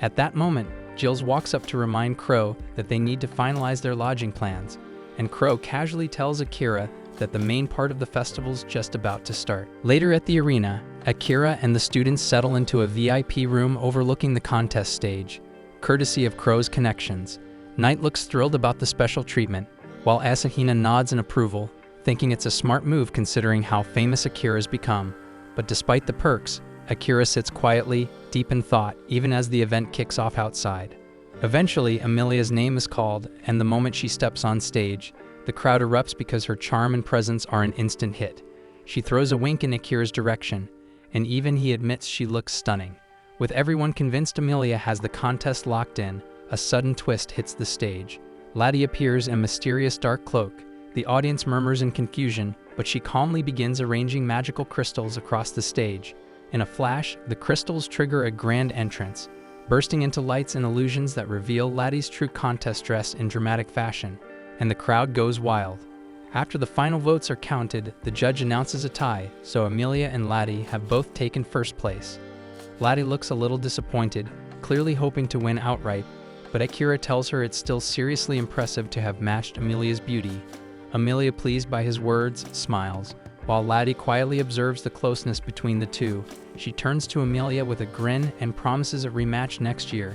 At that moment, Jills walks up to remind Crow that they need to finalize their lodging plans, and Crow casually tells Akira that the main part of the festival's just about to start. Later at the arena, Akira and the students settle into a VIP room overlooking the contest stage, courtesy of Crow's connections. Knight looks thrilled about the special treatment, while Asahina nods in approval, thinking it's a smart move considering how famous Akira's become. But despite the perks, Akira sits quietly, deep in thought, even as the event kicks off outside. Eventually, Amelia's name is called, and the moment she steps on stage, the crowd erupts because her charm and presence are an instant hit. She throws a wink in Akira's direction, and even he admits she looks stunning. With everyone convinced Amelia has the contest locked in, a sudden twist hits the stage. Laddie appears in a mysterious dark cloak. The audience murmurs in confusion, but she calmly begins arranging magical crystals across the stage. In a flash, the crystals trigger a grand entrance, bursting into lights and illusions that reveal Laddie's true contest dress in dramatic fashion, and the crowd goes wild. After the final votes are counted, the judge announces a tie, so Amelia and Laddie have both taken first place. Laddie looks a little disappointed, clearly hoping to win outright, but Akira tells her it's still seriously impressive to have matched Amelia's beauty. Amelia, pleased by his words, smiles, while Laddie quietly observes the closeness between the two. She turns to Amelia with a grin and promises a rematch next year.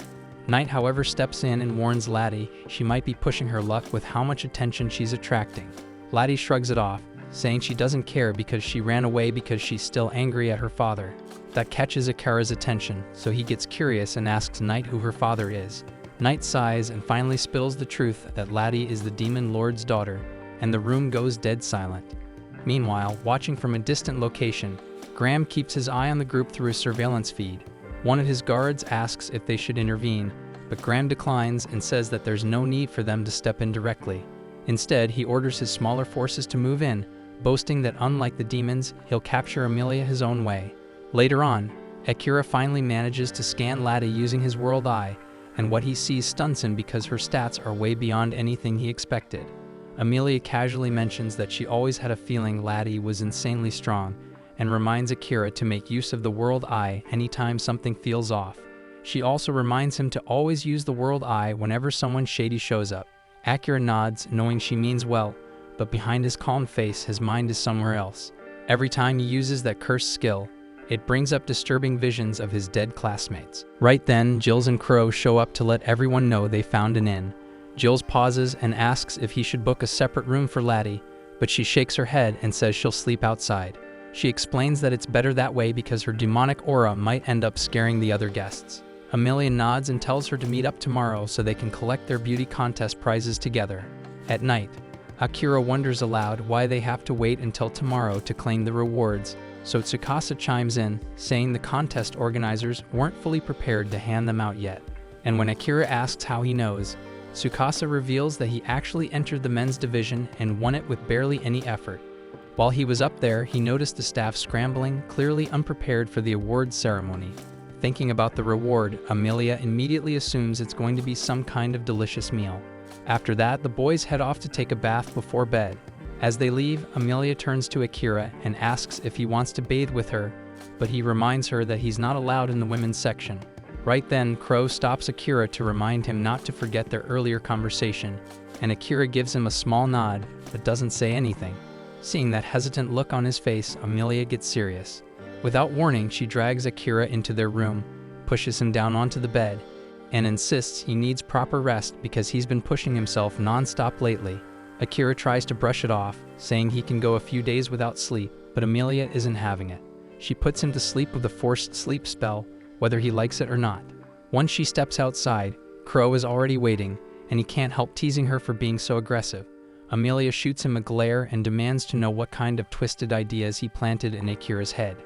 Knight, however, steps in and warns Laddie she might be pushing her luck with how much attention she's attracting. Laddie shrugs it off, saying she doesn't care because she ran away because she's still angry at her father. That catches Akira's attention, so he gets curious and asks Knight who her father is. Knight sighs and finally spills the truth that Laddie is the Demon Lord's daughter, and the room goes dead silent. Meanwhile, watching from a distant location, Graham keeps his eye on the group through a surveillance feed. One of his guards asks if they should intervene, but Graham declines and says that there's no need for them to step in directly. Instead, he orders his smaller forces to move in, boasting that unlike the demons, he'll capture Amelia his own way. Later on, Akira finally manages to scan Laddie using his world eye, and what he sees stuns him because her stats are way beyond anything he expected. Amelia casually mentions that she always had a feeling Laddie was insanely strong, and reminds Akira to make use of the World Eye anytime something feels off. She also reminds him to always use the World Eye whenever someone shady shows up. Akira nods, knowing she means well, but behind his calm face, his mind is somewhere else. Every time he uses that cursed skill, it brings up disturbing visions of his dead classmates. Right then, Jills and Crow show up to let everyone know they found an inn. Jills pauses and asks if he should book a separate room for Laddie, but she shakes her head and says she'll sleep outside. She explains that it's better that way because her demonic aura might end up scaring the other guests. Amelia nods and tells her to meet up tomorrow so they can collect their beauty contest prizes together. At night, Akira wonders aloud why they have to wait until tomorrow to claim the rewards, so Tsukasa chimes in, saying the contest organizers weren't fully prepared to hand them out yet. And when Akira asks how he knows, Tsukasa reveals that he actually entered the men's division and won it with barely any effort. While he was up there, he noticed the staff scrambling, clearly unprepared for the awards ceremony. Thinking about the reward, Amelia immediately assumes it's going to be some kind of delicious meal. After that, the boys head off to take a bath before bed. As they leave, Amelia turns to Akira and asks if he wants to bathe with her, but he reminds her that he's not allowed in the women's section. Right then, Crow stops Akira to remind him not to forget their earlier conversation, and Akira gives him a small nod, but doesn't say anything. Seeing that hesitant look on his face, Amelia gets serious. Without warning, she drags Akira into their room, pushes him down onto the bed, and insists he needs proper rest because he's been pushing himself non-stop lately. Akira tries to brush it off, saying he can go a few days without sleep, but Amelia isn't having it. She puts him to sleep with a forced sleep spell, whether he likes it or not. Once she steps outside, Crow is already waiting, and he can't help teasing her for being so aggressive. Amelia shoots him a glare and demands to know what kind of twisted ideas he planted in Akira's head.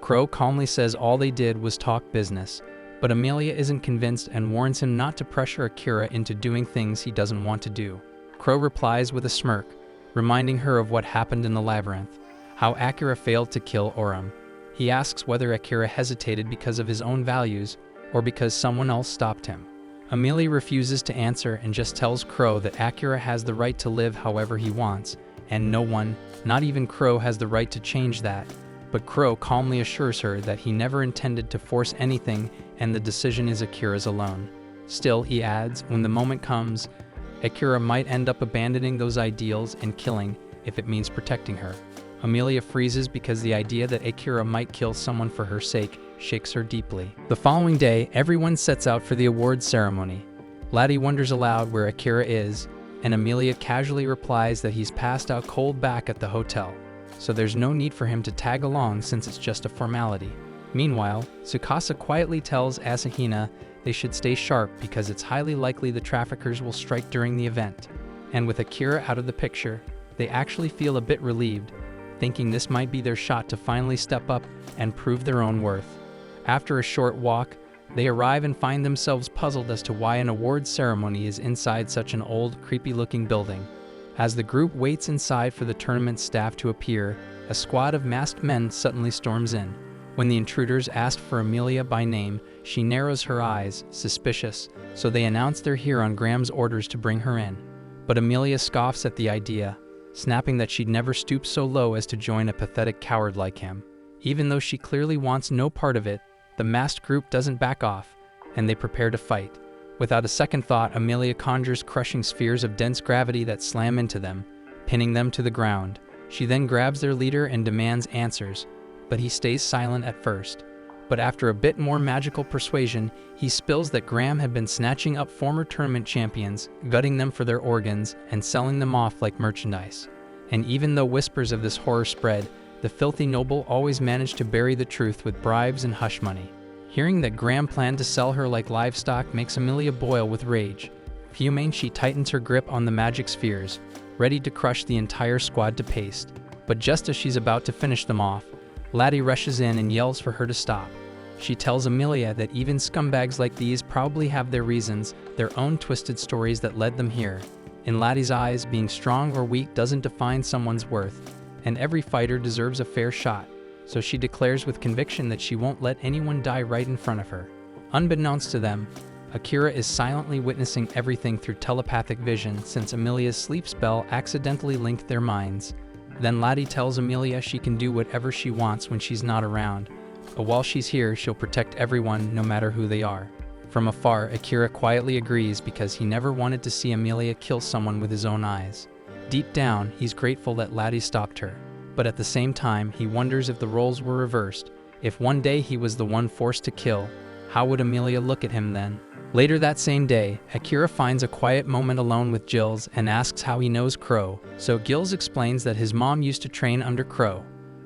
Crow calmly says all they did was talk business, but Amelia isn't convinced and warns him not to pressure Akira into doing things he doesn't want to do. Crow replies with a smirk, reminding her of what happened in the labyrinth, how Akira failed to kill Oram. He asks whether Akira hesitated because of his own values or because someone else stopped him. Amelia refuses to answer and just tells Crow that Akira has the right to live however he wants, and no one, not even Crow, has the right to change that. But Crow calmly assures her that he never intended to force anything and the decision is Akira's alone. Still, he adds, when the moment comes, Akira might end up abandoning those ideals and killing if it means protecting her. Amelia freezes because the idea that Akira might kill someone for her sake shakes her deeply. The following day, everyone sets out for the awards ceremony. Laddie wonders aloud where Akira is, and Amelia casually replies that he's passed out cold back at the hotel, so there's no need for him to tag along since it's just a formality. Meanwhile, Tsukasa quietly tells Asahina they should stay sharp because it's highly likely the traffickers will strike during the event. And with Akira out of the picture, they actually feel a bit relieved, thinking this might be their shot to finally step up and prove their own worth. After a short walk, they arrive and find themselves puzzled as to why an awards ceremony is inside such an old, creepy-looking building. As the group waits inside for the tournament staff to appear, a squad of masked men suddenly storms in. When the intruders ask for Amelia by name, she narrows her eyes, suspicious, so they announce they're here on Graham's orders to bring her in. But Amelia scoffs at the idea, snapping that she'd never stoop so low as to join a pathetic coward like him. Even though she clearly wants no part of it, the masked group doesn't back off, and they prepare to fight. Without a second thought, Amelia conjures crushing spheres of dense gravity that slam into them, pinning them to the ground. She then grabs their leader and demands answers, but he stays silent at first. But after a bit more magical persuasion, he spills that Graham had been snatching up former tournament champions, gutting them for their organs, and selling them off like merchandise. And even though whispers of this horror spread, the filthy noble always managed to bury the truth with bribes and hush money. Hearing that Graham planned to sell her like livestock makes Amelia boil with rage. Fuming, she tightens her grip on the magic spheres, ready to crush the entire squad to paste. But just as she's about to finish them off, Laddie rushes in and yells for her to stop. She tells Amelia that even scumbags like these probably have their reasons, their own twisted stories that led them here. In Laddie's eyes, being strong or weak doesn't define someone's worth, and every fighter deserves a fair shot, so she declares with conviction that she won't let anyone die right in front of her. Unbeknownst to them, Akira is silently witnessing everything through telepathic vision since Amelia's sleep spell accidentally linked their minds. Then Laddie tells Amelia she can do whatever she wants when she's not around, but while she's here, she'll protect everyone no matter who they are. From afar, Akira quietly agrees because he never wanted to see Amelia kill someone with his own eyes. Deep down, he's grateful that Laddie stopped her, but at the same time, he wonders if the roles were reversed. If one day he was the one forced to kill, how would Amelia look at him then? Later that same day, Akira finds a quiet moment alone with Gilles and asks how he knows Crow, so Gilles explains that his mom used to train under Crow,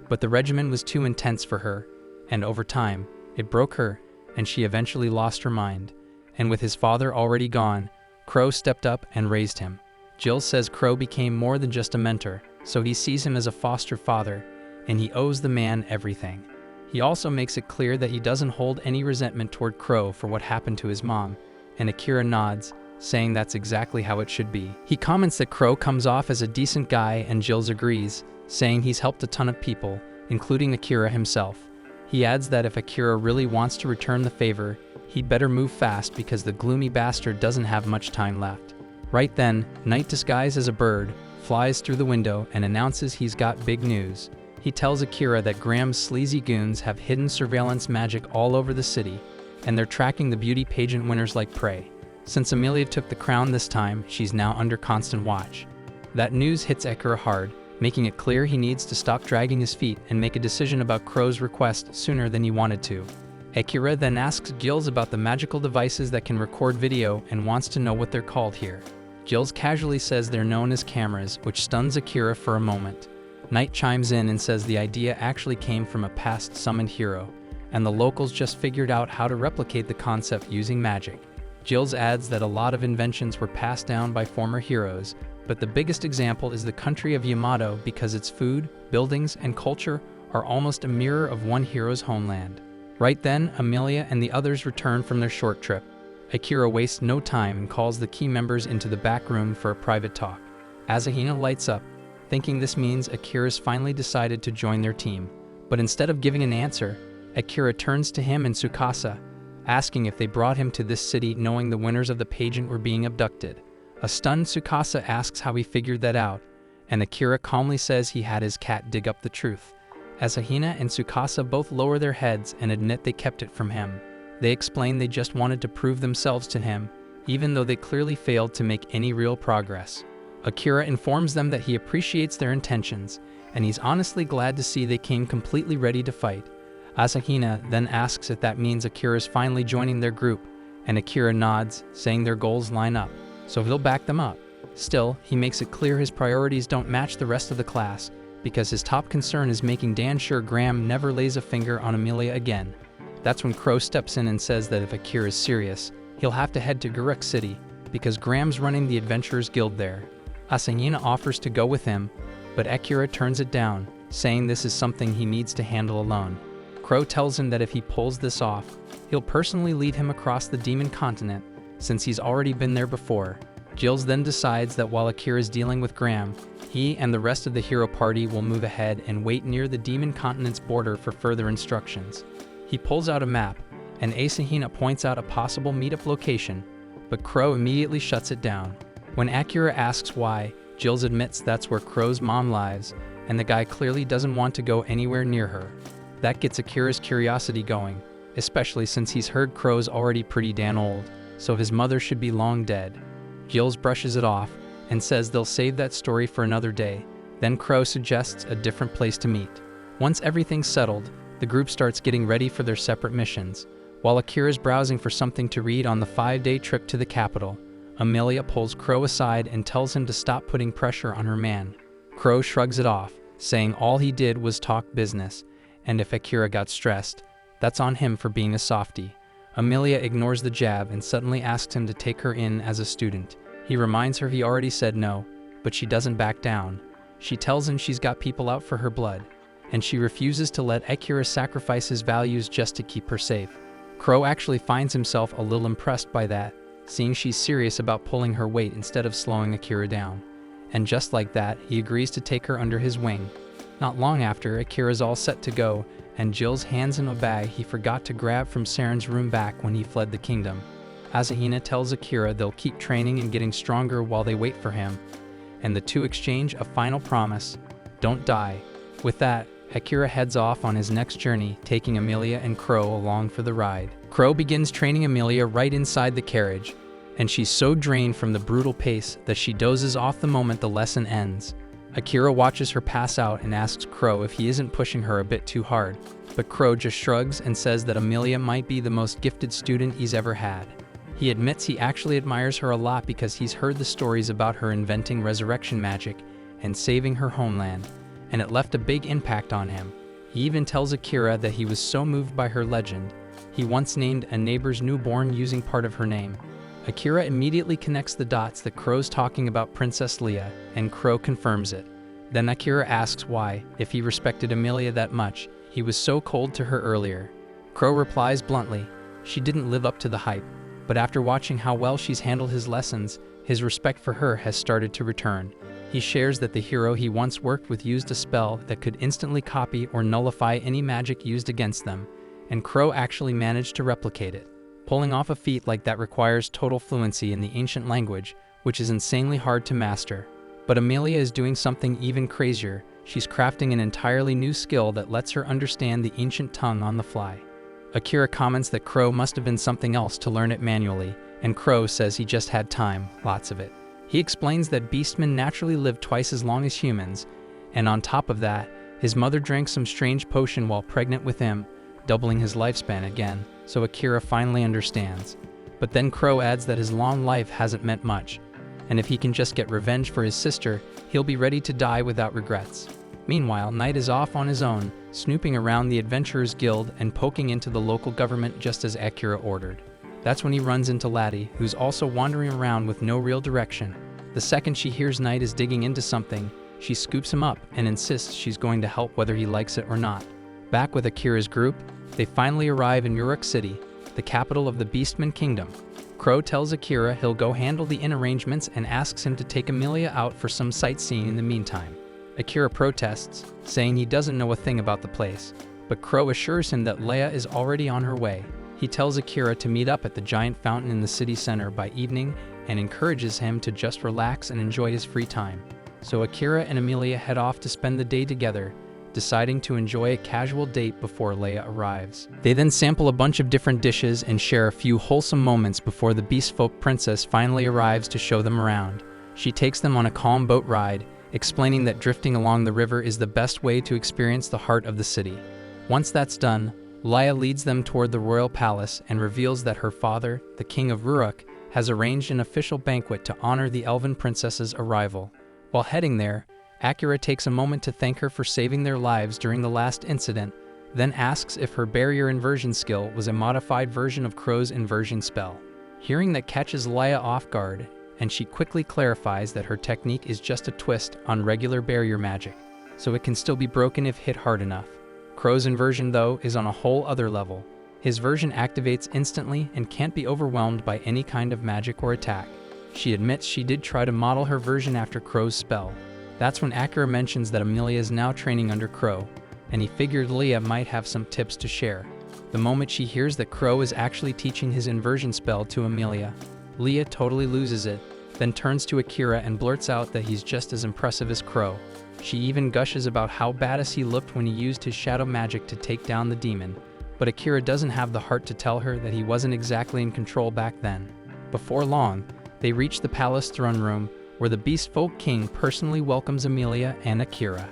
but the regimen was too intense for her, and over time, it broke her, and she eventually lost her mind. And with his father already gone, Crow stepped up and raised him. Gilles says Crow became more than just a mentor, so he sees him as a foster father, and he owes the man everything. He also makes it clear that he doesn't hold any resentment toward Crow for what happened to his mom, and Akira nods, saying that's exactly how it should be. He comments that Crow comes off as a decent guy and Gilles agrees, saying he's helped a ton of people, including Akira himself. He adds that if Akira really wants to return the favor, he'd better move fast because the gloomy bastard doesn't have much time left. Right then, Knight disguised as a bird flies through the window and announces he's got big news. He tells Akira that Graham's sleazy goons have hidden surveillance magic all over the city, and they're tracking the beauty pageant winners like prey. Since Amelia took the crown this time, she's now under constant watch. That news hits Akira hard, making it clear he needs to stop dragging his feet and make a decision about Crow's request sooner than he wanted to. Akira then asks Gilles about the magical devices that can record video and wants to know what they're called here. Gilles casually says they're known as cameras, which stuns Akira for a moment. Knight chimes in and says the idea actually came from a past summoned hero, and the locals just figured out how to replicate the concept using magic. Gilles adds that a lot of inventions were passed down by former heroes, but the biggest example is the country of Yamato because its food, buildings, and culture are almost a mirror of one hero's homeland. Right then, Amelia and the others return from their short trip. Akira wastes no time and calls the key members into the back room for a private talk. Asahina lights up, thinking this means Akira's finally decided to join their team. But instead of giving an answer, Akira turns to him and Tsukasa, asking if they brought him to this city knowing the winners of the pageant were being abducted. A stunned Tsukasa asks how he figured that out, and Akira calmly says he had his cat dig up the truth. Asahina and Tsukasa both lower their heads and admit they kept it from him. They explain they just wanted to prove themselves to him, even though they clearly failed to make any real progress. Akira informs them that he appreciates their intentions, and he's honestly glad to see they came completely ready to fight. Asahina then asks if that means Akira's finally joining their group, and Akira nods, saying their goals line up, so he'll back them up. Still, he makes it clear his priorities don't match the rest of the class, because his top concern is making Dan sure Graham never lays a finger on Amelia again. That's when Crow steps in and says that if Akira is serious, he'll have to head to Guruk City, because Graham's running the Adventurers Guild there. Asahina offers to go with him, but Akira turns it down, saying this is something he needs to handle alone. Crow tells him that if he pulls this off, he'll personally lead him across the Demon Continent, since he's already been there before. Gilles then decides that while Akira's dealing with Graham, he and the rest of the hero party will move ahead and wait near the Demon Continent's border for further instructions. He pulls out a map, and Asahina points out a possible meetup location, but Crow immediately shuts it down. When Akira asks why, Gilles admits that's where Crow's mom lives, and the guy clearly doesn't want to go anywhere near her. That gets Akira's curiosity going, especially since he's heard Crow's already pretty damn old, so his mother should be long dead. Gilles brushes it off and says they'll save that story for another day. Then Crow suggests a different place to meet. Once everything's settled, the group starts getting ready for their separate missions. While Akira's browsing for something to read on the 5-day trip to the capital, Amelia pulls Crow aside and tells him to stop putting pressure on her man. Crow shrugs it off, saying all he did was talk business, and if Akira got stressed, that's on him for being a softie. Amelia ignores the jab and suddenly asks him to take her in as a student. He reminds her he already said no, but she doesn't back down. She tells him she's got people out for her blood, and she refuses to let Akira sacrifice his values just to keep her safe. Crow actually finds himself a little impressed by that, seeing she's serious about pulling her weight instead of slowing Akira down. And just like that, he agrees to take her under his wing. Not long after, Akira's all set to go, and Gilles hands him a bag he forgot to grab from Saren's room back when he fled the kingdom. Asahina tells Akira they'll keep training and getting stronger while they wait for him, and the two exchange a final promise: don't die. With that, Akira heads off on his next journey, taking Amelia and Crow along for the ride. Crow begins training Amelia right inside the carriage, and she's so drained from the brutal pace that she dozes off the moment the lesson ends. Akira watches her pass out and asks Crow if he isn't pushing her a bit too hard, but Crow just shrugs and says that Amelia might be the most gifted student he's ever had. He admits he actually admires her a lot because he's heard the stories about her inventing resurrection magic and saving her homeland, and it left a big impact on him. He even tells Akira that he was so moved by her legend, he once named a neighbor's newborn using part of her name. Akira immediately connects the dots that Crow's talking about Princess Leia, and Crow confirms it. Then Akira asks why, if he respected Amelia that much, he was so cold to her earlier. Crow replies bluntly, she didn't live up to the hype, but after watching how well she's handled his lessons, his respect for her has started to return. He shares that the hero he once worked with used a spell that could instantly copy or nullify any magic used against them, and Crow actually managed to replicate it. Pulling off a feat like that requires total fluency in the ancient language, which is insanely hard to master. But Amelia is doing something even crazier. She's crafting an entirely new skill that lets her understand the ancient tongue on the fly. Akira comments that Crow must have been something else to learn it manually, and Crow says he just had time, lots of it. He explains that beastmen naturally live twice as long as humans, and on top of that, his mother drank some strange potion while pregnant with him, doubling his lifespan again, so Akira finally understands. But then Crow adds that his long life hasn't meant much, and if he can just get revenge for his sister, he'll be ready to die without regrets. Meanwhile, Knight is off on his own, snooping around the Adventurers Guild and poking into the local government just as Akira ordered. That's when he runs into Laddie, who's also wandering around with no real direction. The second she hears Knight is digging into something, she scoops him up and insists she's going to help whether he likes it or not. Back with Akira's group, they finally arrive in Uruk City, the capital of the Beastman Kingdom. Crow tells Akira he'll go handle the inn arrangements and asks him to take Amelia out for some sightseeing in the meantime. Akira protests, saying he doesn't know a thing about the place, but Crow assures him that Leia is already on her way. He tells Akira to meet up at the giant fountain in the city center by evening and encourages him to just relax and enjoy his free time. So Akira and Amelia head off to spend the day together, deciding to enjoy a casual date before Leia arrives. They then sample a bunch of different dishes and share a few wholesome moments before the Beast Folk princess finally arrives to show them around. She takes them on a calm boat ride, explaining that drifting along the river is the best way to experience the heart of the city. Once that's done, Leia leads them toward the royal palace and reveals that her father, the king of Uruk, has arranged an official banquet to honor the elven princess's arrival. While heading there, Akira takes a moment to thank her for saving their lives during the last incident, then asks if her barrier inversion skill was a modified version of Crow's inversion spell. Hearing that catches Leia off guard, and she quickly clarifies that her technique is just a twist on regular barrier magic, so it can still be broken if hit hard enough. Crow's inversion, though, is on a whole other level. His version activates instantly and can't be overwhelmed by any kind of magic or attack. She admits she did try to model her version after Crow's spell. That's when Akira mentions that Amelia is now training under Crow, and he figured Leia might have some tips to share. The moment she hears that Crow is actually teaching his inversion spell to Amelia, Leia totally loses it, then turns to Akira and blurts out that he's just as impressive as Crow. She even gushes about how badass he looked when he used his shadow magic to take down the demon, but Akira doesn't have the heart to tell her that he wasn't exactly in control back then. Before long, they reach the palace throne room, where the Beast Folk King personally welcomes Amelia and Akira.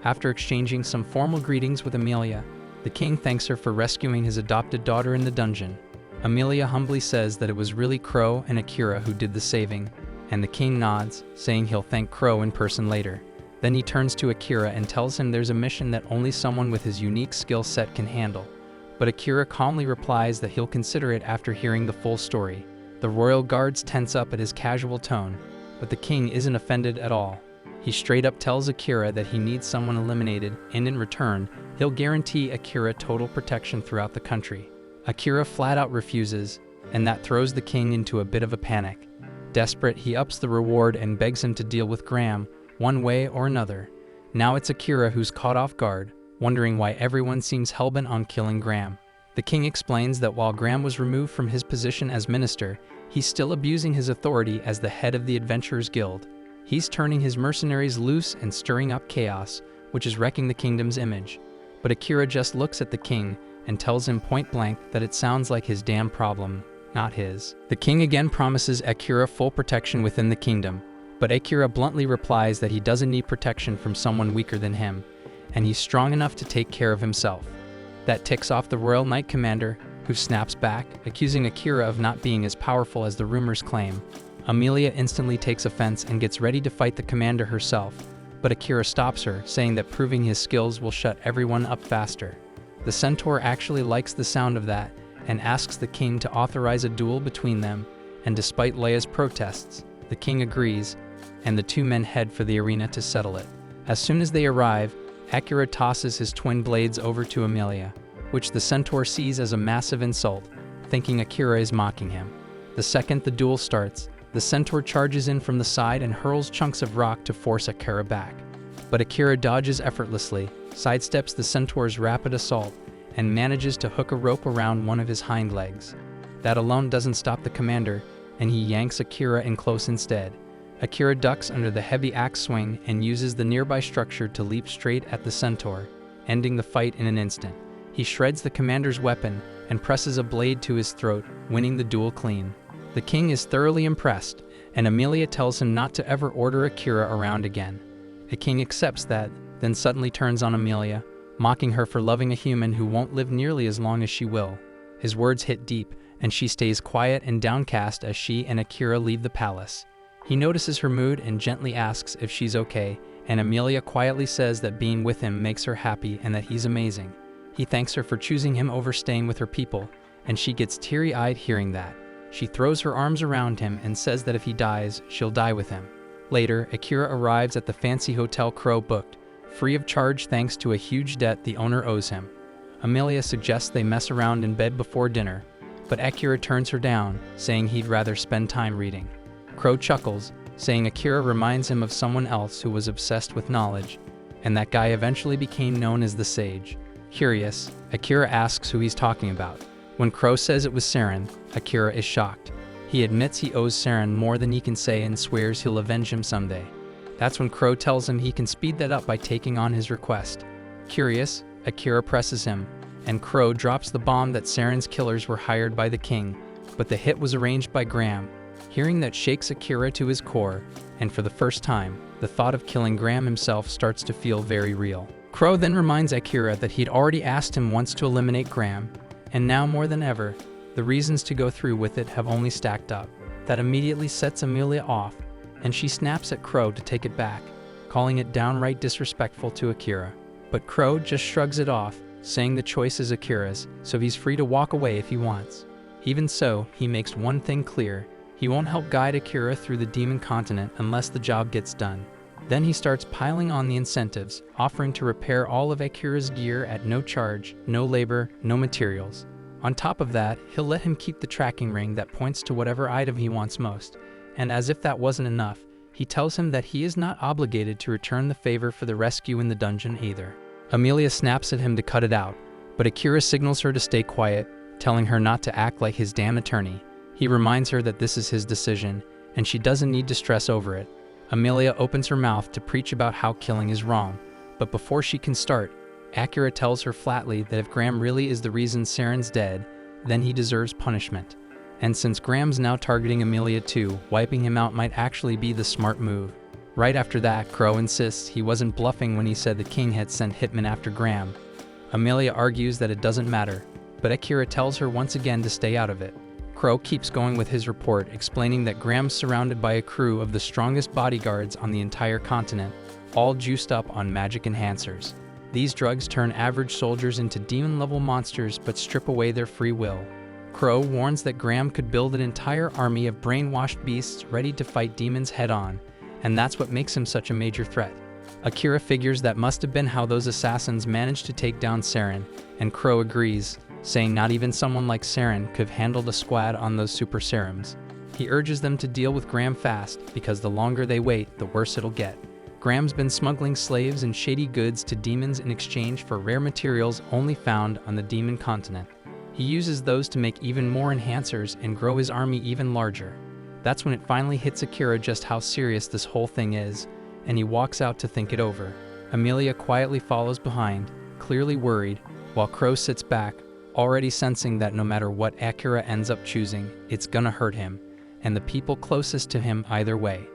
After exchanging some formal greetings with Amelia, the king thanks her for rescuing his adopted daughter in the dungeon. Amelia humbly says that it was really Crow and Akira who did the saving, and the king nods, saying he'll thank Crow in person later. Then he turns to Akira and tells him there's a mission that only someone with his unique skill set can handle. But Akira calmly replies that he'll consider it after hearing the full story. The royal guards tense up at his casual tone, but the king isn't offended at all. He straight up tells Akira that he needs someone eliminated, and in return, he'll guarantee Akira total protection throughout the country. Akira flat out refuses, and that throws the king into a bit of a panic. Desperate, he ups the reward and begs him to deal with Graham, one way or another. Now it's Akira who's caught off guard, wondering why everyone seems hellbent on killing Graham. The king explains that while Graham was removed from his position as minister, he's still abusing his authority as the head of the Adventurers Guild. He's turning his mercenaries loose and stirring up chaos, which is wrecking the kingdom's image. But Akira just looks at the king and tells him point blank that it sounds like his damn problem, not his. The king again promises Akira full protection within the kingdom, but Akira bluntly replies that he doesn't need protection from someone weaker than him, and he's strong enough to take care of himself. That ticks off the Royal Knight Commander, who snaps back, accusing Akira of not being as powerful as the rumors claim. Amelia instantly takes offense and gets ready to fight the commander herself, but Akira stops her, saying that proving his skills will shut everyone up faster. The centaur actually likes the sound of that and asks the king to authorize a duel between them, and despite Leia's protests, the king agrees, and the two men head for the arena to settle it. As soon as they arrive, Akira tosses his twin blades over to Amelia, which the centaur sees as a massive insult, thinking Akira is mocking him. The second the duel starts, the centaur charges in from the side and hurls chunks of rock to force Akira back. But Akira dodges effortlessly, sidesteps the centaur's rapid assault, and manages to hook a rope around one of his hind legs. That alone doesn't stop the commander, and he yanks Akira in close instead. Akira ducks under the heavy axe swing and uses the nearby structure to leap straight at the centaur, ending the fight in an instant. He shreds the commander's weapon and presses a blade to his throat, winning the duel clean. The king is thoroughly impressed, and Amelia tells him not to ever order Akira around again. The king accepts that, then suddenly turns on Amelia, mocking her for loving a human who won't live nearly as long as she will. His words hit deep, and she stays quiet and downcast as she and Akira leave the palace. He notices her mood and gently asks if she's okay, and Emilia quietly says that being with him makes her happy and that he's amazing. He thanks her for choosing him over staying with her people, and she gets teary-eyed hearing that. She throws her arms around him and says that if he dies, she'll die with him. Later, Akira arrives at the fancy hotel Crow booked, free of charge thanks to a huge debt the owner owes him. Emilia suggests they mess around in bed before dinner, but Akira turns her down, saying he'd rather spend time reading. Crow chuckles, saying Akira reminds him of someone else who was obsessed with knowledge, and that guy eventually became known as the Sage. Curious, Akira asks who he's talking about. When Crow says it was Saren, Akira is shocked. He admits he owes Saren more than he can say and swears he'll avenge him someday. That's when Crow tells him he can speed that up by taking on his request. Curious, Akira presses him, and Crow drops the bomb that Saren's killers were hired by the king, but the hit was arranged by Graham. Hearing that shakes Akira to his core, and for the first time, the thought of killing Graham himself starts to feel very real. Crow then reminds Akira that he'd already asked him once to eliminate Graham, and now more than ever, the reasons to go through with it have only stacked up. That immediately sets Emilia off, and she snaps at Crow to take it back, calling it downright disrespectful to Akira. But Crow just shrugs it off, saying the choice is Akira's, so he's free to walk away if he wants. Even so, he makes one thing clear: he won't help guide Akira through the demon continent unless the job gets done. Then he starts piling on the incentives, offering to repair all of Akira's gear at no charge, no labor, no materials. On top of that, he'll let him keep the tracking ring that points to whatever item he wants most. And as if that wasn't enough, he tells him that he is not obligated to return the favor for the rescue in the dungeon either. Emilia snaps at him to cut it out, but Akira signals her to stay quiet, telling her not to act like his damn attorney. He reminds her that this is his decision, and she doesn't need to stress over it. Emilia opens her mouth to preach about how killing is wrong, but before she can start, Akira tells her flatly that if Graham really is the reason Saren's dead, then he deserves punishment. And since Graham's now targeting Emilia too, wiping him out might actually be the smart move. Right after that, Crow insists he wasn't bluffing when he said the king had sent hitmen after Graham. Emilia argues that it doesn't matter, but Akira tells her once again to stay out of it. Crow keeps going with his report, explaining that Graham's surrounded by a crew of the strongest bodyguards on the entire continent, all juiced up on magic enhancers. These drugs turn average soldiers into demon-level monsters but strip away their free will. Crow warns that Graham could build an entire army of brainwashed beasts ready to fight demons head-on, and that's what makes him such a major threat. Akira figures that must have been how those assassins managed to take down Saren, and Crow agrees, saying not even someone like Saren could have handled a squad on those super serums. He urges them to deal with Graham fast, because the longer they wait, the worse it'll get. Graham's been smuggling slaves and shady goods to demons in exchange for rare materials only found on the demon continent. He uses those to make even more enhancers and grow his army even larger. That's when it finally hits Akira just how serious this whole thing is, and he walks out to think it over. Emilia quietly follows behind, clearly worried, while Crow sits back, already sensing that no matter what Akira ends up choosing, it's gonna hurt him, and the people closest to him either way.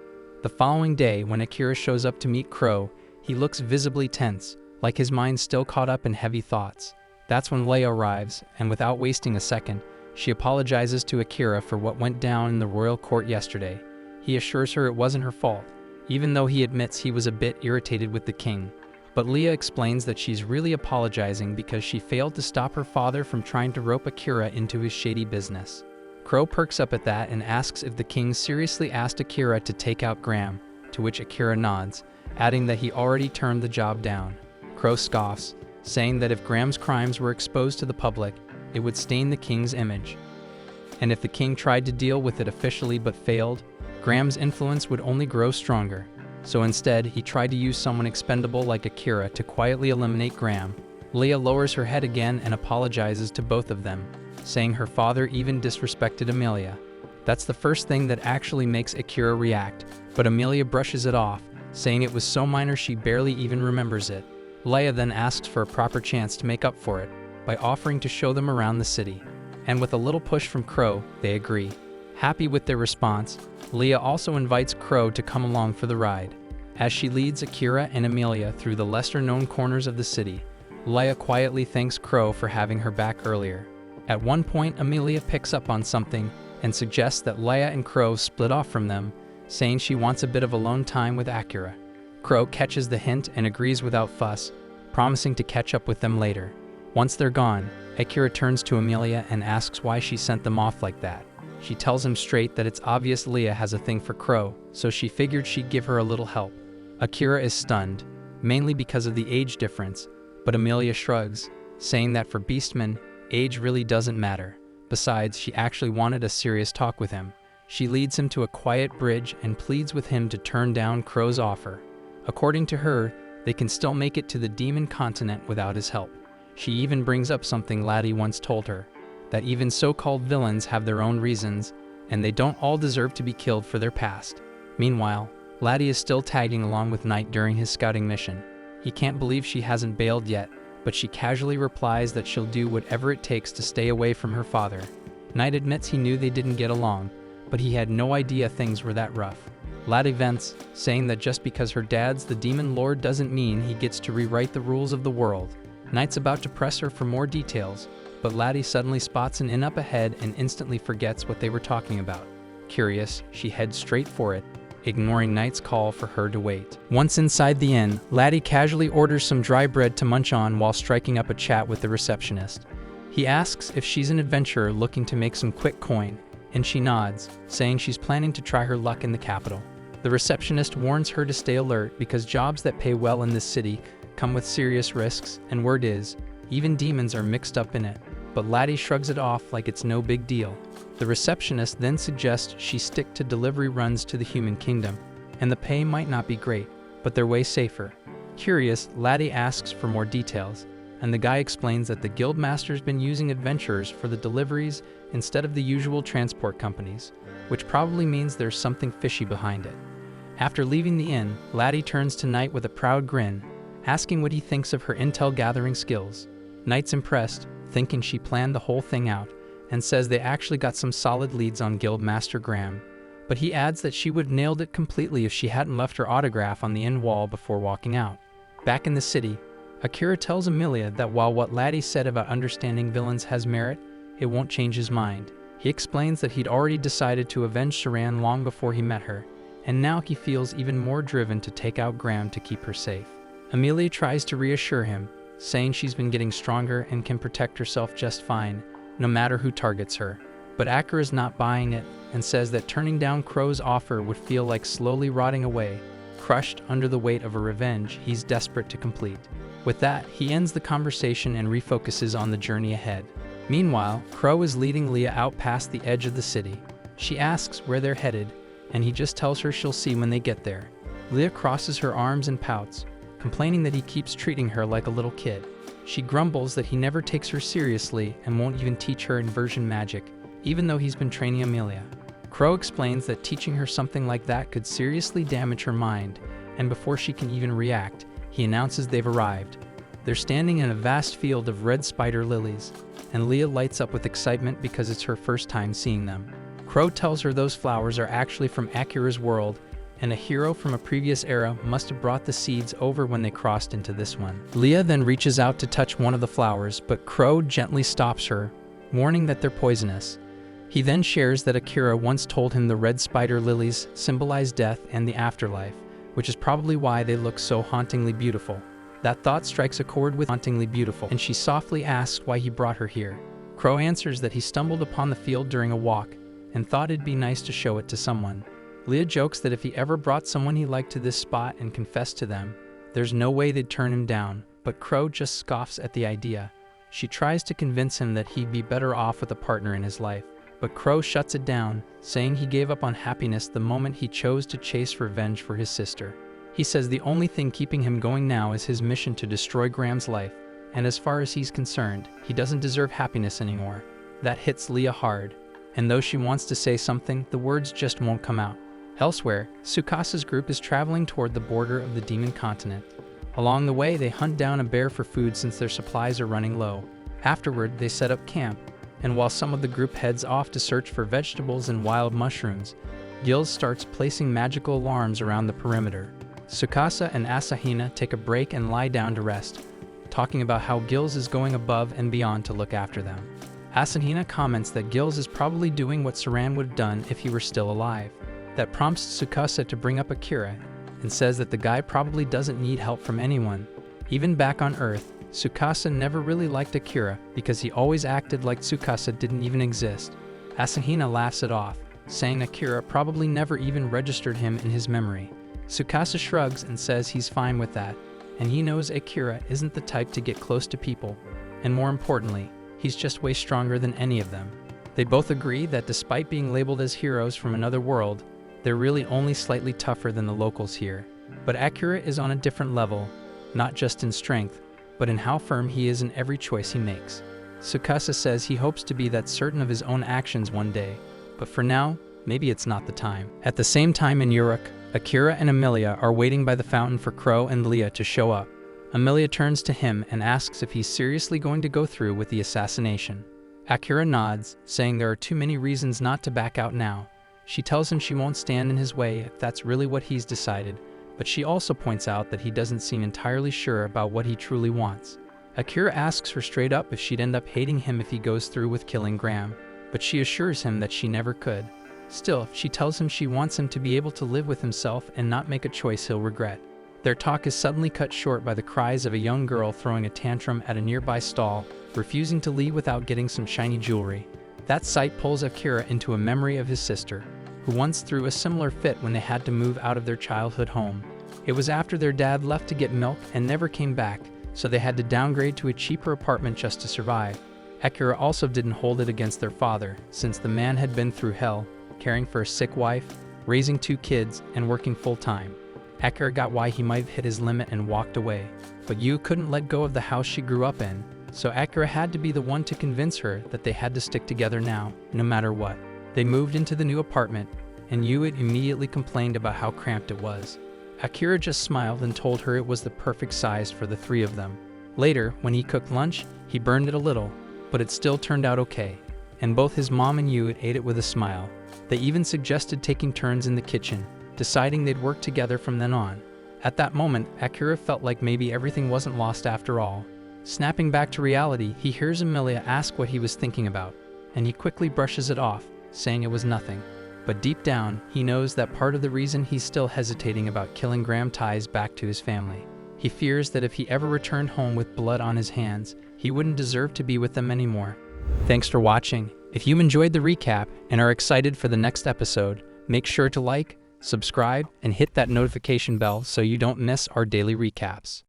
The following day, when Akira shows up to meet Crow, he looks visibly tense, like his mind's still caught up in heavy thoughts. That's when Leia arrives, and without wasting a second, she apologizes to Akira for what went down in the royal court yesterday. He assures her it wasn't her fault, even though he admits he was a bit irritated with the king. But Leia explains that she's really apologizing because she failed to stop her father from trying to rope Akira into his shady business. Crow perks up at that and asks if the king seriously asked Akira to take out Graham, to which Akira nods, adding that he already turned the job down. Crow scoffs, saying that if Graham's crimes were exposed to the public, it would stain the king's image. And if the king tried to deal with it officially but failed, Graham's influence would only grow stronger. So instead, he tried to use someone expendable like Akira to quietly eliminate Graham. Leia lowers her head again and apologizes to both of them, saying her father even disrespected Emilia. That's the first thing that actually makes Akira react, but Emilia brushes it off, saying it was so minor she barely even remembers it. Leia then asks for a proper chance to make up for it, by offering to show them around the city. And with a little push from Crow, they agree. Happy with their response, Leia also invites Crow to come along for the ride. As she leads Akira and Emilia through the lesser-known corners of the city, Leia quietly thanks Crow for having her back earlier. At one point, Amelia picks up on something and suggests that Leia and Crow split off from them, saying she wants a bit of alone time with Akira. Crow catches the hint and agrees without fuss, promising to catch up with them later. Once they're gone, Akira turns to Amelia and asks why she sent them off like that. She tells him straight that it's obvious Leia has a thing for Crow, so she figured she'd give her a little help. Akira is stunned, mainly because of the age difference, but Amelia shrugs, saying that for Beastmen, age really doesn't matter. Besides, she actually wanted a serious talk with him. She leads him to a quiet bridge and pleads with him to turn down Crow's offer. According to her, they can still make it to the demon continent without his help. She even brings up something Laddie once told her, that even so-called villains have their own reasons, and they don't all deserve to be killed for their past. Meanwhile, Laddie is still tagging along with Knight during his scouting mission. He can't believe she hasn't bailed yet, but she casually replies that she'll do whatever it takes to stay away from her father. Knight admits he knew they didn't get along, but he had no idea things were that rough. Laddie vents, saying that just because her dad's the demon lord doesn't mean he gets to rewrite the rules of the world. Knight's about to press her for more details, but Laddie suddenly spots an inn up ahead and instantly forgets what they were talking about. Curious, she heads straight for it, ignoring Knight's call for her to wait. Once inside the inn, Laddie casually orders some dry bread to munch on while striking up a chat with the receptionist. He asks if she's an adventurer looking to make some quick coin, and she nods, saying she's planning to try her luck in the capital. The receptionist warns her to stay alert because jobs that pay well in this city come with serious risks, and word is, even demons are mixed up in it. But Laddie shrugs it off like it's no big deal. The receptionist then suggests she stick to delivery runs to the human kingdom, and the pay might not be great, but they're way safer. Curious, Laddie asks for more details, and the guy explains that the guildmaster's been using adventurers for the deliveries instead of the usual transport companies, which probably means there's something fishy behind it. After leaving the inn, Laddie turns to Knight with a proud grin, asking what he thinks of her intel gathering skills. Knight's impressed, thinking she planned the whole thing out, and says they actually got some solid leads on Guildmaster Graham, but he adds that she would have nailed it completely if she hadn't left her autograph on the inn wall before walking out. Back in the city, Akira tells Amelia that while what Laddie said about understanding villains has merit, it won't change his mind. He explains that he'd already decided to avenge Saran long before he met her, and now he feels even more driven to take out Graham to keep her safe. Amelia tries to reassure him, saying she's been getting stronger and can protect herself just fine, no matter who targets her. But Akira's not buying it and says that turning down Crow's offer would feel like slowly rotting away, crushed under the weight of a revenge he's desperate to complete. With that, he ends the conversation and refocuses on the journey ahead. Meanwhile, Crow is leading Leah out past the edge of the city. She asks where they're headed, and he just tells her she'll see when they get there. Leah crosses her arms and pouts, complaining that he keeps treating her like a little kid. She grumbles that he never takes her seriously and won't even teach her inversion magic, even though he's been training Amelia. Crow explains that teaching her something like that could seriously damage her mind, and before she can even react, he announces they've arrived. They're standing in a vast field of red spider lilies, and Leah lights up with excitement because it's her first time seeing them. Crow tells her those flowers are actually from Akira's world, and a hero from a previous era must have brought the seeds over when they crossed into this one. Leah then reaches out to touch one of the flowers, but Crow gently stops her, warning that they're poisonous. He then shares that Akira once told him the red spider lilies symbolize death and the afterlife, which is probably why they look so hauntingly beautiful. That thought strikes a chord with hauntingly beautiful, and she softly asks why he brought her here. Crow answers that he stumbled upon the field during a walk and thought it'd be nice to show it to someone. Leah jokes that if he ever brought someone he liked to this spot and confessed to them, there's no way they'd turn him down, but Crow just scoffs at the idea. She tries to convince him that he'd be better off with a partner in his life, but Crow shuts it down, saying he gave up on happiness the moment he chose to chase revenge for his sister. He says the only thing keeping him going now is his mission to destroy Graham's life, and as far as he's concerned, he doesn't deserve happiness anymore. That hits Leah hard, and though she wants to say something, the words just won't come out. Elsewhere, Tsukasa's group is traveling toward the border of the demon continent. Along the way, they hunt down a bear for food since their supplies are running low. Afterward, they set up camp, and while some of the group heads off to search for vegetables and wild mushrooms, Gills starts placing magical alarms around the perimeter. Tsukasa and Asahina take a break and lie down to rest, talking about how Gills is going above and beyond to look after them. Asahina comments that Gills is probably doing what Saran would have done if he were still alive. That prompts Tsukasa to bring up Akira, and says that the guy probably doesn't need help from anyone. Even back on Earth, Tsukasa never really liked Akira because he always acted like Tsukasa didn't even exist. Asahina laughs it off, saying Akira probably never even registered him in his memory. Tsukasa shrugs and says he's fine with that, and he knows Akira isn't the type to get close to people, and more importantly, he's just way stronger than any of them. They both agree that despite being labeled as heroes from another world, they're really only slightly tougher than the locals here. But Akira is on a different level, not just in strength, but in how firm he is in every choice he makes. Tsukasa says he hopes to be that certain of his own actions one day, but for now, maybe it's not the time. At the same time in Uruk, Akira and Amelia are waiting by the fountain for Crow and Leah to show up. Amelia turns to him and asks if he's seriously going to go through with the assassination. Akira nods, saying there are too many reasons not to back out now. She tells him she won't stand in his way if that's really what he's decided, but she also points out that he doesn't seem entirely sure about what he truly wants. Akira asks her straight up if she'd end up hating him if he goes through with killing Graham, but she assures him that she never could. Still, she tells him she wants him to be able to live with himself and not make a choice he'll regret. Their talk is suddenly cut short by the cries of a young girl throwing a tantrum at a nearby stall, refusing to leave without getting some shiny jewelry. That sight pulls Akira into a memory of his sister, who once threw a similar fit when they had to move out of their childhood home. It was after their dad left to get milk and never came back, so they had to downgrade to a cheaper apartment just to survive. Akira also didn't hold it against their father, since the man had been through hell, caring for a sick wife, raising 2 kids, and working full-time. Akira got why he might have hit his limit and walked away, but Yu couldn't let go of the house she grew up in, so Akira had to be the one to convince her that they had to stick together now, no matter what. They moved into the new apartment, and Yu immediately complained about how cramped it was. Akira just smiled and told her it was the perfect size for the 3 of them. Later, when he cooked lunch, he burned it a little, but it still turned out okay, and both his mom and Yu ate it with a smile. They even suggested taking turns in the kitchen, deciding they'd work together from then on. At that moment, Akira felt like maybe everything wasn't lost after all. Snapping back to reality, he hears Amelia ask what he was thinking about, and he quickly brushes it off, saying it was nothing. But deep down, he knows that part of the reason he's still hesitating about killing Graham ties back to his family. He fears that if he ever returned home with blood on his hands, he wouldn't deserve to be with them anymore. Thanks for watching. If you enjoyed the recap and are excited for the next episode, make sure to like, subscribe, and hit that notification bell so you don't miss our daily recaps.